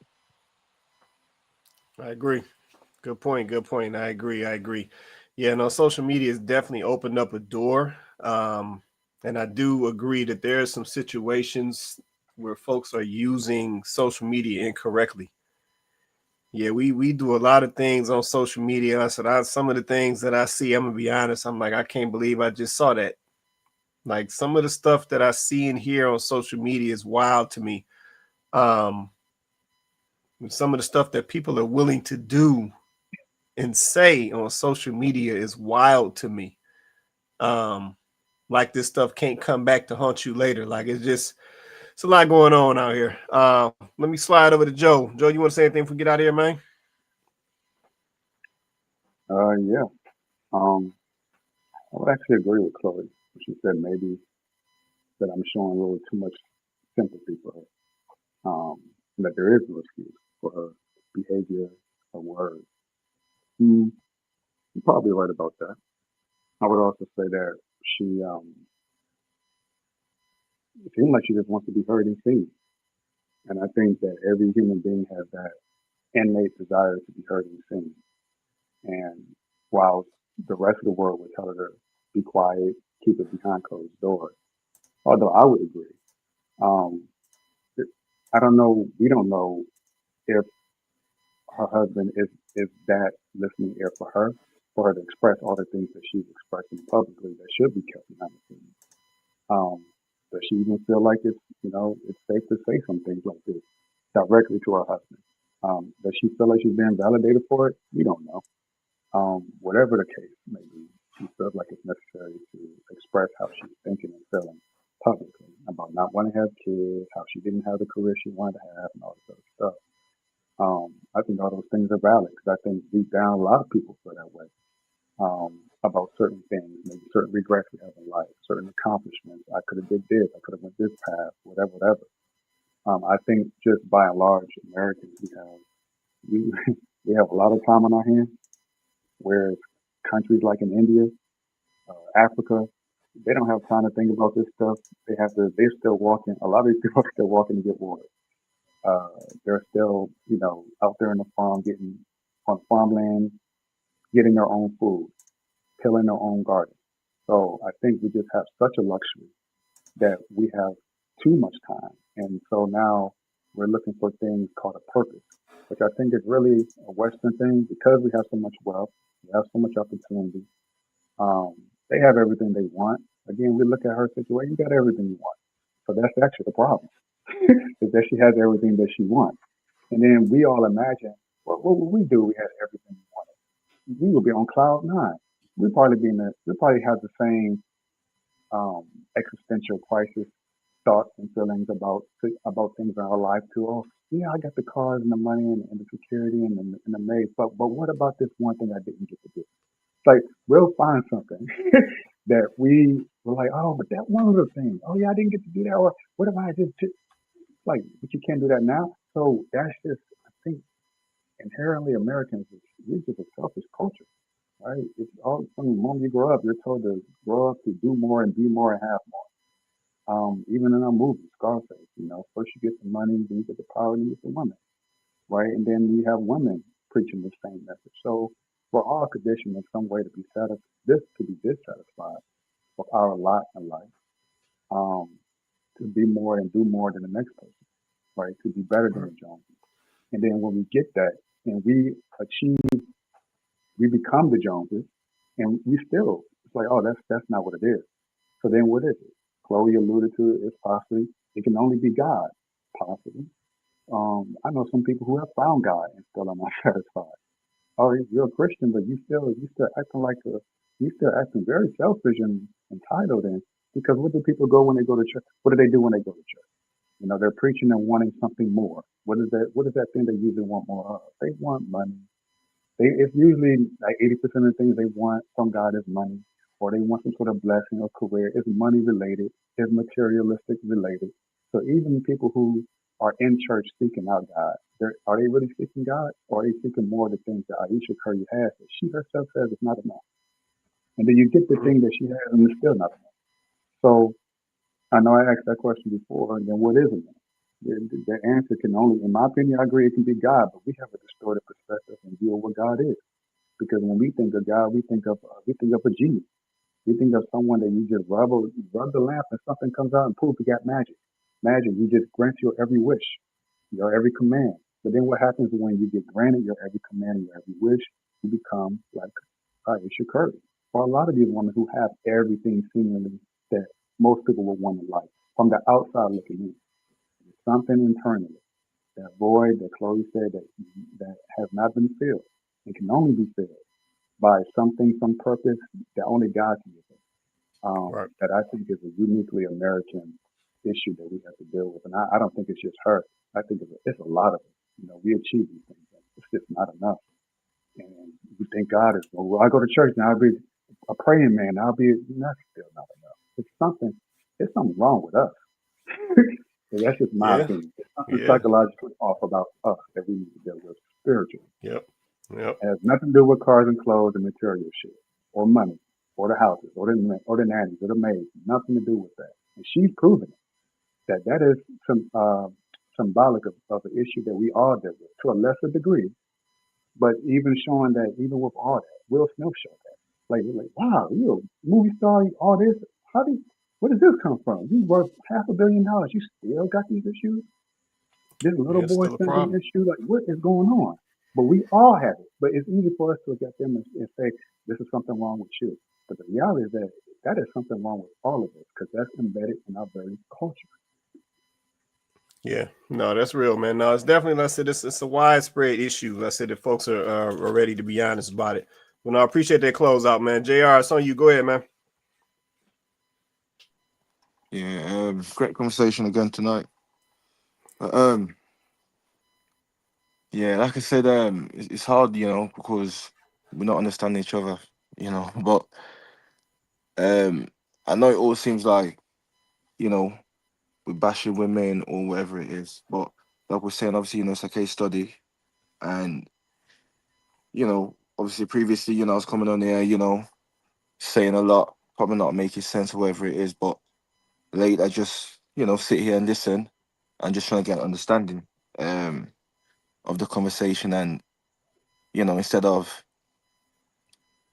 I agree. Good point. I agree. Yeah, no, social media has definitely opened up a door. And I do agree that there are some situations where folks are using social media incorrectly. Yeah, we do a lot of things on social media. I said, some of the things that I see, I'm going to be honest, I'm like, I can't believe I just saw that. Like some of the stuff that I see and hear on social media is wild to me. Some of the stuff that people are willing to do and say on social media is wild to me. Like this stuff can't come back to haunt you later. Like it's just It's a lot going on out here. Let me slide over to Joe. Joe, you want to say anything before we get out of here, man? Yeah. I would actually agree with Chloe. She said maybe that I'm showing a little too much sympathy for her. That there is no excuse for her behavior or words. You're probably right about that. I would also say that she it seems like she just wants to be heard and seen. And I think that every human being has that innate desire to be heard and seen. And while the rest of the world would tell her to be quiet, keep it behind closed doors, although I would agree. Um, I don't know. We don't know if her husband is that listening ear for her to express all the things that she's expressing publicly that should be kept behind the scenes. Does she even feel like it's safe to say some things like this directly to her husband? Does she feel like she's being validated for it? We don't know. Whatever the case may be, she feels like it's necessary to express how she's thinking and feeling publicly about not wanting to have kids, how she didn't have the career she wanted to have, and all this other stuff. I think all those things are valid because I think deep down a lot of people feel that way about certain things, maybe certain regrets we have in life, certain accomplishments. I could have did this, I could have went this path, whatever. I think just by and large, Americans we we have a lot of time on our hands, whereas countries like in India, Africa, they don't have time to think about this stuff. They're still walking. A lot of these people are still walking to get water. They're still, out there in the farm, getting on farmland, getting their own food, tilling their own garden. So I think we just have such a luxury that we have too much time. And so now we're looking for things called a purpose, which I think is really a Western thing because we have so much wealth, we have so much opportunity. They have everything they want. Again, we look at her situation, you got everything you want. So that's actually the problem, is that she has everything that she wants. And then we all imagine, well, what would we do if we had everything we wanted? We would be on cloud nine. We probably have the same existential crisis thoughts and feelings about things in our life too. Oh, yeah, I got the cars and the money and the security and the maid, but what about this one thing I didn't get to do? It's like we'll find something that we were like, oh, but that one little thing. Oh yeah, I didn't get to do that. Or what if I just like, but you can't do that now. So that's just, I think, inherently Americans, we're just a selfish culture, right? It's all from the moment you grow up, you're told to grow up to do more and be more and have more. Even in our movies, Scarface, first you get the money, then you get the power, then you get the women, right? And then you have women preaching the same message. So we're all conditioned in some way to be dissatisfied with our lot in life, to be more and do more than the next person, right? To be better than the Joneses. And then when we get that and we become the Joneses, and it's like, oh, that's not what it is. So then what is it? Chloe alluded to it, it's possibly, it can only be God, possibly. I know some people who have found God and still are not satisfied. Oh, you're a Christian, but you still you still acting very selfish and entitled. And because what do people go when they go to church? What do they do when they go to church? They're preaching and wanting something more. What is that thing they usually want more of? They want money. It's usually like 80% of the things they want from God is money, or they want some sort of blessing or career. It's money related. It's materialistic related. So even people who are in church seeking out God, are they really seeking God, or are they seeking more of the things that Aisha Curry has that she herself says is not enough? And then you get the thing that she has, and it's still not enough. So I know I asked that question before, and then what is enough? The answer can only, in my opinion, I agree it can be God, but we have a distorted perspective and view of what God is. Because when we think of God, we think of a genie. We think of someone that you just rub the lamp and something comes out and poof, you got magic. Magic, you just grant your every wish, your every command. But then what happens when you get granted your every command and your every wish? You become like Aisha Curry, or a lot of these women who have everything seemingly that most people would want in life from the outside looking in. There's something internally, that void that Chloe said that has not been filled and can only be filled by something, some purpose that only God can give us. That I think is a uniquely American issue that we have to deal with. And I don't think it's just her. I think it's a lot of it. You know, we achieve these things. It's just not enough. And we think God is, well, I go to church now, I'll be a praying man. That's still not enough. There's something wrong with us. So that's just my Yeah. opinion. There's something Yeah. psychologically off about us that we need to deal with spiritually. Yep. It has nothing to do with cars and clothes and material shit, or money, or the houses, or the nannies, or the maids. Nothing to do with that. And she's proven it. That is some symbolic of an issue that we all deal with to a lesser degree. But even showing that, even with all that, Will Smith showed that. Like, wow, you're a movie star, all this. Where does this come from? You worth $500 million. You still got these issues? This little Yeah, boy still a sent an problem. issue. Like, what is going on? But we all have it. But it's easy for us to look at them and say, this is something wrong with you. But the reality is that is something wrong with all of us because that's embedded in our very culture. Yeah, no, that's real, man. No, it's definitely, let's say it's a widespread issue. Let's say that folks are ready to be honest about it. Well, no, I appreciate that closeout, man. JR, it's on you. Go ahead, man. Yeah, great conversation again tonight. Yeah, like I said, it's hard, you know, because we're not understanding each other, you know. But I know it all seems like, you know, we're bashing women or whatever it is. But like we're saying, obviously, you know, it's a case study, and you know, obviously previously, you know, I was coming on there, you know, saying a lot, probably not making sense or whatever it is, but late I just, you know, sit here and listen and just trying to get an understanding of the conversation, and you know, instead of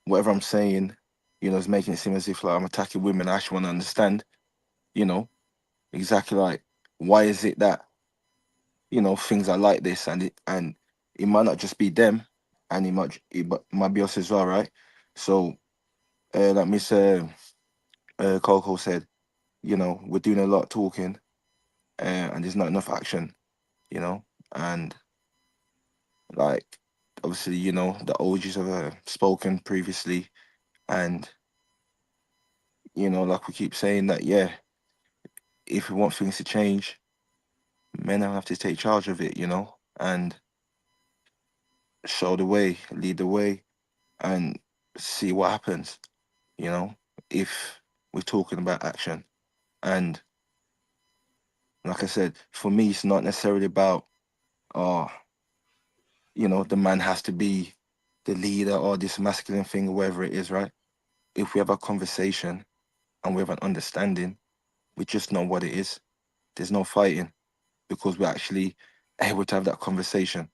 whatever I'm saying, you know, is making it seem as if like I'm attacking women. I actually want to understand, you know, exactly like why is it that, you know, things are like this, and it might not just be them, and it might be us as well, right? So like Miss Coco said, you know, we're doing a lot of talking, and there's not enough action, you know, and like obviously, you know, the OGs have spoken previously, and you know, like we keep saying that, yeah, if we want things to change, men have to take charge of it, you know, and show the way, lead the way, and see what happens, you know, if we're talking about action. And like I said, for me, it's not necessarily about, oh, you know, the man has to be the leader or this masculine thing, or whatever it is, right? If we have a conversation and we have an understanding, we just know what it is. There's no fighting because we're actually able to have that conversation,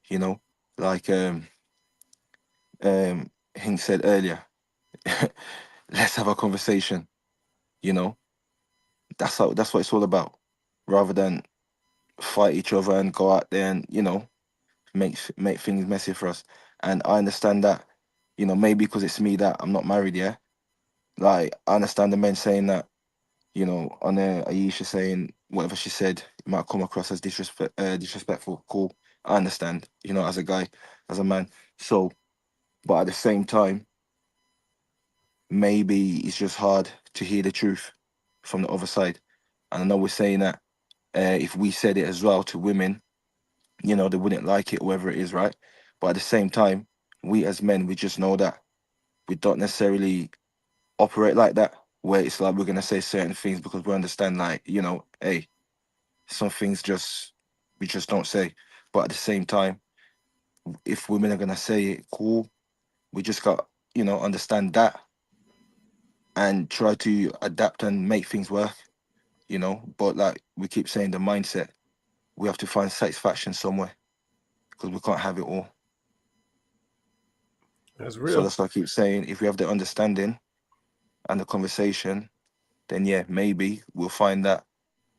you know, like Hink said earlier, let's have a conversation, you know. That's what it's all about, rather than fight each other and go out there and, you know, make things messy for us. And I understand that, you know, maybe because it's me that I'm not married, yeah. Like I understand the men saying that, you know, on there Aisha saying whatever she said, it might come across as disrespectful. Cool. I understand, you know, as a guy, as a man. So, but at the same time, maybe it's just hard to hear the truth from the other side. And I know we're saying that if we said it as well to women, you know, they wouldn't like it, whatever it is, right? But at the same time, we as men, we just know that we don't necessarily operate like that, where it's like we're gonna say certain things because we understand, like, you know, hey, some things just we just don't say. But at the same time, if women are gonna say it, cool. We just got, you know, understand that and try to adapt and make things work, you know. But like we keep saying, the mindset, we have to find satisfaction somewhere because we can't have it all. That's So real. that's what I keep saying. If we have the understanding and the conversation, then yeah, maybe we'll find that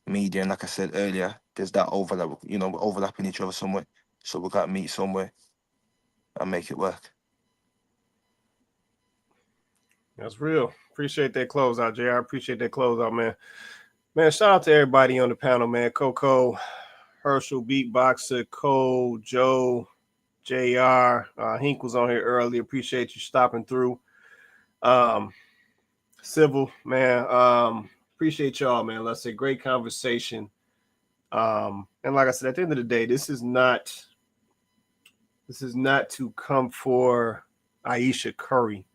median. Like I said earlier, there's that overlap. You know, we're overlapping each other somewhere, so we got to meet somewhere and make it work. That's real. Appreciate that closeout, JR. Appreciate that closeout, man. Man, shout out to everybody on the panel, man. Coco, Herschel, Beatboxer, Cole, Joe, JR. Hink was on here early. Appreciate you stopping through. Civil, man. appreciate y'all, man. Let's say great conversation. And like I said, at the end of the day, this is not to come for Aisha Curry.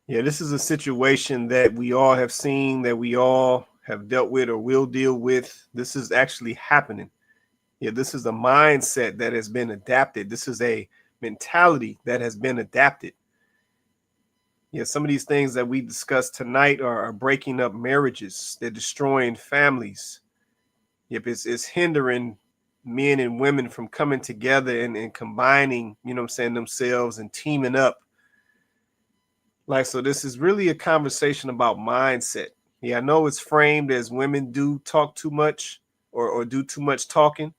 Yeah, this is a situation that we all have seen, that we all have dealt with or will deal with. This is actually happening. Yeah, this is a mindset that has been adapted. This is a mentality that has been adapted. Yeah, some of these things that we discussed tonight are breaking up marriages. They're destroying families. Yep, it's hindering men and women from coming together and combining, you know what I'm saying, themselves and teaming up. Like, so this is really a conversation about mindset. Yeah, I know it's framed as women do talk too much or do too much talking.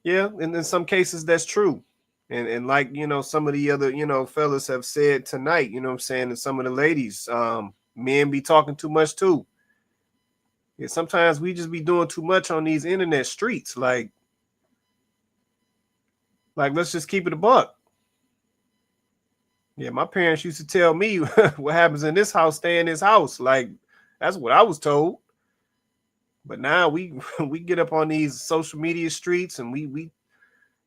Yeah, and in some cases that's true. And like, you know, some of the other, you know, fellas have said tonight, you know what I'm saying, and some of the ladies, men be talking too much too. Yeah, sometimes we just be doing too much on these internet streets. Like let's just keep it a buck. Yeah, my parents used to tell me what happens in this house, stay in this house. Like, that's what I was told. But now we get up on these social media streets and we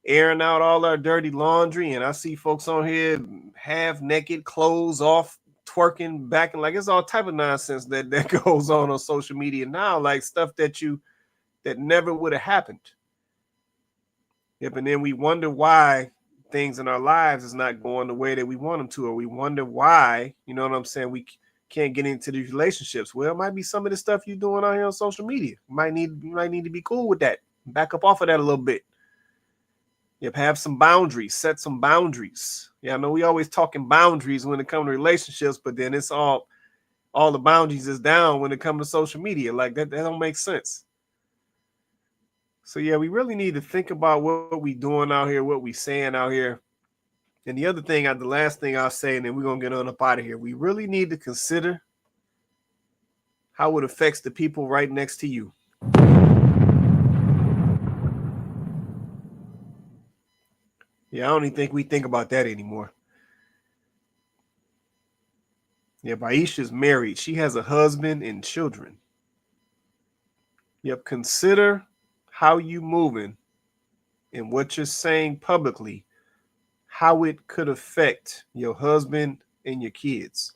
airing out all our dirty laundry, and I see folks on here half naked, clothes off, twerking, backing, like it's all type of nonsense that goes on social media now, like stuff that never would have happened. Yep, and then we wonder why things in our lives is not going the way that we want them to, or we wonder why, you know what I'm saying, we can't get into these relationships. Well, it might be some of the stuff you're doing out here on social media. You might need to be cool with that. Back up off of that a little bit. Yep, have some boundaries, set some boundaries. Yeah, I know we always talking boundaries when it comes to relationships, but then it's all the boundaries is down when it comes to social media. Like that don't make sense. So yeah, we really need to think about what we doing out here, what we saying out here. And the other thing, the last thing I'll say, and then we're gonna get on up out of here. We really need to consider how it affects the people right next to you. Yeah, I don't even think we think about that anymore. Yeah, Aisha's married. She has a husband and children. Yep, consider how you moving and what you're saying publicly, how it could affect your husband and your kids.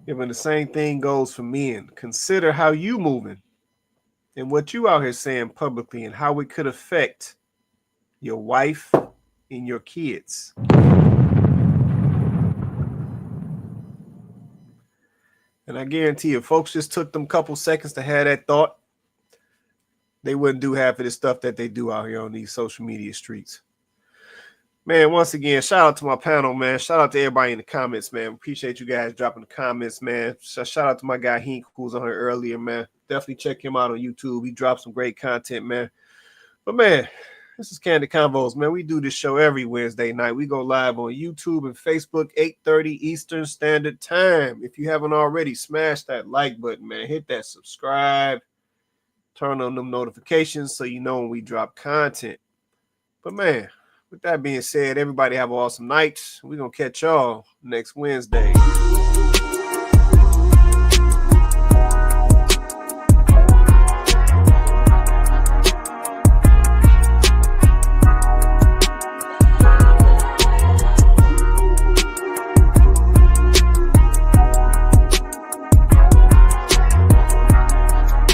Yeah, but the same thing goes for men. Consider how you moving and what you out here saying publicly and how it could affect your wife and your kids. And I guarantee you, if folks just took them couple seconds to have that thought, they wouldn't do half of the stuff that they do out here on these social media streets. Man, once again, shout out to my panel, man. Shout out to everybody in the comments, man. Appreciate you guys dropping the comments, man. Shout out to my guy Hink, who was on here earlier, man. Definitely check him out on YouTube. He dropped some great content, man. But, man, this is Kandid Konvos, man. We do this show every Wednesday night. We go live on YouTube and Facebook, 8:30 Eastern Standard Time. If you haven't already, smash that like button, man. Hit that subscribe. Turn on them notifications so you know when we drop content. But, man, with that being said, everybody have an awesome night. We're going to catch y'all next Wednesday.